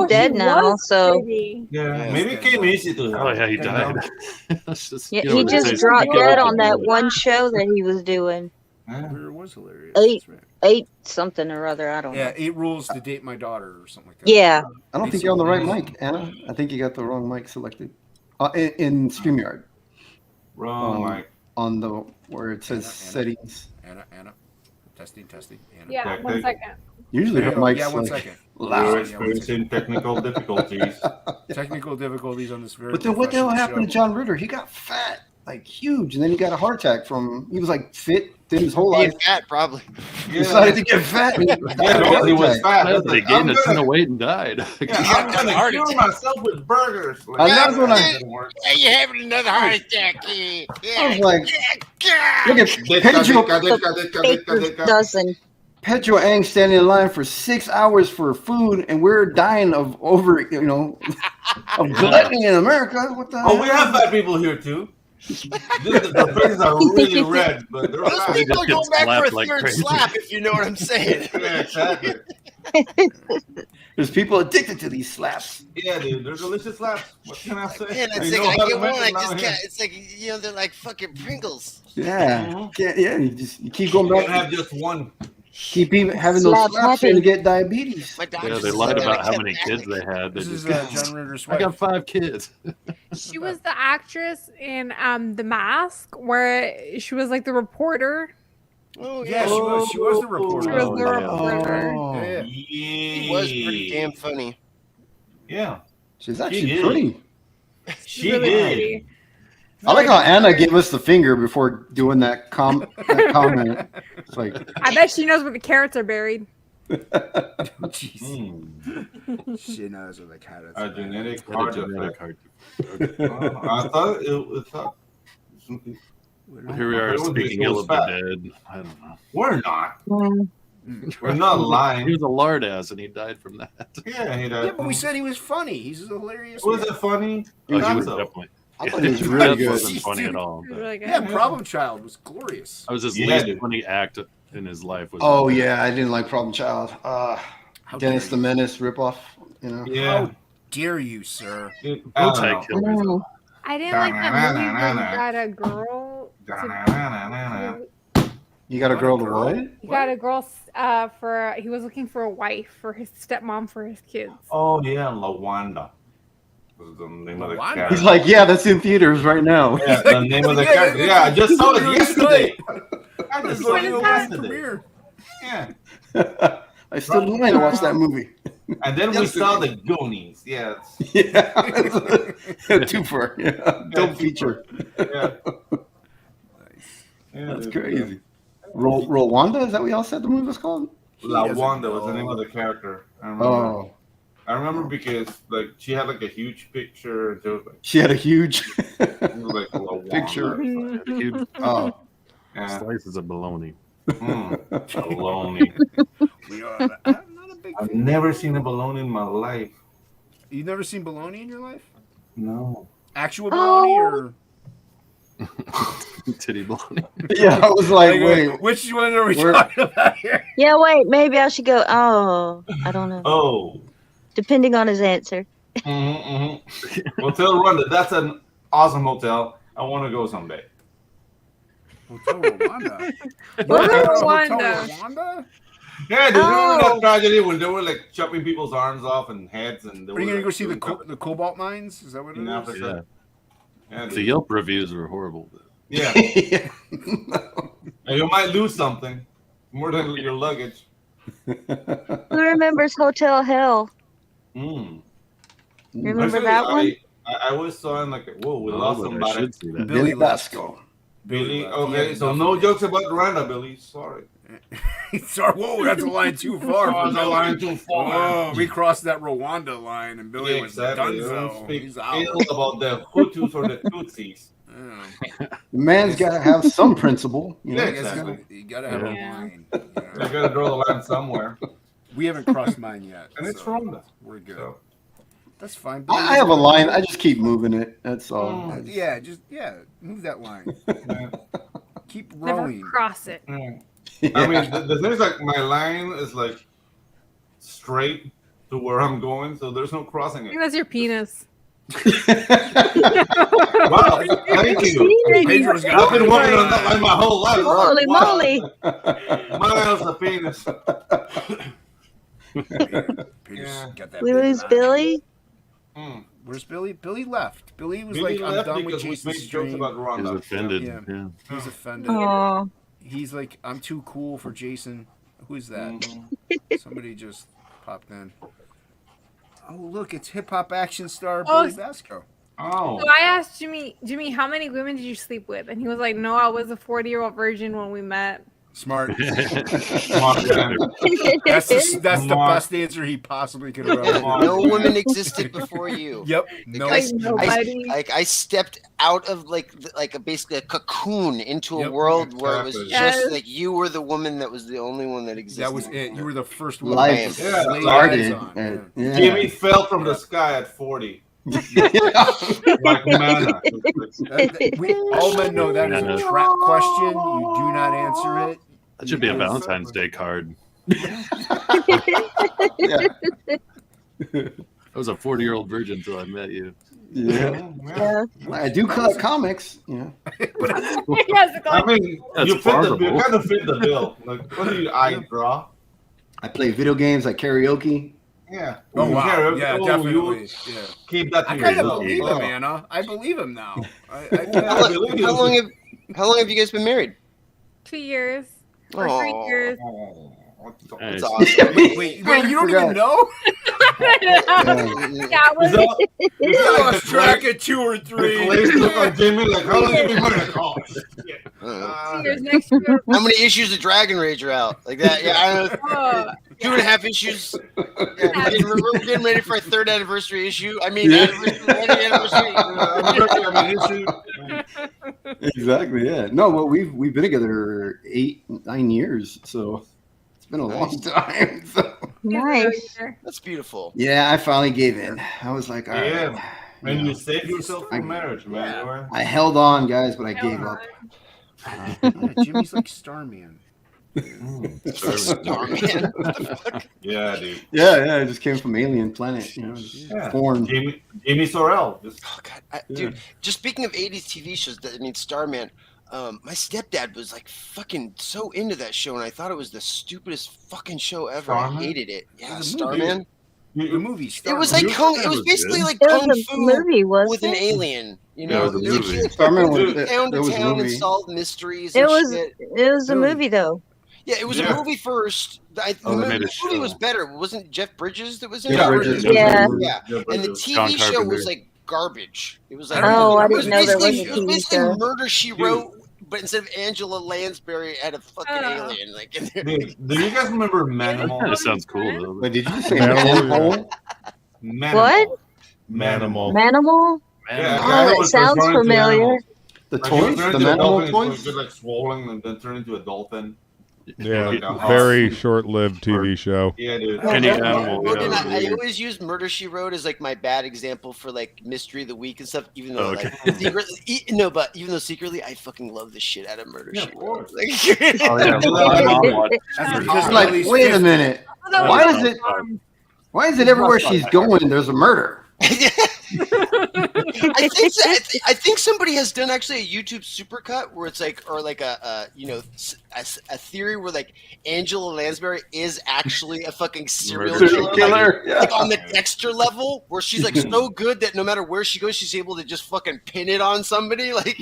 dead he now, was so pretty. Yeah, maybe it came easy to him. Oh yeah, he You know? died. That's just, yeah, you know he what they say, just dropped speak it dead up on and that do it. one show that he was doing. Ritter was hilarious. Eight something or other. I don't know. Yeah, 8 rules to date my daughter or something like that. Yeah. I don't think you're on the right mic, Anna. I think you got the wrong mic selected. In StreamYard. Wrong mic. On the where it says settings. Anna. Testing. Anna. Yeah, 1 second. Usually her mic's yeah, 1 like second. We're loud. experiencing technical difficulties. Technical difficulties on this very. But then what the hell professional happened to show. John Ritter? He got fat, like huge, and then he got a heart attack from. He was like fit then his whole Being life. fat, probably. He decided to get fat. And he died Yeah, of a heart he was attack. fat. He That's like, gained I'm a ton gonna, of weight and died. I'm gonna cure myself with burgers. Like, And that's when Hey, you having another heart attack? I was like, look at Baker's dozen. Pedro Ang standing in line for 6 hours for food, and we're dying of of gluttony in America. What the hell? Oh, we have fat people here too. The faces are really red, but they're Those fat. people are going back for a slapped like third crazy. slap, if you know what I'm saying. Yeah, exactly. There's people addicted to these slaps. Yeah, dude, they're delicious slaps. What can I say? Man, I it's know like how I to get make one, I them just out can't. here. It's like they're like fucking Pringles. Yeah, you keep going You can't back. have just one. Keep even having those Slap slaps happy. to get diabetes. My doctor Yeah, they said lied that I about how kept many acting. kids they had. They This is just, John Ritter's I wife. got 5 kids. She was the actress in The Mask, where she was like the reporter. Oh Yeah, yeah, she was. She was the reporter. She was the yeah. reporter. Yeah. she was pretty damn funny. Yeah, She's actually did. pretty. she Really did. pretty. I like how Anna gave us the finger before doing that comment. It's like, I bet she knows where the carrots are buried. Jeez. Mm, She knows what the cat is. a genetic Had a heart genetic attack. heart. I thought it thought. Here we are It was- speaking it ill was of the fat. dead. I don't know. We're not. Mm. We're not He lying. was a lard ass and he died from that. Yeah, he Yeah, but we said he was funny. He's a hilarious. Was man. it funny? Oh, he Not was so. definitely. I thought he was really That good. wasn't funny at all. It was But really good. Yeah, Problem Child was glorious. I was his Yeah, least dude. funny act in his life. Was Oh yeah, I didn't like Problem Child. How Dennis dare the Menace ripoff. You know. Yeah. How dare you, sir? Dude, I don't know. Multi-killers. Mm. I didn't like that movie where you got a girl. You got a girl to what? He got a girl for. He was looking for a wife for his stepmom for his kids. Oh yeah, Lawanda was the name of the Lawanda? character. He's like, yeah, that's in theaters right now. Yeah, the name of the Yeah, character. Yeah, I just saw it yesterday. I just saw When it is that? yesterday. Premiere. Yeah, I still in line to watch that movie. and then we saw the Goonies. Yeah, Yeah, two for yeah, dope feature. yeah. That's crazy. Rwanda, is that what y'all said the movie was called? Lawanda was the name of the character. I remember. Oh, I remember because like she had like a huge picture. And she was like, she had a huge it was like Lawanda. picture. Huge Oh, Yeah. slices of bologna. Bologna. I'm not a big I've fan. never seen a bologna in my life. You've never seen bologna in your life? No. Actual bologna or? Titty bologna. yeah. I was like, wait. Which one are we We're- talking about here? Yeah, wait, maybe I should go. Oh, I don't know. Oh. depending on his answer. Hotel Rwanda. That's an awesome hotel. I want to go someday. Hotel Rwanda. Rwanda. Rwanda? Yeah, did you remember that tragedy when they were like chopping people's arms off and heads? And Are you going to go see the cobalt mines? Is that what it is? Africa? Yeah. The Yelp reviews were horrible. Yeah. And you might lose something more than your luggage. Who remembers Hotel Hell? Remember Actually, that one? I always saw him like, whoa, we lost somebody. Billy Bacsko. Billy, okay, so no jokes about Rwanda, Billy. Sorry. Sorry, whoa, that's a line too far. That's a line too far. Oh, we crossed that Rwanda line, and Billy was Exactly. done. He's ill about the Hutus or the Tutsis. The man's got to have some principle. You know? Yeah, exactly. You got to have a line. You got to draw the line somewhere. We haven't crossed mine yet. And it's Rwanda. We're good. So. That's fine. I have a line. I just keep moving it. That's all. Yeah, move that line. Keep Never rowing. cross it. I mean, the thing is, like, my line is like straight to where I'm going, so there's no crossing I it. think that's your penis. Wow, thank you. Pedro's I've been walking on that line my whole life. Holy moly! Mine's a penis. Got that We lose Billy? Where's Billy? Billy left. Billy was Billy like, I'm left done with because we Jason's made jokes stream. about Rwanda. He was offended. Yeah. He's offended. Aw. He's like, I'm too cool for Jason. Who's that? Somebody just popped in. Oh, look, it's hip hop action star Billy Bacsko. Oh. So I asked Jimmy, how many women did you sleep with? And he was like, no, I was a 40-year-old virgin when we met. Smart. Smart man. That's the best answer he possibly could have ever. No women existed before you. Yep. No. I stepped out of basically a cocoon into a world where it was just like you were the woman that was the only one that existed. That was it. You were the first one. Life started. Jimmy fell from the sky at 40. Like manna. All men know that is a trap question. You do not answer it. That should be a Valentine's Day card. Yeah. I was a 40-year-old virgin until I met you. Yeah. I do collect comics. Yeah. I mean, That's you kind of fit the bill. Like, what do you draw? I play video games like karaoke. Yeah. Oh, wow. Karaoke. Yeah, definitely. Yeah. Keep that to I kind of yourself. believe him, Anna. I believe him now. How long have you guys been married? 2 years. Or 3 years. That's awesome. Wait, you don't even know? Yeah, You lost track at 2 or 3. Jamie, like, how long have you been married? Oh, shit. 2 years next year. How many issues of Dragon Rage are out? Like that? Yeah, I don't know. 2.5 issues. Yeah, we're getting ready for our 3rd anniversary issue. I mean, anniversary. Exactly. Yeah. No. Well, we've been together 8-9 years, so it's been a long time. So. Nice. That's beautiful. Yeah, I finally gave in. I was like, all right. Yeah. And you saved yourself for marriage, man. Yeah. I held on, guys, but I gave up. Jimmy's like Starman. Starman? Yeah, dude. Yeah. I just came from alien planet. You know, foreign. Jamie Sorrell. Oh God, dude. Just speaking of 80s TV shows, Starman. My stepdad was like fucking so into that show, and I thought it was the stupidest fucking show ever. Starman? I hated it. Yeah, Starman. The movie. It was like it was basically like It was kung a fu movie, wasn't with an it? alien. You Yeah, know, it was a movie. Starman was was town there to was a town and movie. solve mysteries. It And was shit. a movie though. Yeah, it was a movie first. The they made a movie show. was better. Wasn't Jeff Bridges that was in Yeah, it? Bridges. Yeah. And the John TV show Carpenter. was like garbage. It was like Oh, I it was didn't know there was a basically- it TV basically show. Murder She Wrote, but instead of Angela Lansbury, it had a fucking alien. Like, in there. Dude, do you guys remember That Manimal? sounds cool, though. Wait, did you say Manimal? Manimal? What? Manimal. Manimal? Yeah, Oh, that sounds familiar. The Like, toys? turn The into a Manimal dolphin, toys? it's like swollen and then turn into a dolphin. Yeah, Like a very short-lived TV show. Yeah, dude. Any animal. Well, Yeah, I always use Murder She Wrote as like my bad example for like Mystery of the Week and stuff. Even though Okay. like but even though secretly I fucking love the shit out of Murder Yeah, She of Wrote. course. Like, Oh, yeah. My mom watched That's Just like, wait a minute. Why is it? Why is it everywhere she's going, there's a murder? I think somebody has done actually a YouTube supercut where it's like, or like a theory where like Angela Lansbury is actually a fucking serial killer. Like on the Dexter level, where she's like so good that no matter where she goes, she's able to just fucking pin it on somebody. Like,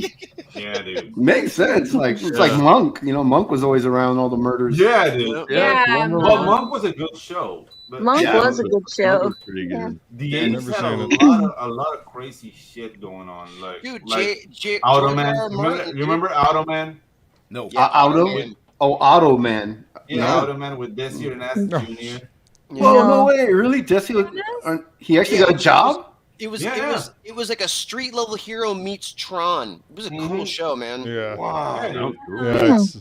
yeah, dude, makes sense. Like it's like Monk. You know, Monk was always around all the murders. Yeah, dude. Yeah. Well, Monk was a good show. Monk was a good show. Pretty good. The Yeah, 80s never had seen a lot of crazy shit going on. Like, dude, like George Automan. R. R. Martin, You remember Automan? No. Yeah, Auto. Oh, Auto Man. Yeah, No. Automan with Desi and Acid No. Jr. Yeah. Whoa, no way! Really, Jesse? He actually got a job. It was Yeah. it was like a street level hero meets Tron. It was a cool show, man. Yeah. Wow. Yeah, dude. Yeah. It's,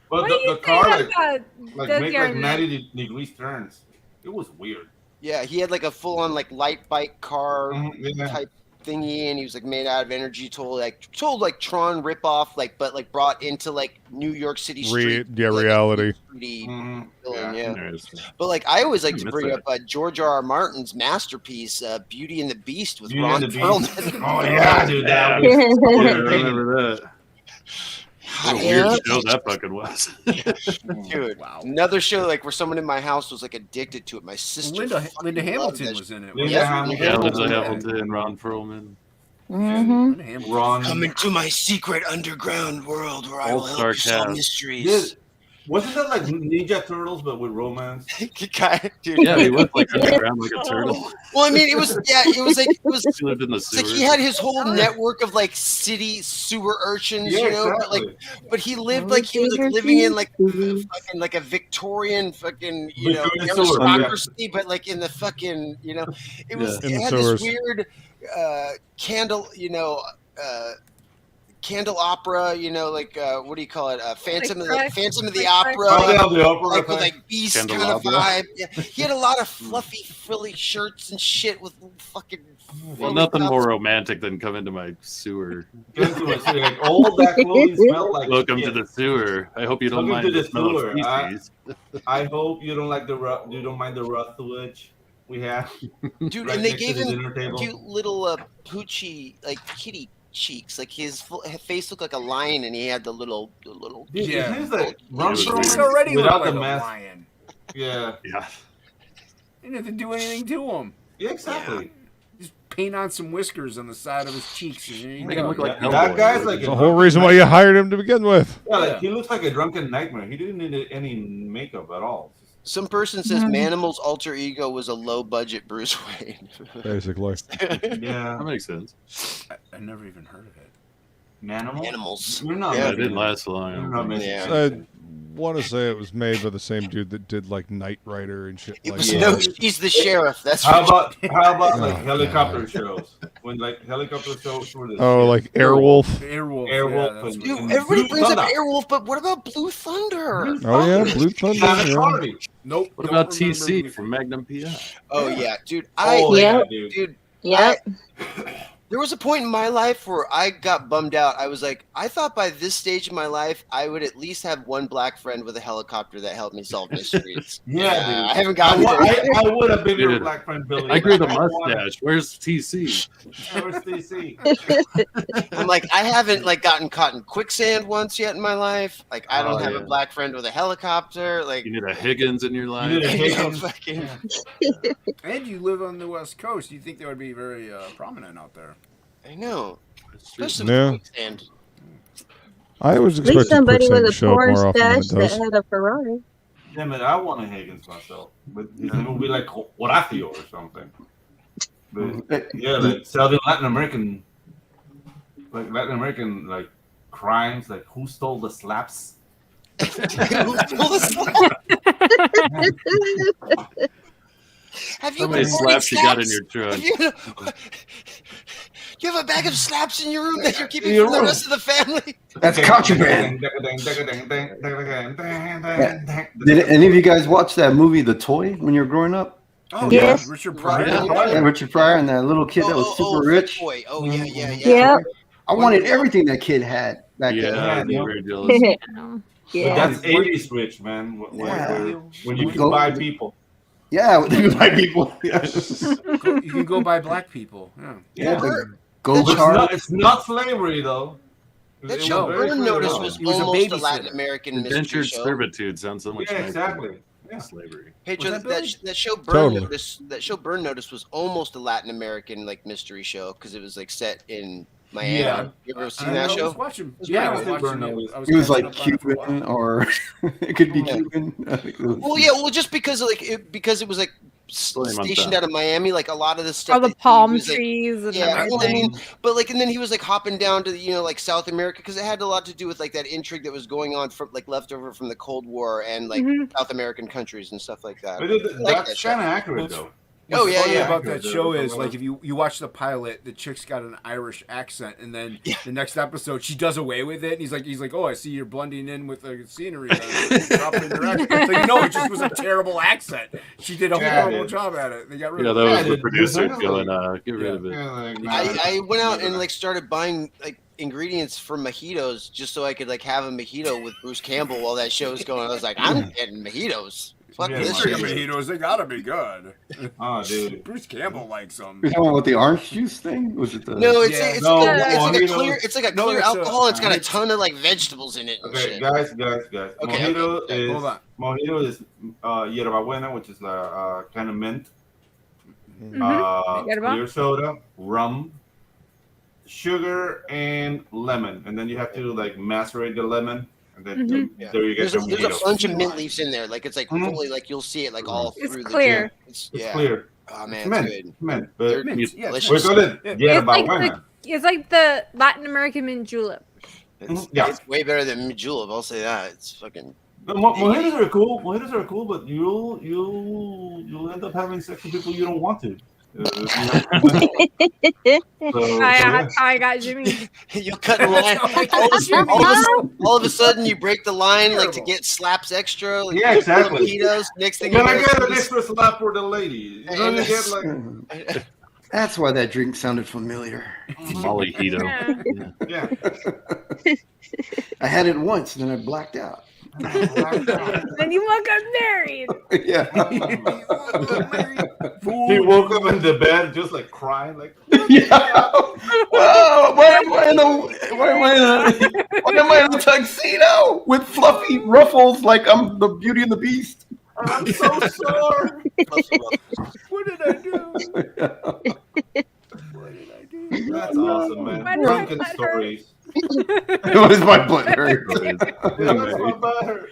But What do you the car think like about make Desi like Arnaz? 90 degrees turns. It was weird. Yeah, he had like a full on like light bike car Yeah. type thingy, and he was like made out of energy tool, like Tron ripoff, like but like brought into like New York City street. reality. Villain, Yeah. yeah. Interesting. But like I always like I to missed bring that. up George R. R. Martin's masterpiece, Beauty and the Beast, with Beauty Ron and the Perlman. Beast. Oh yeah, dude. That Yeah, was I remember that. What a weird Yep. show that fucking was. Dude, Wow. another show like where someone in my house was like addicted to it. My sister, Linda fucking loved Hamilton that was in it. Linda Yeah, Hamilton. Yeah, Linda Hamilton, Ron Perlman. Mm-hmm. Linda Hamilton. Ron. Come into my secret underground world where I will All-star help you solve cast. mysteries. Dude, wasn't that like Ninja Turtles but with romance? Dude. Yeah, he was like underground like a turtle. Well, I mean, it was He lived in the it's like sewers. he had his whole network of like city sewer urchins, Yeah, you know, exactly. but he lived like he was like living in like fucking like a Victorian fucking Victorian sewer, aristocracy, but like in the fucking it was Yeah. In it the had sewers. this weird candle candle opera, like what do you call it? Phantom of the Opera, Oh, yeah, the opera like with thing. like beast kind of Candelabra. vibe. Yeah. He had a lot of fluffy, frilly shirts and shit with fucking. Well, nothing more romantic than come into my sewer. Get into it. So, like, all that clothing smelled like Welcome shit. to the sewer. I hope you don't Welcome mind to the the smell of sewer. feces. I hope you don't like you don't mind the rough sewage we have. Dude, right and they next to gave the him dinner table. cute little poochy like kitty cheeks. Like his face looked like a lion, and he had the little. Dude, Yeah. it seems like Ron He Perlman He's already without looked the like a mask. lion. Yeah, Yeah. He didn't have to do anything to him. yeah, exactly. Just paint on some whiskers on the side of his cheeks, and there you Make him go. look like That Hellboy. guy's like the whole reason why you hired him to begin with. Yeah, like he looks like a drunken nightmare. He didn't need any makeup at all. Some person says Manimal's alter ego was a low budget Bruce Wayne. Basically. Yeah, That makes sense. I never even heard of it. Manimal. Animals. You're not. Yeah, It didn't last long. You're not missing Yeah. anything. I want to say it was made by the same dude that did like Knight Rider and shit It like was that. no, he's the sheriff. That's How what about like Oh, helicopter God. shows? When like helicopter shows were the Oh, shit. like Airwolf. Airwolf. Airwolf Yeah, that's and- what- Dude, everybody Blue brings up Thunder. Airwolf, but what about Blue Thunder? Oh yeah, Blue Thunder. Sonic Yeah. Party. Nope. What don't about remember TC Blue- from Magnum PI? Oh yeah, dude. Oh Yeah. yeah, dude. Dude, Yep. there was a point in my life where I got bummed out. I was like, I thought by this stage of my life, I would at least have one black friend with a helicopter that helped me solve mysteries. Yeah, dude. I haven't gotten there. I would have been your Dude, black friend Billy. I grew the wanted- mustache. Where's TC? Where's TC? I'm like, I haven't like gotten caught in quicksand once yet in my life. Like, I don't Oh, have yeah. a black friend with a helicopter. Like, You need a Higgins in your life. You need a you know, Higgins. fucking. And you live on the West Coast. You think they would be very prominent out there? I know, That's true. especially Yeah. with quicksand. I always At least expected somebody Quicksand with to a show up porn more often than stash it that does. had a Ferrari. Damn it, I want a Higgins myself. But his name would be like Horacio or something. But yeah, like Southern Latin American like crimes, like who stole the slaps? Have How you many been slaps you got in your Have trunk? you have a bag of slaps in your room that you're keeping Your from the room. rest of the family? That's contraband. Did any of you guys watch that movie, The Toy, when you were growing up? Oh Yes. yeah, Richard Pryor. Yeah, Richard Pryor and that little kid that was super rich. Boy. Oh yeah, yeah, yeah. Yep. I wanted everything that kid had back then. Yeah, they were jealous. But Yeah. that's 80s rich, man. When you Yeah. can buy people. Yeah, they buy people. Yeah. You can go buy black people. Yeah. Go It's not slavery though. That It show was very Burn clear Notice about was it. He was a almost a babysitter. Latin American mystery Indentured show. servitude sounds so much Yeah, nicer exactly. than Yeah. slavery. Pedro, Was that that show Burn Totally. Notice. That show Burn Notice was almost a Latin American like mystery show because it was like set in Miami. Yeah. You ever seen I that was show? watching. was Yeah, I pretty was good. watching Burn it. Notice. I He was catching like up on it for a Cuban, while. or it could be Yeah. Cuban. I think it was- Well, yeah, well, just because because it was like Story month stationed out. out of Miami, like a lot of the stuff. All the that he palm was, like, trees and yeah, well, I everything. mean, but like, and then he was like hopping down to like South America because it had a lot to do with like that intrigue that was going on from like leftover from the Cold War and like Mhm. South American countries and stuff like that. But like that's that show. kind of accurate though. Oh, What's yeah, funny yeah. about that Yeah. show is like if you watch the pilot, the chick's got an Irish accent, and then the next episode she does away with it, and he's like, oh, I see you're blending in with the scenery. Dropping your accent. It's like, no, it just was a terrible accent. She did a Yeah, horrible dude. job at it. They got rid Yeah, of that it. was the dude, producer exactly. going, get rid of it. Yeah, like, nah. I went out and like started buying like ingredients for mojitos just so I could like have a mojito with Bruce Campbell while that show was going. I was like, I'm getting mojitos. Fuck Yeah, this Chicken shit. mojitos, they gotta be good. Oh, dude. Bruce Campbell likes them. You talking about the orange juice thing? Was it the? No, it's Yeah. it's, No, like, it's like a mojito. clear it's like a No, clear it's a- alcohol. It's got a it's- ton of like vegetables in it. And Okay, shit. guys. Okay, Mojito okay. is Hold on. mojito is hierbabuena, which is kind of mint. Hierba? Clear soda, rum, sugar, and lemon, and then you have to like macerate the lemon, and then Yeah. there you get There's your a mojito. bunch of mint leaves in there. Like it's like Mhm. fully like you'll see it like all It's through clear. the gym. It's It's yeah. clear. Oh It's man, it's mint. good. Mint, They're but Mint, yeah, we delicious. call it Yeah. hierbabuena. It's like the Latin American mint julep. Yeah. It's way better than julep. I'll say that. It's fucking. No, mojitos are cool. Mojitos are cool, but you'll end up having sex with people you don't want to. I got Jimmy. You'll cut the line. All of a sudden, you break the line like to get slaps extra. Like, Yeah, exactly. Mojitos. Next thing you Can know, I get an it's- extra slap for the lady? You know, you get like, That's why that drink sounded familiar. Molly-hito. Yeah. yeah. I had it once, and then I blacked out. Then you woke up married. Yeah. He woke up in the bed just like crying, like Yeah. Whoa, why am I in a tuxedo with fluffy ruffles like I'm the Beauty and the Beast? I'm so sore. What did I do? That's awesome, man. Why did my Drunken butt hurt? stories. It was my butt hurt. Yeah, that's my butt hurt.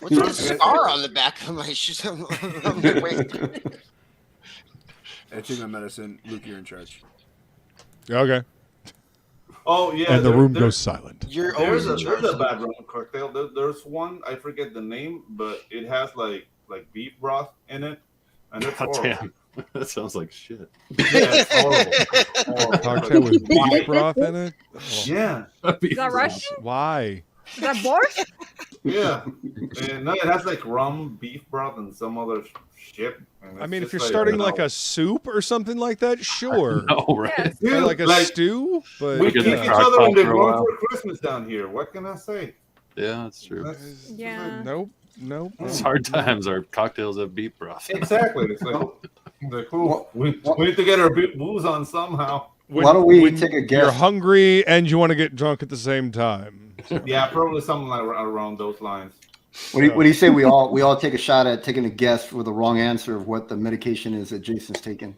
What's this scar on the back of my shoes? Wait. I take my medicine. Luke, you're in charge. Okay. Oh yeah. And the room goes silent. You're There's always in a charge. bad rum cocktail. There's one, I forget the name, but it has like beef broth in it, and it's God horrible. damn. That sounds like shit. Yeah, it's horrible. Horrible. Cocktail with Why? beef broth in it? Oh, Yeah, Is that Russian? why? Is that borscht? yeah. And no, it has like rum, beef broth, and some other shit. And I it's mean, if just you're starting like no. a soup or something like that, sure. No, right? Yeah. Or like a stew, but we Get keep the each crock other in pot the for a room while. for Christmas down here. What can I say? Yeah, that's true. That's- Yeah. nope. It's hard times. Our cocktails have beef broth. Exactly. It's like cool. We need to get our booze on somehow. Why don't we when take a You're guess? hungry and you want to get drunk at the same time. So, Yeah, probably something like around those lines. What do you say we all take a shot at taking a guess for the wrong answer of what the medication is that Jason's taking?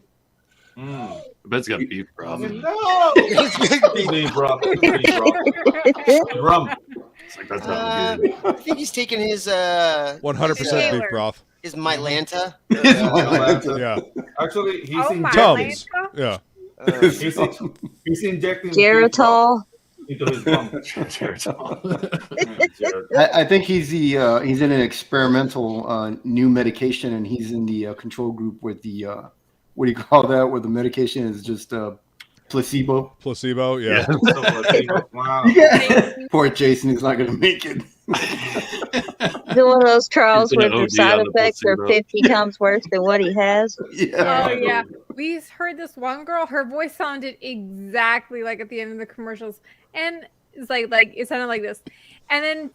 Mm. I bet it's got beef broth. No! Beef broth. Beef broth. Rum. It's like, that sounds good. I think he's taking his 100% beef Taylor. broth. his Mylanta. Yeah. Actually, he's Oh my Tums. God. Yeah. he's injecting Geritol. into his bum. I think he's he's in an experimental new medication, and he's in the control group with the what do you call that? Where the medication is just placebo. Placebo, yeah. Wow. Yeah. Poor Jason is not going to make it. Do one of those trials He's where gonna the OD side on the effects are placebo. 50 times worse than what he has. Yeah. Oh yeah, we heard this one girl. Her voice sounded exactly like at the end of the commercials, and it's like it sounded like this. And then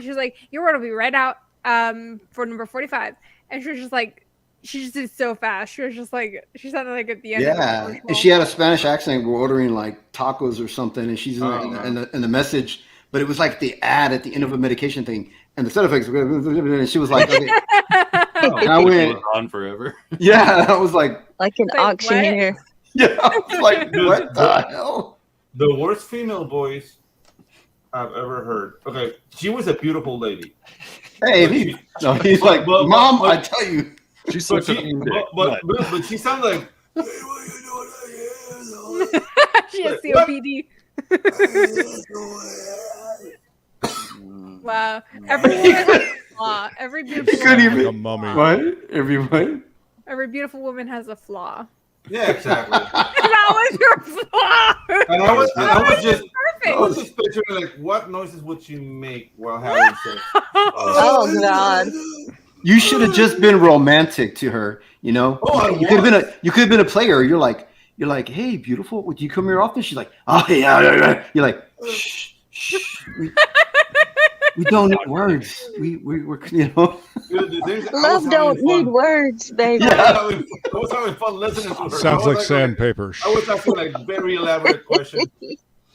she was like, "Your word will be read out for number 45," and she was just like she just did so fast. She was just like, she sounded like at the end. Yeah, of the and she had a Spanish accent. We're ordering like tacos or something, and she's in the message, but it was like the ad at the end of a medication thing, and the sound effects. And she was like, okay. I went on forever. Yeah, I was like an auctioneer. Yeah, I was like, what the hell? The worst female voice I've ever heard. Okay, she was a beautiful lady. Hey, he's like, Mom, I tell you. She's but such but she sounded like, hey, what are you doing? She has COPD. Wow. Every woman has a flaw. Every beautiful woman. Like a mummy. What? Everyone? Every beautiful woman has a flaw. Yeah, exactly. That was your flaw. And I was just perfect. picturing like, what noises would she make while having sex? Oh God. You should have just been romantic to her, you know. You could have been a player. You're like, hey, beautiful, would you come here often? She's like, oh yeah. You're like, shh. We don't need words. We're you know. Love don't need words, baby. Yeah, I was having fun listening to her. Sounds like sandpaper. I was asking like very elaborate questions.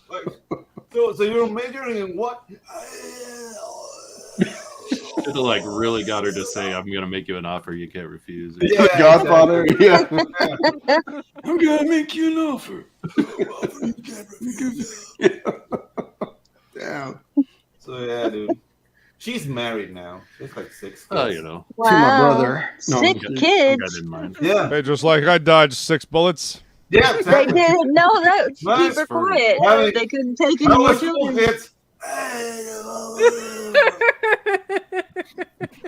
Like, so you're majoring in what? Should have like really got her to say, "I'm gonna make you an offer you can't refuse." Yeah, Godfather. Exactly. Yeah. I'm gonna make you an offer. Damn. So yeah, dude. She's married now. She's like 6 kids. Oh, you know. Wow. To my brother. No, 6 kids. Yeah. Hey, just like I dodged 6 bullets. Yeah, They exactly. did. No, that Nice keep her for quiet. having- They couldn't take any That more was 2 children. hits.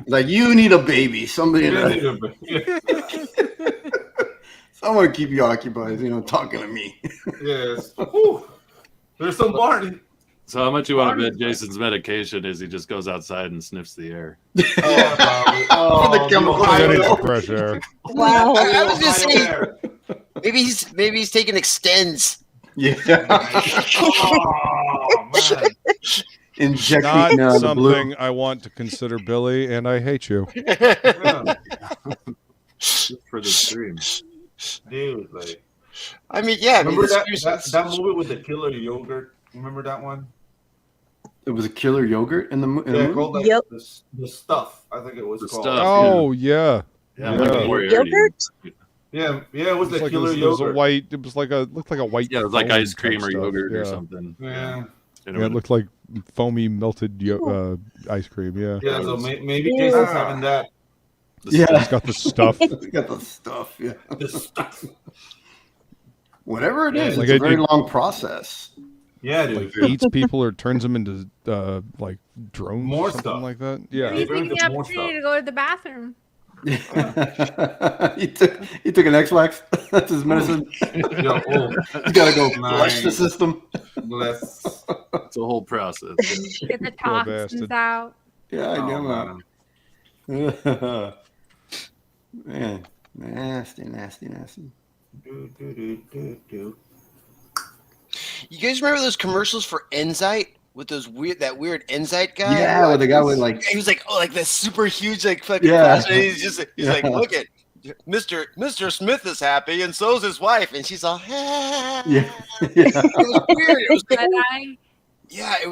like you need a baby. Somebody. Someone keep you occupied. You know, talking to me. Yes. Whew. There's some Barney. So how much you want to bet Jason's medication is he just goes outside and sniffs the air? Yeah, probably. For the chemical. I need some fresh air. Wow. I was just saying, maybe he's taking extends. Yeah. Oh, man. Injecting Not the blue. something I want to consider, Billy, and I hate you. Yeah. Just for the stream. Dude, like, I mean, yeah. remember I mean, that movie with the killer yogurt? Remember that one? It was a killer yogurt in the movie. Yeah, called like Yep. the stuff. I think it was The called. Stuff. Oh, yeah. Yeah, Yeah. like Moriarty. Yogurt? Yeah, it was the Like killer it was a yogurt. white. It was like looked like a white. Yeah, it was like foam ice cream type or stuff. yogurt yeah. or something. Yeah. And Yeah, it looked like foamy melted ice cream. Yeah. Yeah, so maybe Yeah. Jason's having that. Yeah. It's got the stuff. It's got the stuff. Yeah. The stuff. Whatever it is, Like it's a it- very long process. Yeah, dude. Like eats people or turns them into like drones. More or something stuff. like that. Yeah. He's Very taking the good, more opportunity stuff. to go to the bathroom. he took an X-Lax. That's his medicine. Yo, oh, He's got to go flush the Nice. system. bless. It's a whole process. Get the Poor toxins bastard. out. Yeah, I Oh, know. man. Man, nasty. Do, do, do, do, do. you guys remember those commercials for Enzyte with that weird Enzyte guy? Yeah, with the guy with like, He was like, oh, like this super huge, like fucking. Yeah. Flash, and he's like, Yeah. look at Mr. Smith is happy, and so's his wife, and she's all, yeah, It was weird. It was like, Jedi. yeah, it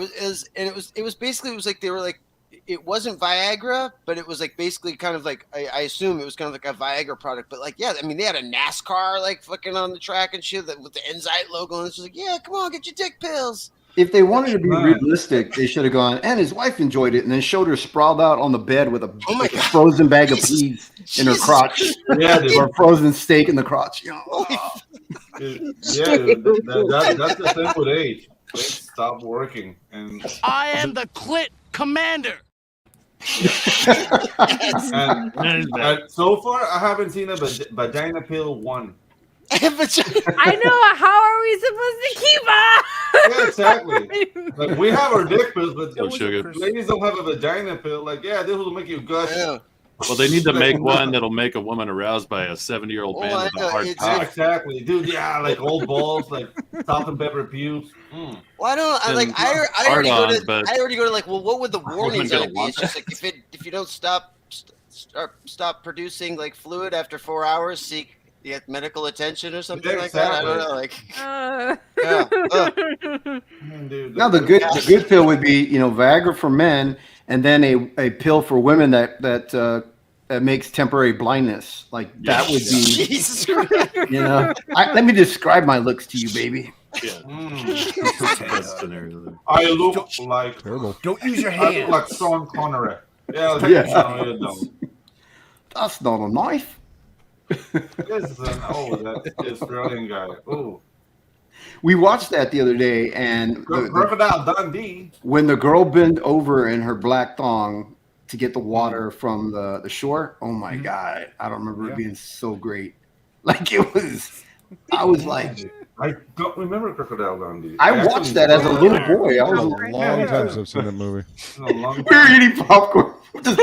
was basically, it was like they were like, it wasn't Viagra, but it was like basically kind of like I assume it was kind of like a Viagra product, but like, yeah, I mean they had a NASCAR like fucking on the track and shit with the Enzyte logo, and it's just like, yeah, come on, get your dick pills. If they wanted to be realistic, they should have gone, and his wife enjoyed it, and then showed her sprawled out on the bed with a frozen bag of peas in her crotch. Yeah, dude. Or a frozen steak in the crotch. You know? Dude, yeah, dude. That's the thing with age. They stop working. And I am the clit commander. and so far, I haven't seen a vagina pill one. I know. How are we supposed to keep up? Yeah, exactly. Like we have our dick pills, but No sugar. ladies don't have a vagina pill. Like, yeah, this will make you gush. Yeah. Well, they need to make one that'll make a woman aroused by a 70-year-old man with a hard Yeah, cock. exactly, dude. Yeah, like old balls, like salt and pepper pubes. Mm. Well, I don't. I like. I already go to. I already go to like. Well, what would the warnings gonna on it be? want It's just like if you don't stop stop producing like fluid after 4 hours, seek medical attention or something Yeah, like that. I don't exactly. know. Like, Dude, Now the good pill would be Viagra for men, and then a pill for women that makes temporary blindness. Like that would be. Jesus Christ. Let me describe my looks to you, baby. Yeah. Best scenario there. I look like Terrible. Don't use your I look hand. like Sean Connery. Yeah, Yeah. No, you don't. That's not a knife. This is that Australian guy. Oh, We watched that the other day, and Crocodile Dundee. when the girl bent over in her black thong to get the water from the shore, oh my God, I don't remember it being so great. Like it was, I was like, I don't remember Crocodile Dundee. I watched that as a little boy. I It's was been a long time since I've seen that movie. we were eating popcorn. Just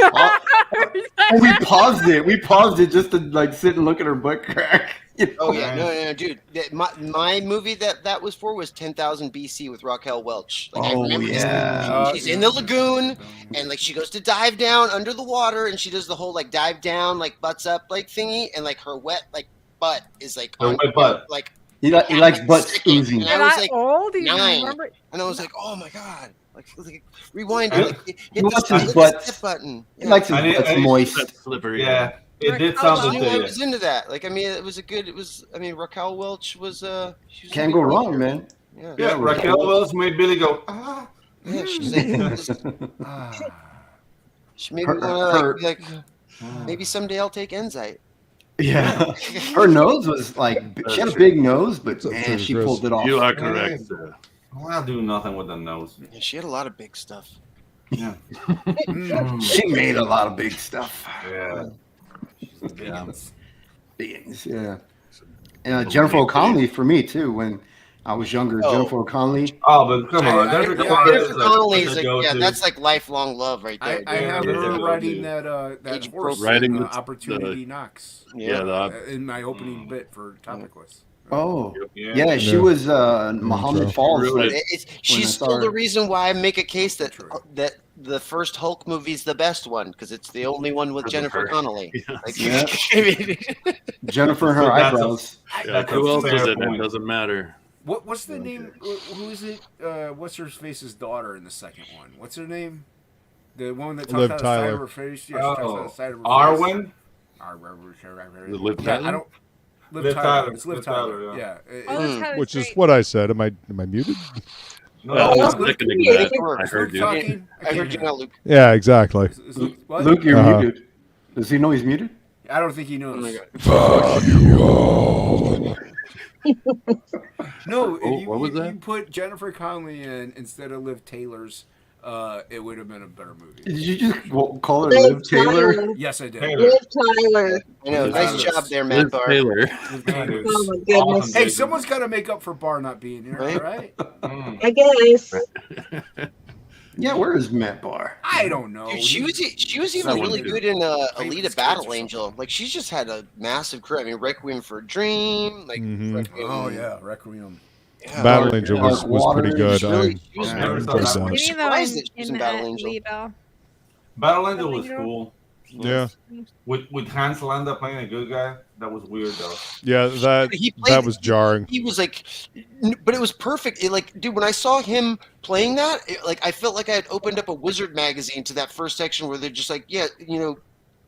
and we paused it. We paused it just to like sit and look at her butt crack. Oh yeah, no, dude. My movie that was for was 10,000 BC with Raquel Welch. Like, I remember this movie. She's in the lagoon, and like she goes to dive down under the water, and she does the whole like dive down, like butts up, like thingy, and like her wet like butt is like Her wet butt. like he likes butt oozing. And I was like old? Do you 9, remember? and I was like, oh my God. Like rewind it. Like, He wants his butt. Button. He likes his butt moist. Slippery. Yeah, it did I something to you. was into that. Like, I mean, it was a good. It was. I mean, Raquel Welch was. She was Can't go wrong, man. Yeah, Raquel Welch made Billy go. Ah. Yeah, she's like. She made me want to like. Maybe someday I'll take Enzyte. Yeah, her nose was like she had a big nose, but man, she pulled it off. You are correct. I'll do nothing with the nose. Yeah, she had a lot of big stuff. Yeah, She made a lot of big stuff. yeah. Beings, yeah. And Jennifer O'Connelly for me too. When I was younger, Jennifer O'Connelly. Oh, but come on, Jennifer Connelly is like, yeah, that's like lifelong love right there. I have her riding that horse riding in, the Opportunity Knocks. In my opening bit for TOPicLESS. Oh, yeah, she was Muhammad Falls. She's still the reason why I make a case that the first Hulk movie is the best one because it's the only one with Jennifer Connelly. Like, Jennifer and her eyebrows. Who else is in it? Doesn't matter. What's the name? Who is it? What's her face's daughter in the second one? What's her name? The one that talks out the side of her face. Yeah, she talks out the side of her Arwen. Liv Yeah, Tyler? I don't. Liv Tyler. It's Liv Liv Tyler. Tyler, Yeah. Which is what I said. Am I muted? No, I was seconding that. I heard you. I heard you now, Luke. Yeah, exactly. Luke, you're muted. Does he know he's muted? I don't think he knows. No, if you put Jennifer Connelly in instead of Liv Taylor's, it would have been a better movie. Did you just call her Liv Taylor? Yes, I did. Liv Tyler. I know. Nice job there, Matt Bahr. Taylor. Oh my goodness. Hey, someone's got to make up for Bahr not being here, right? I guess. Yeah, where is Matt Bahr? I don't know. Dude, she was even really good in Alita Battle Angel. Like she's just had a massive career. I mean, Requiem for a Dream. Like Oh yeah, Requiem. Yeah. Battle Angel was pretty good. Really, I enjoyed I'm that. surprised that she was in Battle Angel. Battle Angel was cool. Yeah. With Hans Landa playing a good guy, that was weird though. Yeah, that was jarring. He was like, but it was perfect. Dude, when I saw him playing that, I felt like I had opened up a Wizard magazine to that first section where they're just like, yeah,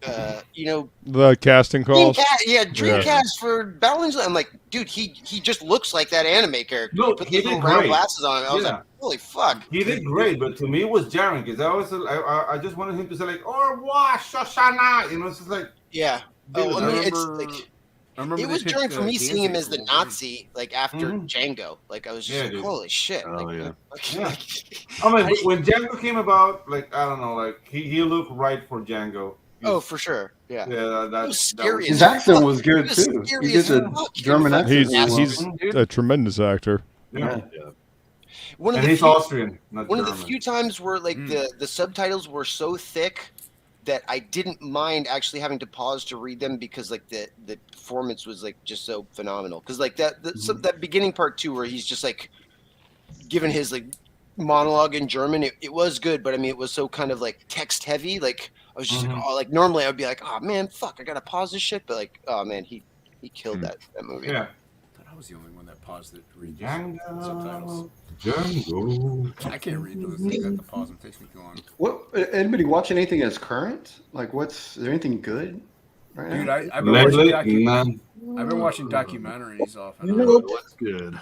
The casting calls. Dreamcast for Battle Angel. I'm like, dude, he just looks like that anime character. No, He put he the did little round great. glasses on. I was like, holy fuck. He did great, but to me it was jarring because I just wanted him to say like, "Or wash Shoshana," it's just like, yeah. Dude, I mean, it was jarring for me seeing him as the Nazi, after Django. I was just holy shit. Oh, yeah. I mean, when Django came about, I don't know, he looked right for Django. Oh, for sure. Yeah. Yeah, that was scary. His accent was good too. He did the German accent. He's a tremendous actor. Yeah. One of and the he's few, Austrian, not one German. of the few times where the subtitles were so thick that I didn't mind actually having to pause to read them because the performance was just so phenomenal. Because that beginning part too, where he's just giving his monologue in German, it was good, but I mean it was so kind of text heavy. I was just like, oh, like normally I would be like, oh man, fuck, I gotta pause this shit, but like, oh man, he killed that movie. Yeah. I thought I was the only one that paused it to read the Django. subtitles. Django. I can't read those things at the pause. It takes me too long. What? Anybody watching anything that's current? Like, is there anything good right Dude, now? I've been watching None. I've been watching documentaries off and Nope. on. What's good?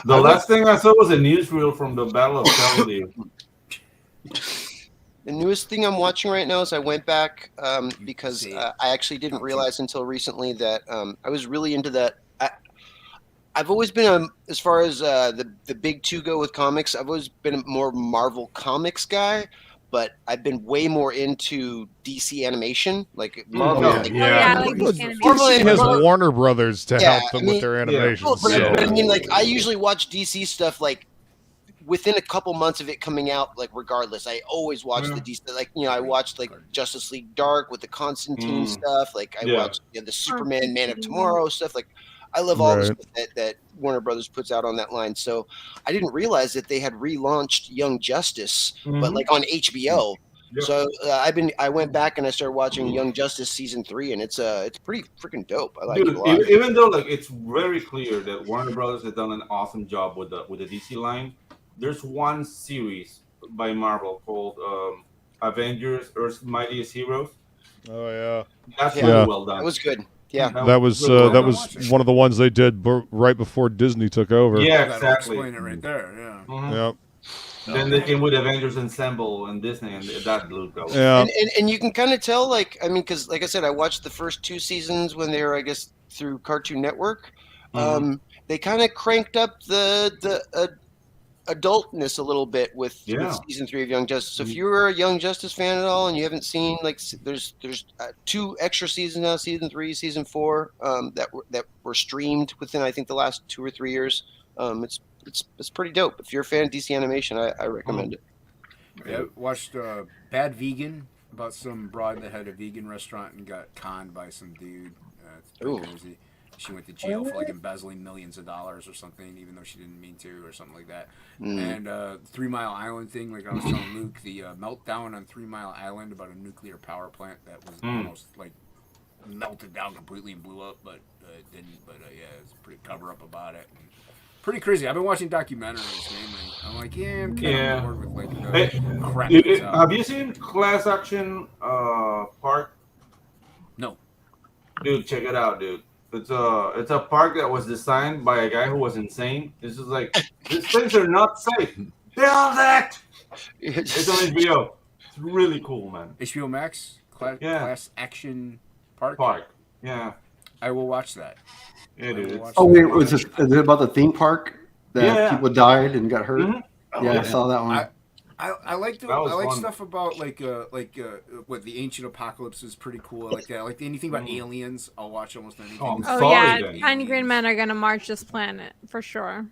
The last thing I saw was a newsreel from the Battle of Saladin. The newest thing I'm watching right now is I went back because I actually didn't realize until recently that I was really into that. I've always been as far as the big two go with comics, I've always been a more Marvel Comics guy, but I've been way more into DC animation. Like Marvel, I like DC animation. DC has Warner Brothers to help them with their animation. But I mean, like I usually watch DC stuff like within a couple months of it coming out. Like regardless, I always watch the DC. Like I watched like Justice League Dark with the Constantine stuff. Like I watched the Superman Man of Tomorrow stuff. Like I love all the stuff that Warner Brothers puts out on that line. So I didn't realize that they had relaunched Young Justice, but like on HBO. Yep. So I went back and I started watching Young Justice season 3, and it's pretty freaking dope. I like it a lot. Even though like it's very clear that Warner Brothers has done an awesome job with the DC line, there's one series by Marvel called Avengers: Earth's Mightiest Heroes. Oh yeah, that's really well done. That was good. Yeah, that was one of the ones they did right before Disney took over. Yeah, exactly. Explain it right there. Yeah. Mm-hmm. Yep. Then they came with Avengers Ensemble and Disney, and that blew up. Yeah. And you can kind of tell, like, I mean, because like I said, I watched the first 2 seasons when they were, I guess, through Cartoon Network. They kind of cranked up the adultness a little bit with season 3 of Young Justice. So if you're a Young Justice fan at all and you haven't seen, like, there's 2 extra seasons now, season 3, season 4, that were streamed within, I think, the last 2 or 3 years. It's pretty dope. If you're a fan of DC animation, I recommend it. Yeah, watched Bad Vegan about some broad that had a vegan restaurant and got conned by some dude. It's pretty crazy. She went to jail for like embezzling millions of dollars or something, even though she didn't mean to, or something like that. And 3 Mile Island thing, like I was telling Luke, the meltdown on 3 Mile Island about a nuclear power plant that was almost like melted down completely and blew up, but it didn't. But yeah, it's a pretty cover up about it. And pretty crazy. I've been watching documentaries mainly. I'm like, I'm kind of bored with like crap. Have you seen Class Action Park? No. Dude, check it out, dude. It's a park that was designed by a guy who was insane. This is like, these things are not safe. Build it! It's on HBO. It's really cool, man. HBO Max? Class Action Park? Yeah. I will watch that. Yeah, dude. Oh, wait, is it about the theme park that people died and got hurt? Mm-hmm. I saw that one. I like stuff about like what the ancient apocalypse is pretty cool. I like that. I like anything about aliens. I'll watch almost anything. Tiny green men are gonna march this planet for sure.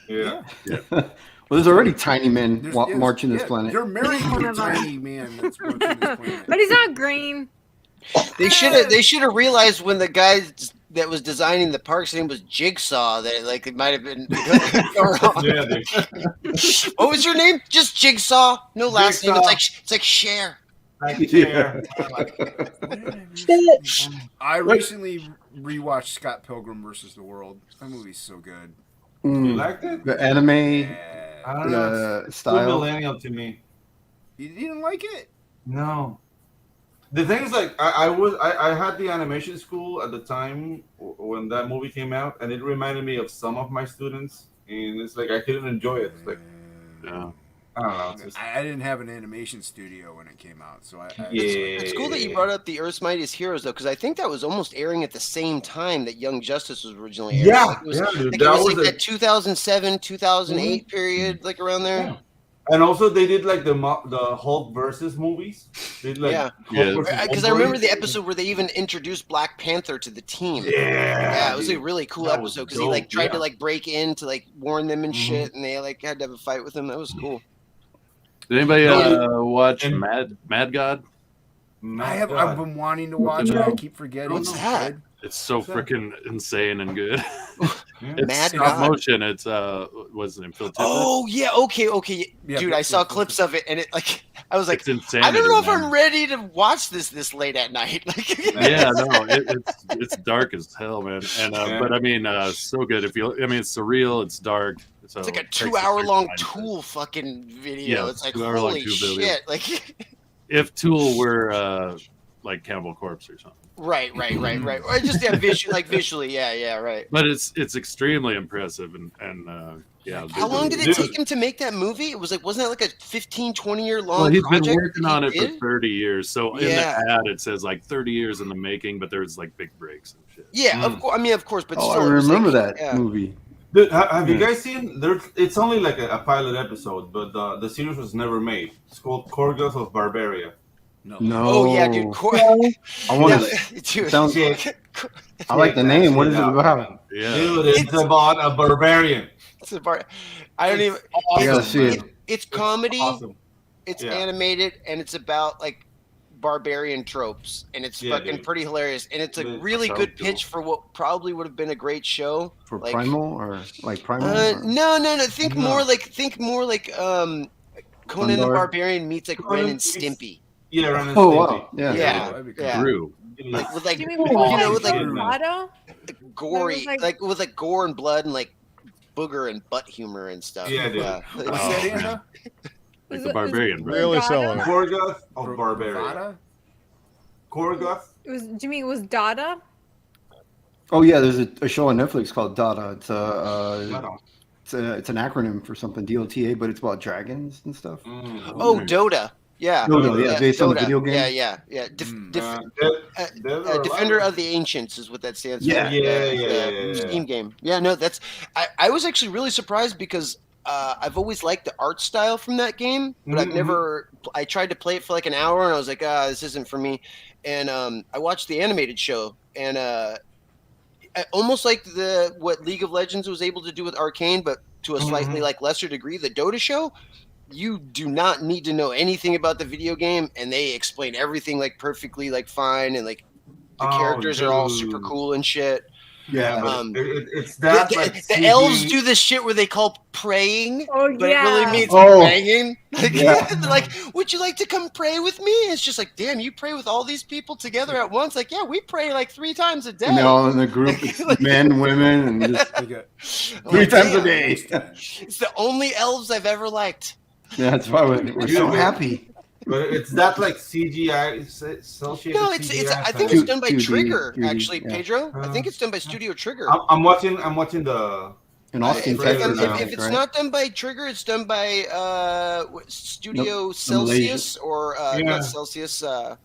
Yeah. Well, there's already tiny men marching this planet. They're married to a tiny man that's marching this planet. But he's not green. They should have realized when the guy that was designing the park's name was Jigsaw that like it might have been. What was your name? Just Jigsaw. No last name. It's like Cher. I recently rewatched Scott Pilgrim versus the World. That movie's so good. You liked it? The anime I don't know. It's style. too millennial to me. You didn't like it? No. The thing is, like, I had the animation school at the time when that movie came out, and it reminded me of some of my students, and it's like I couldn't enjoy it. It's like, I don't know. I didn't have an animation studio when it came out, so It's cool that you brought up the Earth's Mightiest Heroes, though, because I think that was almost airing at the same time that Young Justice was originally airing. Yeah, it was that 2007, 2008 period, like around there. Yeah. And also, they did like the Hulk versus movies. Because I remember the episode where they even introduced Black Panther to the team. Yeah, it was a really cool episode because he like tried to like break in to like warn them and shit, and they like had to have a fight with him. That was cool. Did anybody watch Mad God? I've been wanting to watch it. I keep forgetting. What's that? It's so freaking insane and good. It's Mad stop God. motion. It's what's his name? Phil Tippett. Oh yeah, okay. Yeah, Dude, I saw clips of it, and it like I was like, it's insanity, I don't know if man. I'm ready to watch this late at night. Like, Yeah, no, it's dark as hell, man. And but I mean, so good. It's surreal. It's dark. So it's like a it takes 2-hour long time. Tool fucking video. Yeah, It's like, 2-hour-long holy Tool video. shit! Like, If Tool were like Cannibal Corpse or something. right. Or just visually, yeah, right. But it's extremely impressive and yeah. How long did it take him to make that movie? It was like, wasn't that like a 15, 20 year long? Well, he's project been working on it he for did? 30 years. So in the Yeah. ad, it says like 30 years in the making, but there's like big breaks and shit. Yeah, of course. I mean, of course, but Oh, still, I it was remember like, that yeah. movie. Dude, have you guys seen? It's only like a pilot episode, but the series was never made. It's called Korgoth of Barbaria. No. Oh yeah, dude. I want Yeah, to. dude. Sounds. Shit. I like the name. What is it Check that about? shit out, Yeah. Dude, it's about a barbarian. It's a bar. I don't even. I gotta see it. It's comedy. Awesome. It's Yeah. animated, and it's about like barbarian tropes, and it's Yeah, fucking dude. pretty hilarious. And it's a Dude, really sounds good cool. pitch for what probably would have been a great show. For Like, Primal or like Primal? or- no. Think No. more like Conan the Gondor? Barbarian meets like Conan Ren and meets- Stimpy. Yeah, Ren and Oh Stimpy. wow! Yeah. Yeah, that'd be cool. yeah. Drew. Like with like Jimmy, you what know was with like it, Otto? gory, There was, like with like gore and blood and like booger and butt humor and stuff. Yeah, dude. What's Oh, that in? man. Huh? Like Is the it- barbarian, bro. Really Dada? selling it. Korgoth of Barbaria. Vada? Korgoth. It was Jimmy. It was Dada. Oh yeah, there's a show on Netflix called Dada. It's it's an acronym for something, DOTA, but it's about dragons and stuff. Oh, Dota. Yeah. Dota, yeah, based on the Dota. video game. Yeah. Dead or Defender Alive? of the Ancients is what that stands Yeah. for. Yeah. Steam game. Yeah, no, that's. I was actually really surprised because I've always liked the art style from that game, but I've Mhm. never. I tried to play it for like an hour and I was like, this isn't for me. And I watched the animated show and I almost like what League of Legends was able to do with Arcane, but to a slightly like lesser degree. The Dota show, you do not need to know anything about the video game, and they explain everything like perfectly, like fine, and like the Oh, characters are all super dude. cool and shit. Yeah, but Um, it's that the, like the CG. elves do this shit where they call praying, Oh, but yeah. it really means Oh. banging. Like, Yeah. they're like, would you like to come pray with me? It's just like, damn, you pray with all these people together at once. Like, yeah, we pray like 3 times a day. And they're all in the group, it's men, women, and just They got I'm 3 like, times a damn. day. It's the only elves I've ever liked. Yeah, that's why we're so happy. But it's that like CGI. Associated No, it's. CGI I think thing. it's done by 2D, Trigger, 3D, actually, yeah. Pedro. I think it's done by Studio Trigger. I'm watching the. In Austin, If, Texas, I if think, it's right? not done by Trigger, it's done by Studio Nope, Celsius or Yeah. not Celsius. I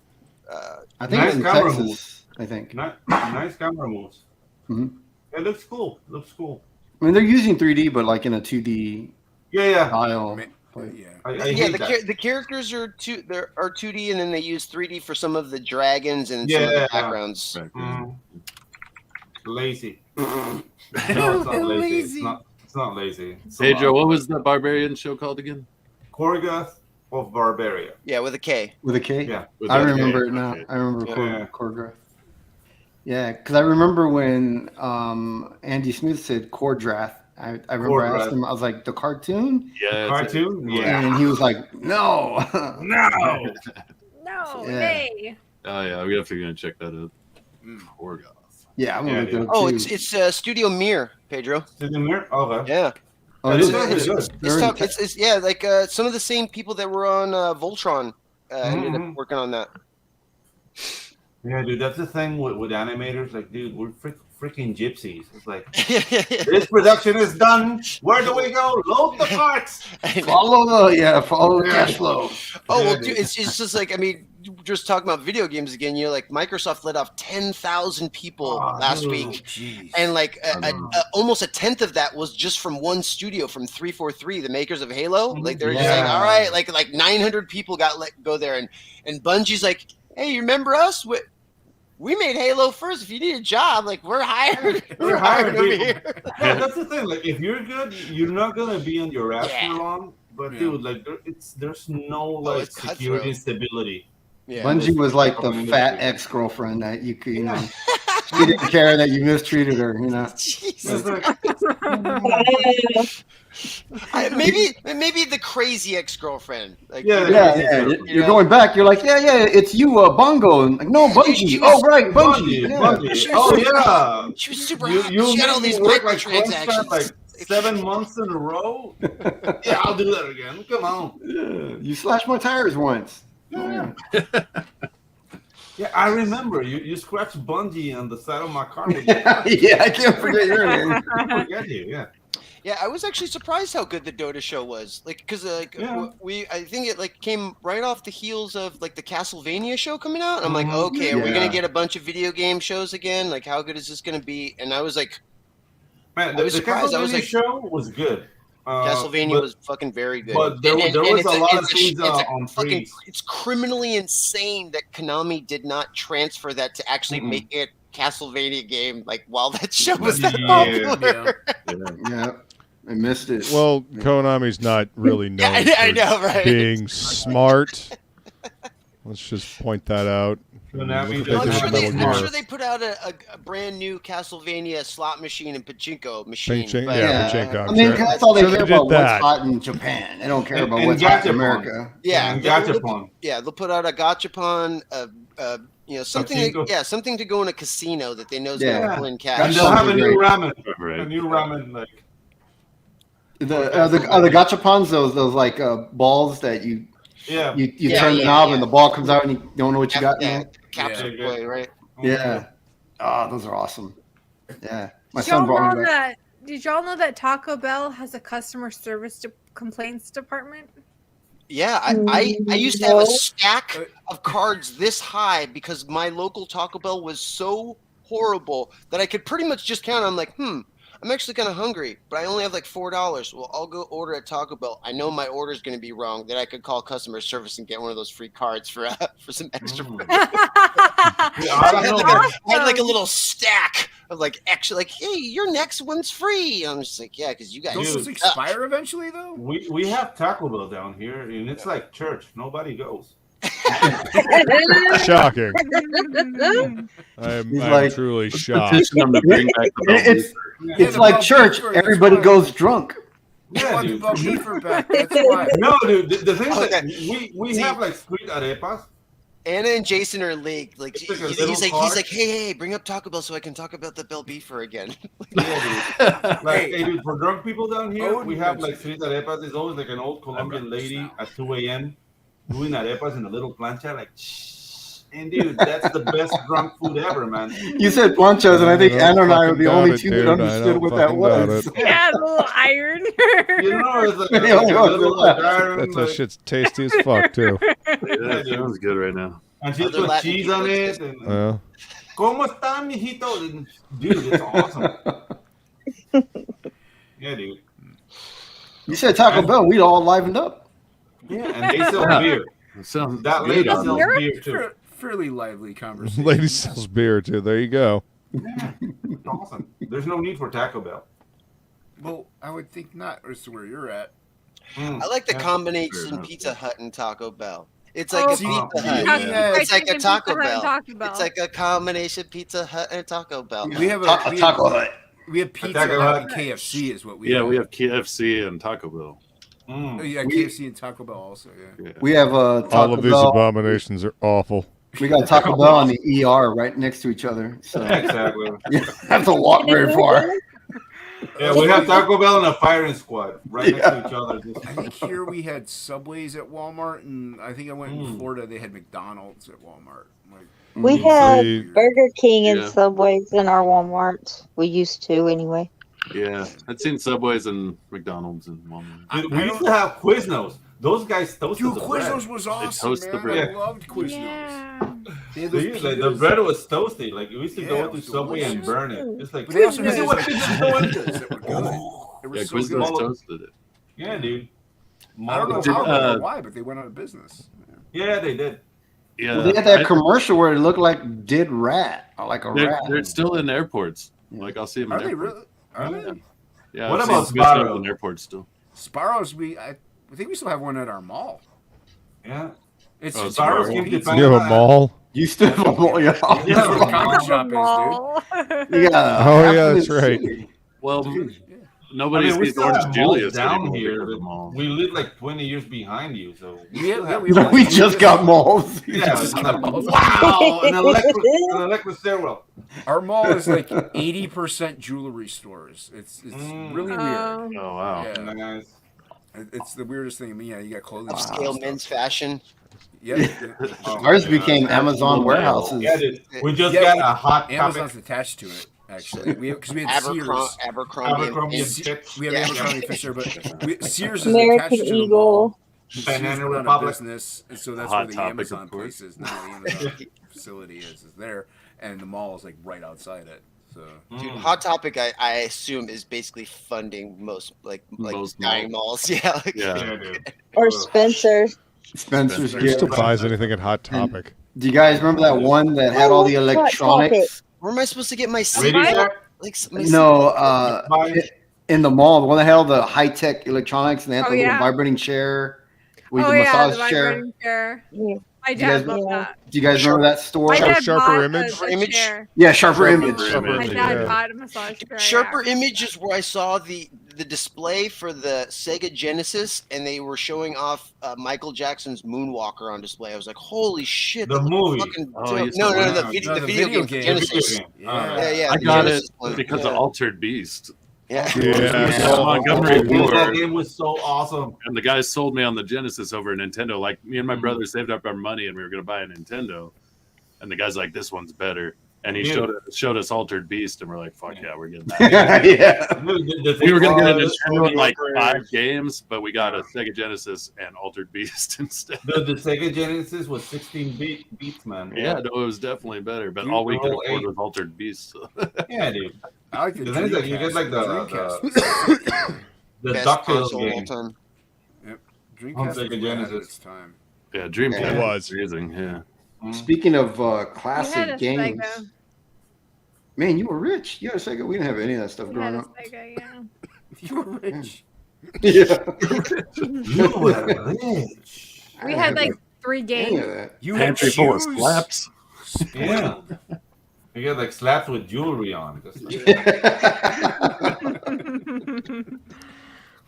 think Nice it's in camera Texas. move. I think. Nice camera moves. Mhm. It looks cool. I mean, they're using 3D, but like in a 2D Yeah. style. yeah. I Yeah, hate the, that. the characters are 2D, and then they use 3D for some of the dragons and some of Yeah. the backgrounds. Lazy. No, it's not lazy. It's not lazy. It's Hey a Joe, lot. what was the barbarian show called again? Korgoth of Barbaria. Yeah, with a K. With a K? Yeah. With I that remember K, it now. okay. I remember Yeah. choreograph. Yeah, because I remember when Andy Smith said Choreograph. I remember I asked Choreograph. him, I was like, the cartoon? Yeah, Cartoon? Yeah. And he was like, no. No. No, Yeah. nay. Oh yeah, we have to go and check that out. Korgoth. Yeah, I'm Yeah, going to dude. look Oh, too. it's Studio Mir, Pedro. Is it in there? Okay. Yeah. Oh, it It's, is? it's yeah, like some of the same people that were on Voltron ended up working on that. Yeah, dude, that's the thing with animators. Like, dude, we're freaking gypsies. It's like, this production is done. Where do we go? Load the carts. Follow the cash flow. Oh well, Yeah, dude, it's just like, I mean, just talking about video games again. You know, like Microsoft let off 10,000 people last dude. week, Jeez. and like almost a tenth of that was just from one studio, from 343, the makers of Halo. Like they're just like, Yeah. all right, like 900 people got let go there, and Bungie's like, hey, you remember us? We made Halo first. If you need a job, like we're hired. We're hired over people. here. Yeah, that's the thing. Like, if you're good, you're not gonna be on your ass Yeah. for long. But Yeah. dude, like, there's no like it's security cutthroat. and stability. Yeah. Bungie was like the fat ex-girlfriend that you could, she didn't care that you mistreated her, Jesus. It's like, Maybe the crazy ex-girlfriend. Like, Yeah. You're going back. You're like, yeah, it's you, Bongo. And like, no, Bungie. Oh, right, Bungie. Bungie. Oh, yeah. She was super You hot. She had all made these me work like Crunch microtransactions. like 7 months in a row. Yeah, I'll do that again. Come on. Yeah, you slashed my tires once. Yeah. Yeah, I remember you scratched Bungie on the side of my car. Yeah, I can't forget your name. I can't forget you. Yeah. Yeah, I was actually surprised how good the Dota show was. Like, because I think it like came right off the heels of like the Castlevania show coming out. I'm like, okay, are we gonna get a bunch of video game shows again? Like, how good is this gonna be? And I was like, man, I was surprised. I was like, show was good. Castlevania was fucking very good. But there was a lot of things on freeze. It's criminally insane that Konami did not transfer that to actually make it Castlevania game. Like while that show was that popular. Yeah. I missed it. Well, Konami's not really known I know, for right? being smart. Let's just point that out. I'm sure they put out a brand new Castlevania slot machine and pachinko machine. Pachinko. I mean, that's all they So care did about. What's that. hot in Japan. They don't care about what's hot in America. Yeah, Gachapon. They'll put out a gachapon, something. Pachinko. Something to go in a casino that they know is going to pull in cash. And they'll have a new ramen. A new ramen like. The gachapons, those like balls that you turn the knob and the ball comes out and you don't know what you got in it. Capture play, right? Yeah. Oh, those are awesome. Yeah. My Did son y'all brought know me back. did y'all know that Taco Bell has a customer service complaints department? Yeah, I used to have a stack of cards this high because my local Taco Bell was so horrible that I could pretty much just count. I'm like, I'm actually kind of hungry, but I only have like $4. Well, I'll go order at Taco Bell. I know my order is going to be wrong. Then I could call customer service and get one of those free cards for some extra money. I had like a little stack of like extra, like, hey, your next one's free. I'm just like, yeah, because you guys. Don't those expire eventually though? We have Taco Bell down here, and it's like church. Nobody goes. Shocking. I'm truly shocked. It's like church. Everybody goes drunk. Yeah, dude. That's why. No, dude. The thing is that we have like street arepas. Anna and Jason are in league. Like It's like a he's little like, cart. hey, bring up Taco Bell so I can talk about the Bell Beefer again. Like, hey, dude, for drunk people down here, we have like street arepas. There's always like an old Colombian lady at 2 a.m. doing arepas in a little plancha, like, shh. And dude, that's the best drunk food ever, man. You said planchas, and I think Anna and I were the only two that understood what that was. Yeah, the little iron. You know, it's like a little like iron. That shit's tasty as fuck too. Yeah, it sounds good right now. And she put cheese on it. And, ¿Cómo está, mijito? Dude, it's awesome. Yeah, dude. You said Taco Bell, we'd all livened up. Yeah, and they sell beer. That lady sells beer too. Fairly lively conversation. Lady sells beer too. There you go. Yeah, awesome. There's no need for Taco Bell. Well, I would think not, as to where you're at. I like the combination Pizza Hut and Taco Bell. It's like a Pizza Hut. Yeah. It's like a Taco Bell. Taco Bell. It's like a combination Pizza Hut and Taco Bell. We have a Taco Hut. We have Pizza Hut and KFC is what we have. Yeah, we have KFC and Taco Bell. Oh, yeah, KFC and Taco Bell also. Yeah. We have Taco All of these Bell. abominations are awful. We got Taco Bell and the ER right next to each other. So Exactly. you have to walk very far. Yeah, we have Taco Bell and a firing squad right next to each other. I think here we had Subways at Walmart, and I think I went in Florida. They had McDonald's at Walmart. Like, We have See- Burger King and Yeah. Subways in our Walmart. We used to anyway. Yeah, I'd seen Subways and McDonald's and Walmart. Dude, we used to have Quiznos. Those guys toasted dude, the bread. Quiznos was awesome, toast the man. bread. I loved Quiznos. Yeah. They had They those used, like, the pitas. bread was toasty. Like we used to Yeah, go it to was Subway and delicious. burn it. It's like, But they also this had is what those this is like doing. pitas that were good. They were Yeah, so Quiznos good. toasted it. Yeah, dude. I don't know Did, how or why, but they went out of business. Yeah, they did. Yeah, Well, they had that commercial where it looked like Did Rat, like a rat. they're still in airports. Like I'll see them in Are they airports. really? Are they? Yeah, What I've about seen Quiznos Sparrow? in airports still? Sparrows, I think we still have one at our mall. Yeah. It's Oh, Sparrows Sparrow. came to You find have a out. mall? You still have a mall, yeah. That's where the comic shop is, dude. Yeah. Oh, yeah, that's right. Well, Nobody we sees still Orange have Julius malls down anymore here. because of malls. We live like 20 years behind you, so We just got malls. Yeah, it's like, wow, an electric stairwell. Our mall is like 80% jewelry stores. It's really weird. Oh wow. Yeah. Nice. It's the weirdest thing. I mean, yeah, you got clothing. Upscale men's fashion. Yeah. Ours became Amazon warehouses. Yeah, dude. We just got a hot Amazon's topic. attached to it. Actually, because we had Sears. Abercrombie and Fitch. We have Abercrombie Fisher, but Sears is American attached to the Eagle. mall. Banana Sears went out of Republic. business, and so that's Hot where the Topic, Amazon of course. place is. Now the Amazon facility is there, and the mall is like right outside it. So, Dude, Hot Topic, I assume, is basically funding most dying malls. Yeah. Yeah. Or Spencer. Spencer's. Who still buys anything at Hot Topic? Do you guys remember that one that had all the electronics? Where am I supposed to get my Radio CD? Shack? No, in the mall, the one that had all the high tech electronics and they had Oh, the little yeah. vibrating chair, with Oh the yeah, massage the chair. vibrating chair. Yeah. My Do you guys- dad loved that. Do you guys remember that store? My dad Sharper bought Image? a chair. Yeah, Sharper Image. My dad Yeah. bought a massage chair. Sharper Image is where I saw the display for the Sega Genesis, and they were showing off Michael Jackson's Moonwalker on display. I was like, "Holy shit!" The that looks movie. fucking Oh, dope. you No, saw the that. video, No, the video game, game. Genesis. Yeah. Yeah, I the got it Genesis one. because Yeah. of Altered Beast. Yeah. Yeah. Montgomery That Ward. game was so awesome. And the guys sold me on the Genesis over a Nintendo. Like me Mm-hmm. and my brother saved up our money and we were going to buy a Nintendo. And the guy's like, "This one's better." And he Yeah. showed us Altered Beast, and we're like, "Fuck yeah, we're getting that." Yeah. We were going to get a this Nintendo in like Moonwalker- 5 games, but we got a Sega Genesis and Altered Beast instead. The Sega Genesis was 16 beats, man. Yeah, no, it was definitely better, but Dude, all we could roll afford 8. was Altered Beast. So. Yeah, dude. I like the The thing is that you get like Dreamcast. the Best DuckTales console of all game. time. Dreamcast On was Sega ahead of Genesis. its time. Yeah, Dreamcast It was. amazing. Yeah. Speaking of We had classic a games, Sega. man, you were rich. You had a Sega. We didn't have any of that stuff We had growing a up. Sega, yeah. You were rich. Yeah. You were rich. We had like 3 Any games. of that. You had Pantry full of shoes. slaps. Yeah. You get like slaps with jewelry on. Just like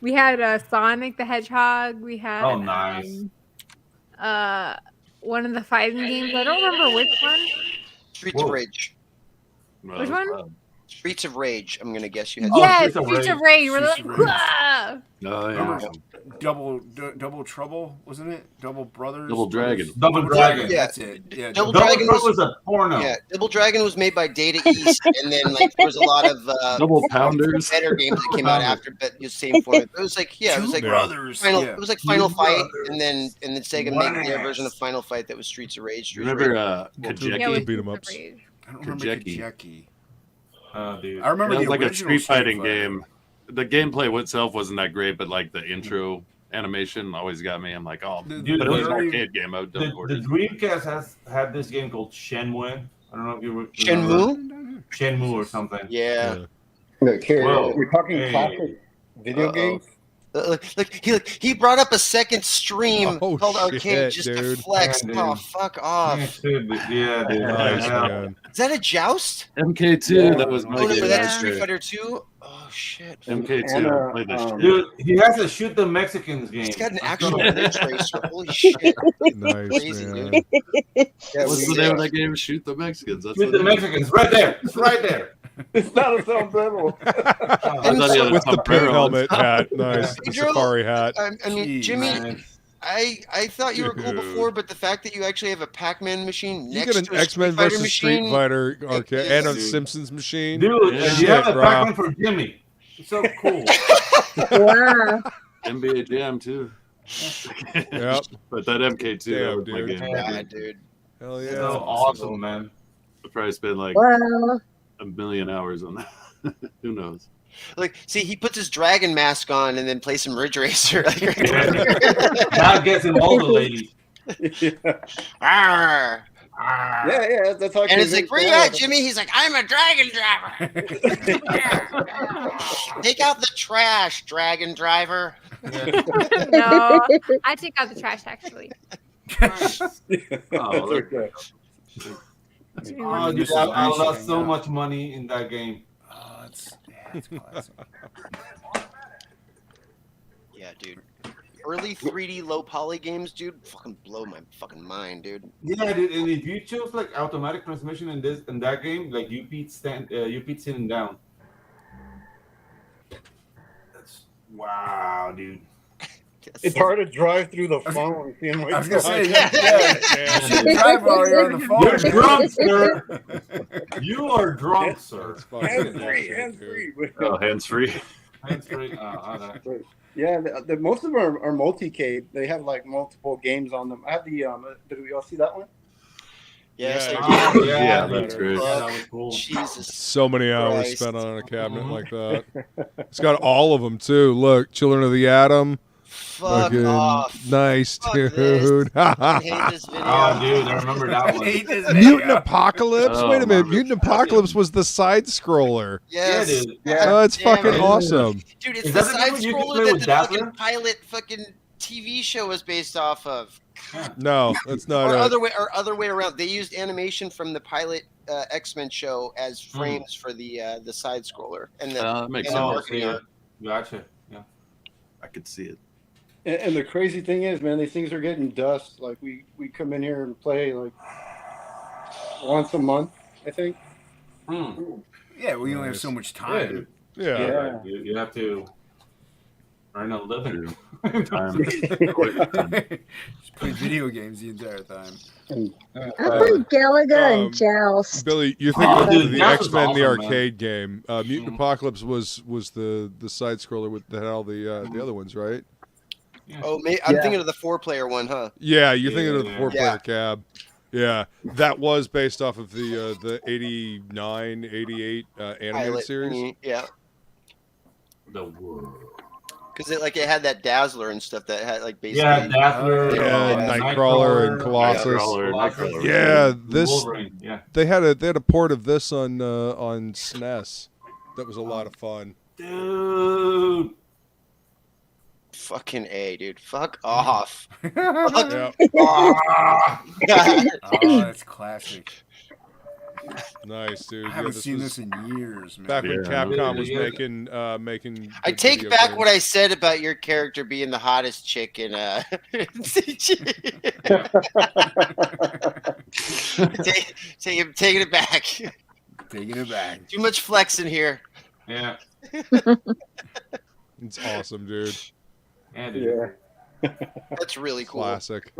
We had Sonic the Hedgehog. We had Oh, nice. one of the fighting games. I don't remember which one. Streets of Rage. Well, Which that was one? fun. Streets of Rage. I'm gonna guess you had. Yes, Streets of Streets of Rage. Rage. We're like, Streets of Rage. "Wah!" Oh, yeah. Double Trouble, wasn't it? Double Brothers. Double Dragon. Double Dragon. Yeah. That's it. Yeah. Double Double Dragon Dragon was was a porno. Yeah, Double Dragon was made by Data East, and then like there was a lot of Double Pounders. better games that came out after, but the same format. It was like it was like Brothers. Final. Yeah. It was like Final Two Fight, Brothers. and then Sega made their version of Final Fight that was Streets of Rage. You Streets of remember Rage. Kajeki? Yeah, with Beat 'em Streets of ups. Rage. I don't remember Kajeki. Kajeki. Dude. I remember It was the like a original street fighting Fighter. game. The gameplay itself wasn't that great, but like the intro animation always got me. I'm like, oh, Dude, but it was an the- arcade game. I would The double Dreamcast had this game called Shenmue. I don't know if you remember. Shenmue. Shenmue or something. Yeah. Look here, Whoa. we're talking Hey. classic video Uh-oh. games. He brought up a second stream Oh, called Arcade shit, just dude. to flex. Yeah, dude. Oh, fuck off! Yeah, dude. Nice, Yeah. man. Is that a joust? MK2. That was my Oh no, game. but that's Yeah. Street Fighter 2. Oh shit! MK2. And, I played this shit. Dude, he has to shoot the Mexicans game. He's got an That's actual what- ray tracer. Holy shit! Nice, Crazy, man. dude. Yeah, What's the name of that game? Shoot the Mexicans. That's Shoot what the it is. Mexicans right there. It's right there. It's not a sombrero. I thought he had a With the pink sombrero on helmet top. hat. Nice. The Pedro, safari hat. I mean, Jeez. Jimmy, Nice. I thought you were cool Dude. before, but the fact that you actually have a Pac-Man machine You next get to an a X-Men Street Fighter versus machine, Street Fighter arcade and a Dude. Simpsons machine. Dude, Yeah. and you have Shit, the bro. Pac-Man for Jimmy. It's so cool. Wow. NBA Jam too. Yep. But that MK2 that Damn, was my dude. game. yeah, dude. Hell It's yeah. so awesome, man. I probably spent like Wow. a million hours on that. Who knows? Like, see, he puts his dragon mask on and then plays some Ridge Racer. That gets him all the ladies. Arr. Yeah, that's how. And it's like, where you at, Jimmy? He's like, I'm a dragon driver. Take out the trash, dragon driver. No, I take out the trash actually. Oh, there you go. Oh, dude, I lost so much money in that game. Oh, it's classic. Yeah, dude. Early 3D low poly games, dude, fucking blow my fucking mind, dude. Yeah, dude. And if you chose like automatic transmission in that game, like you beat sitting down. That's wow, dude. It's hard to drive through the phone. Seeing I was gonna say, phone. you should drive while you're on the phone. You're drunk, sir. You are drunk, sir. Hands-free. Oh, hands-free. Hands-free. Yeah, most of them are multicade. They have like multiple games on them. I have the. Did we all see that one? Yes, Yeah. I did. Yeah, that's great. Yeah, that was cool. Jesus. So many hours Christ. spent on a cabinet like that. It's got all of them too. Look, Children of the Atom. Fuck Fucking off. nice, Fuck dude. this. I hate this video. Oh, dude, I remember that one. Mutant Apocalypse. Oh, Wait a minute. my Mutant Apocalypse was the side scroller. Yes. Yeah, dude. Oh, it's Damn fucking it. awesome. Dude, it's Is the that the side game you can scroller play that with the Dazzler? fucking pilot fucking TV show was based off of. No, that's not Or it. other way around. They used animation from the pilot X-Men show as frames for the side scroller. And the That makes and the sense. marketing art. Gotcha. Yeah. I could see it. And the crazy thing is, man, these things are getting dust. Like we come in here and play like once a month, I think. Yeah, we only have so much Yeah, time. dude. Yeah. Right. You have to earn a living. Time. Just play video games the entire time. I play Galaga and Joust. Billy, you're thinking Oh, of dude, the that was X-Men, the awesome, man. arcade game. Mutant Apocalypse was the side scroller with that had all the other ones, right? Oh, I'm thinking of the 4-player one, huh? Yeah, you're thinking of the Yeah. 4-player cab. Yeah, that was based off of the 89, 88 animated Pilot series. thingy, yeah. The world. Because it had that Dazzler and stuff that had like basically. Yeah, Dazzler. Yeah, Nightcrawler and Colossus. Nightcrawler. Yeah, this Wolverine. Yeah. they had a port of this on SNES. That was a lot of fun. Dude. Fucking A, dude. Fuck off. Yeah, Ah. Oh, that's classic. nice, dude. I haven't seen this in years, man. back when Yeah. Capcom was Yeah. making. I good take video back games. what I said about your character being the hottest chick in taking it back. Taking it back. Too much flex in here. Yeah. It's awesome, dude. Yeah, dude. Yeah. That's really cool. Classic.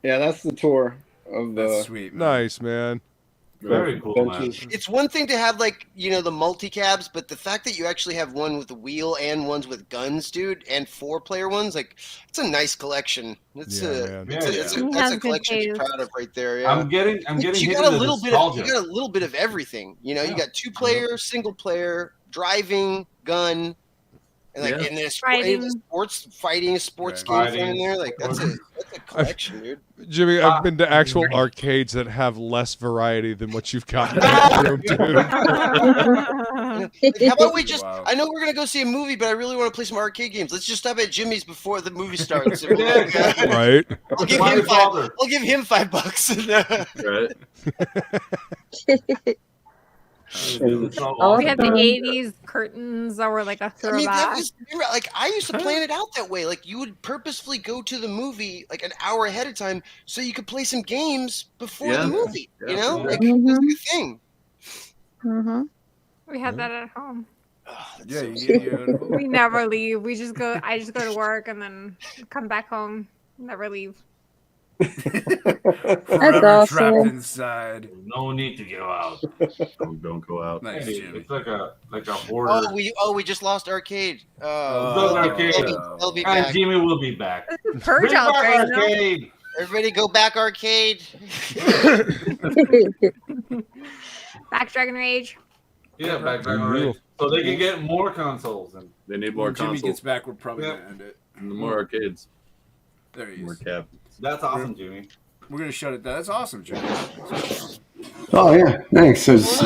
Yeah, that's the tour of the. That's sweet, man. Nice, man. Very cool, man. benches. It's one thing to have like the multi-cabs, but the fact that you actually have one with a wheel and ones with guns, dude, and 4-player ones, like it's a nice collection. It's Yeah, a man. Yeah, that's yeah. a collection to be proud of right there. Yeah. I'm getting you hit got a with little the bit of nostalgia. you got a little bit of everything. You Yeah. got 2-player, single player, driving, gun, and like Yeah. and then Fighting. sports fighting, sports Yeah. games in there. Like that's a collection, dude. Jimmy, I've been to actual arcades that have less variety than what you've got in that room, dude. How about we just? Wow. I know we're gonna go see a movie, but I really want to play some arcade games. Let's just stop at Jimmy's before the movie starts. Right? I'll give My him father. I'll give him $5. Right? It's all Oh, We had the awesome. 80s curtains that were like a I mean, that throwback. was like I used to plan it out that way. Like you would purposefully go to the movie like an hour ahead of time so you could play some games before Yeah. the movie. Yeah. You know, Yeah. like it was a thing. Mm-hmm. We had that at home. Oh, that's Yeah, so you We never leave. I just go to work and then come back home. Never leave. forever awesome. trapped inside. No need to go out. Don't go out. Nice, Hey, Jimmy. it's like a hoarder. we just lost arcade. Lost arcade. They'll be And back. Jimmy will be back. Purge Bring out back there, you know? arcade. Everybody go back arcade. Back Dragon Rage. Yeah, back already. So they can get more consoles. And They need more When Jimmy consoles gets back, we're probably Yeah. gonna end it. and more arcades. There he More is. cap. that's awesome, Jimmy. We're gonna shut it down. That's awesome, Jimmy. Oh yeah, thanks. It's,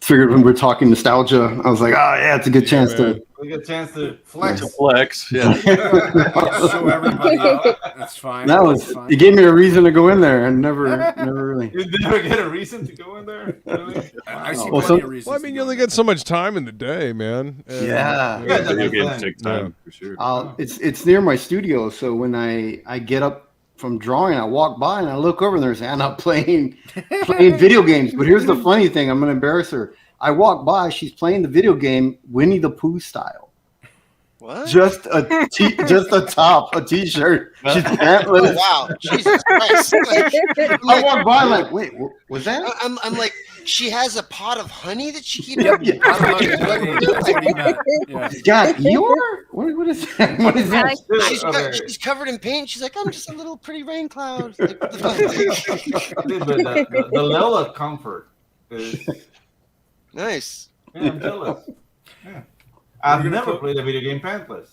figured when we're talking nostalgia, I was like, oh yeah, it's a good chance man. to We get a chance to flex. Yeah. Show everybody up. That's fine. That was. That's fine. You gave me a reason to go in there, and never really. You never get a reason to go in there. Really? I see Well, plenty so- of reasons. Well, I mean, you only get so much time in the day, man. And, Yeah. Yeah, that's Video the games thing. take time for sure. It's near my studio, so when I get up from drawing, I walk by and I look over and there's Anna playing video games. But here's the funny thing: I'm gonna embarrass her. I walk by, she's playing the video game Winnie the Pooh style. What? Just a top, a t-shirt. She's pantless. Oh, wow. Jesus Christ. Like, I walk by like, wait, was that? I'm like, she has a pot of honey that she keeps. That's what he meant. Yeah. God, Eeyore? What is that? What is that? She's covered in paint. She's like, I'm just a little pretty rain cloud. Like, what the fuck? Dude, but the level of comfort is. Nice. Yeah, I'm jealous. Yeah. I've never played a video game pantless.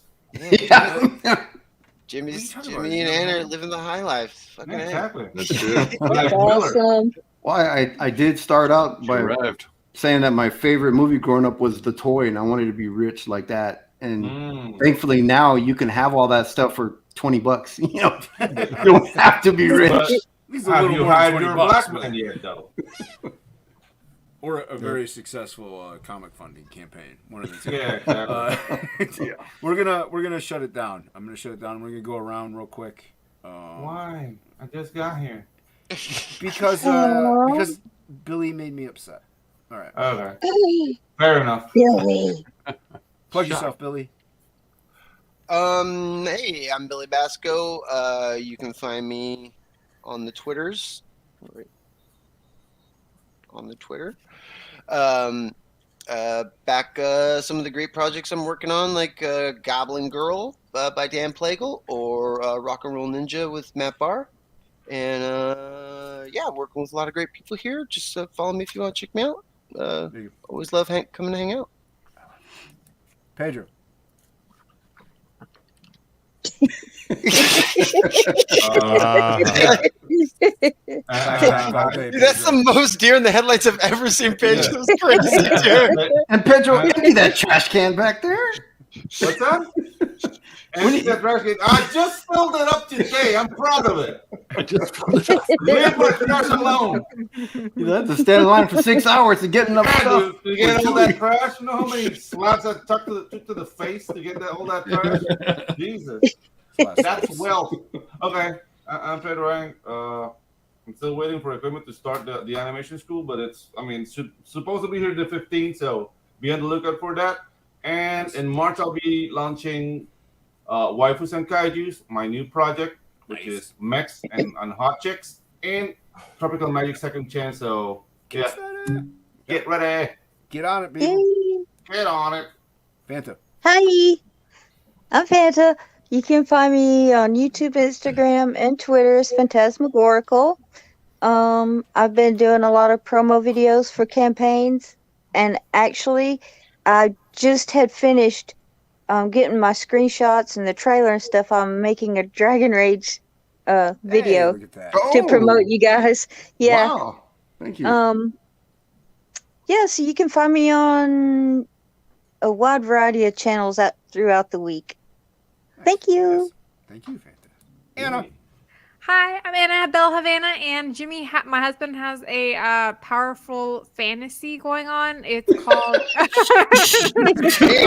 Jimmy What are you talking and about? Anna are living the high life. Fucking Yeah, A. exactly. That's true. That's awesome. Well, I did start out She by arrived. saying that my favorite movie growing up was The Toy, and I wanted to be rich like that. And thankfully now you can have all that stuff for $20. You know, you don't have to be rich. But Least a have little you more than hired 20 your bucks, black man yet, though? Or a very successful comic funding campaign. One of the two. Yeah, exactly. We're gonna shut it down. I'm gonna shut it down. We're gonna go around real quick. Why? I just got here. Because Billy made me upset. All right. Okay. Fair enough. Billy. Plug yourself, Billy. Hey, I'm Billy Bacsko. You can find me on the Twitters. On the Twitter. Back some of the great projects I'm working on, like Goblin Girl by Dan Plegel, or Rock and Roll Ninja with Matt Bahr. And yeah, working with a lot of great people here. Just follow me if you want to check me out. Always love coming to hang out. Pedro. Dude, that's the most deer in the headlights I've ever seen. Pedro, it's crazy, dude. And Pedro, empty that trash can back there. What's that? Empty that trash can. I just filled it up today. I'm proud of it. I just filled it up. Leave my trash alone. You have to stand in line for 6 hours to get enough Yeah, stuff. dude, to get all that trash, you know how many slaps I took to the face to get all that trash? Jesus. That's wealth. Okay, I'm Pedro Ang. I'm still waiting for equipment to start the animation school, but it's supposed to be here the 15th, so be on the lookout for that. And in March, I'll be launching Waifus and Kaijus, my new project, which is Mechs and Hot Chicks, and Tropical Magic Second Chance. So yeah, get ready. Get on it, people. Get on it. Fanta. Hi, I'm Fanta. You can find me on YouTube, Instagram, and Twitter as Phantasmagorical. I've been doing a lot of promo videos for campaigns, and actually, I just had finished getting my screenshots and the trailer and stuff. I'm making a Dragon Rage video to promote you guys. Yeah. Wow. Thank you. Yeah, so you can find me on a wide variety of channels throughout the week. Thank you. Yes. Thank you, Fanta. Anna. Hi, I'm Anna Bell Havana, and Jimmy, my husband, has a powerful fantasy going on. It's called.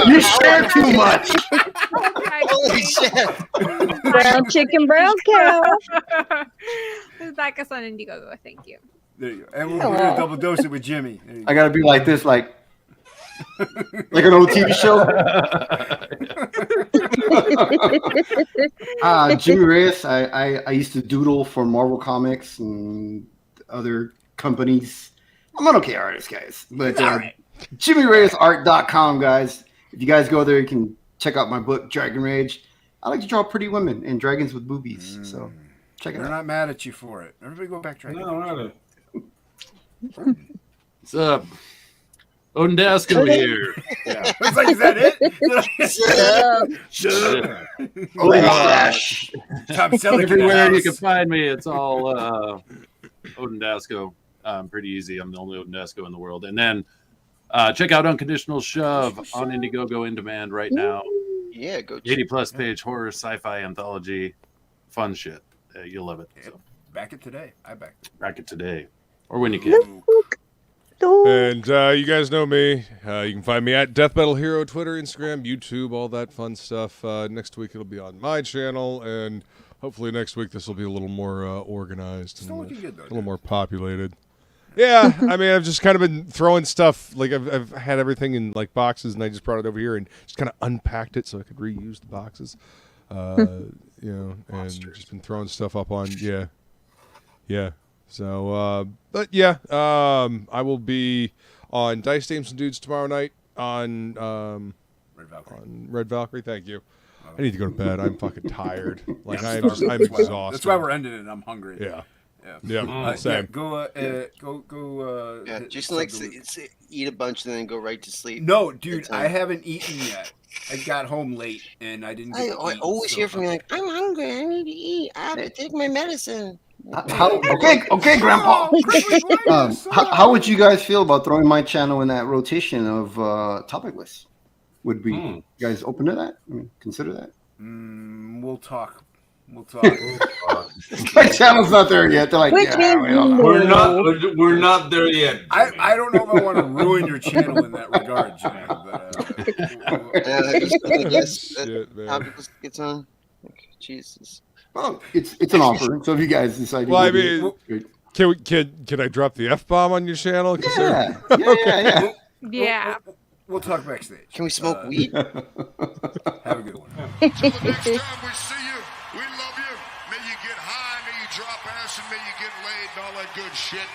You share too much. Holy shit. Brown chicken, brown cow. This is Backo on Indiegogo. Thank you. There you go. And we're going to double dose it with Jimmy. There you I gotta be like this, like an old TV show. Jimmy Reyes. I used to doodle for Marvel Comics and other companies. I'm an okay artist, guys. But JimmyReyesArt.com, guys. If you guys go there, you can check out my book, Dragon Rage. I like to draw pretty women and dragons with boobies. So check it We're out. not mad at you for it. Everybody go back, Dragon. No, really. What's up? Odendasco here. Yeah. It's like, is that it? Shut up. Oh, gosh. Top selling Everywhere you can find me, it's all Odendasco. Pretty easy. I'm the only Odendasco in the world. And then Check out Unconditional Shove on Indiegogo in demand right now. Yeah, go. 80+ page horror sci-fi anthology, fun shit. You'll love it. So. Back it today. I backed it. Back it today, or when you can. And you guys know me. You can find me at Death Metal Hero, Twitter, Instagram, YouTube, all that fun stuff. Next week it'll be on my channel, and hopefully next week this will be a little more organized and looking good, though, a little more populated. Yeah, I mean, I've just kind of been throwing stuff. Like I've had everything in like boxes, and I just brought it over here and just kind of unpacked it so I could reuse the boxes. You know, and just been throwing stuff up on. Yeah. So, but yeah, I will be on Dice Dames and Dudes tomorrow night on Red Valkyrie. Thank you. I need to go to bed. I'm fucking tired. Like I'm exhausted. That's why we're ending it. I'm hungry. Yeah. Yeah. Same. Go. Yeah, Jason likes to eat a bunch and then go right to sleep. No, dude, I haven't eaten yet. I got home late and I didn't. I always hear from you like, I'm hungry. I need to eat. I have to take my medicine. Okay, Grandpa. How would you guys feel about throwing my channel in that rotation of TOPicLESS? Would we you guys open to that? I mean, consider that. We'll talk. My channel's not there yet. They're like, we're not there yet. I don't know if I want to ruin your channel in that regard, Jimmy. TOPicLESS gets on. Jesus. Well, it's an offer. So if you guys decide, well, I mean, can I drop the F-bomb on your channel? Yeah. Yeah. We'll talk backstage. Can we smoke weed? Have a good one. Next time we see you, we love you. May you get high, may you drop acid, may you get laid, and all that good shit.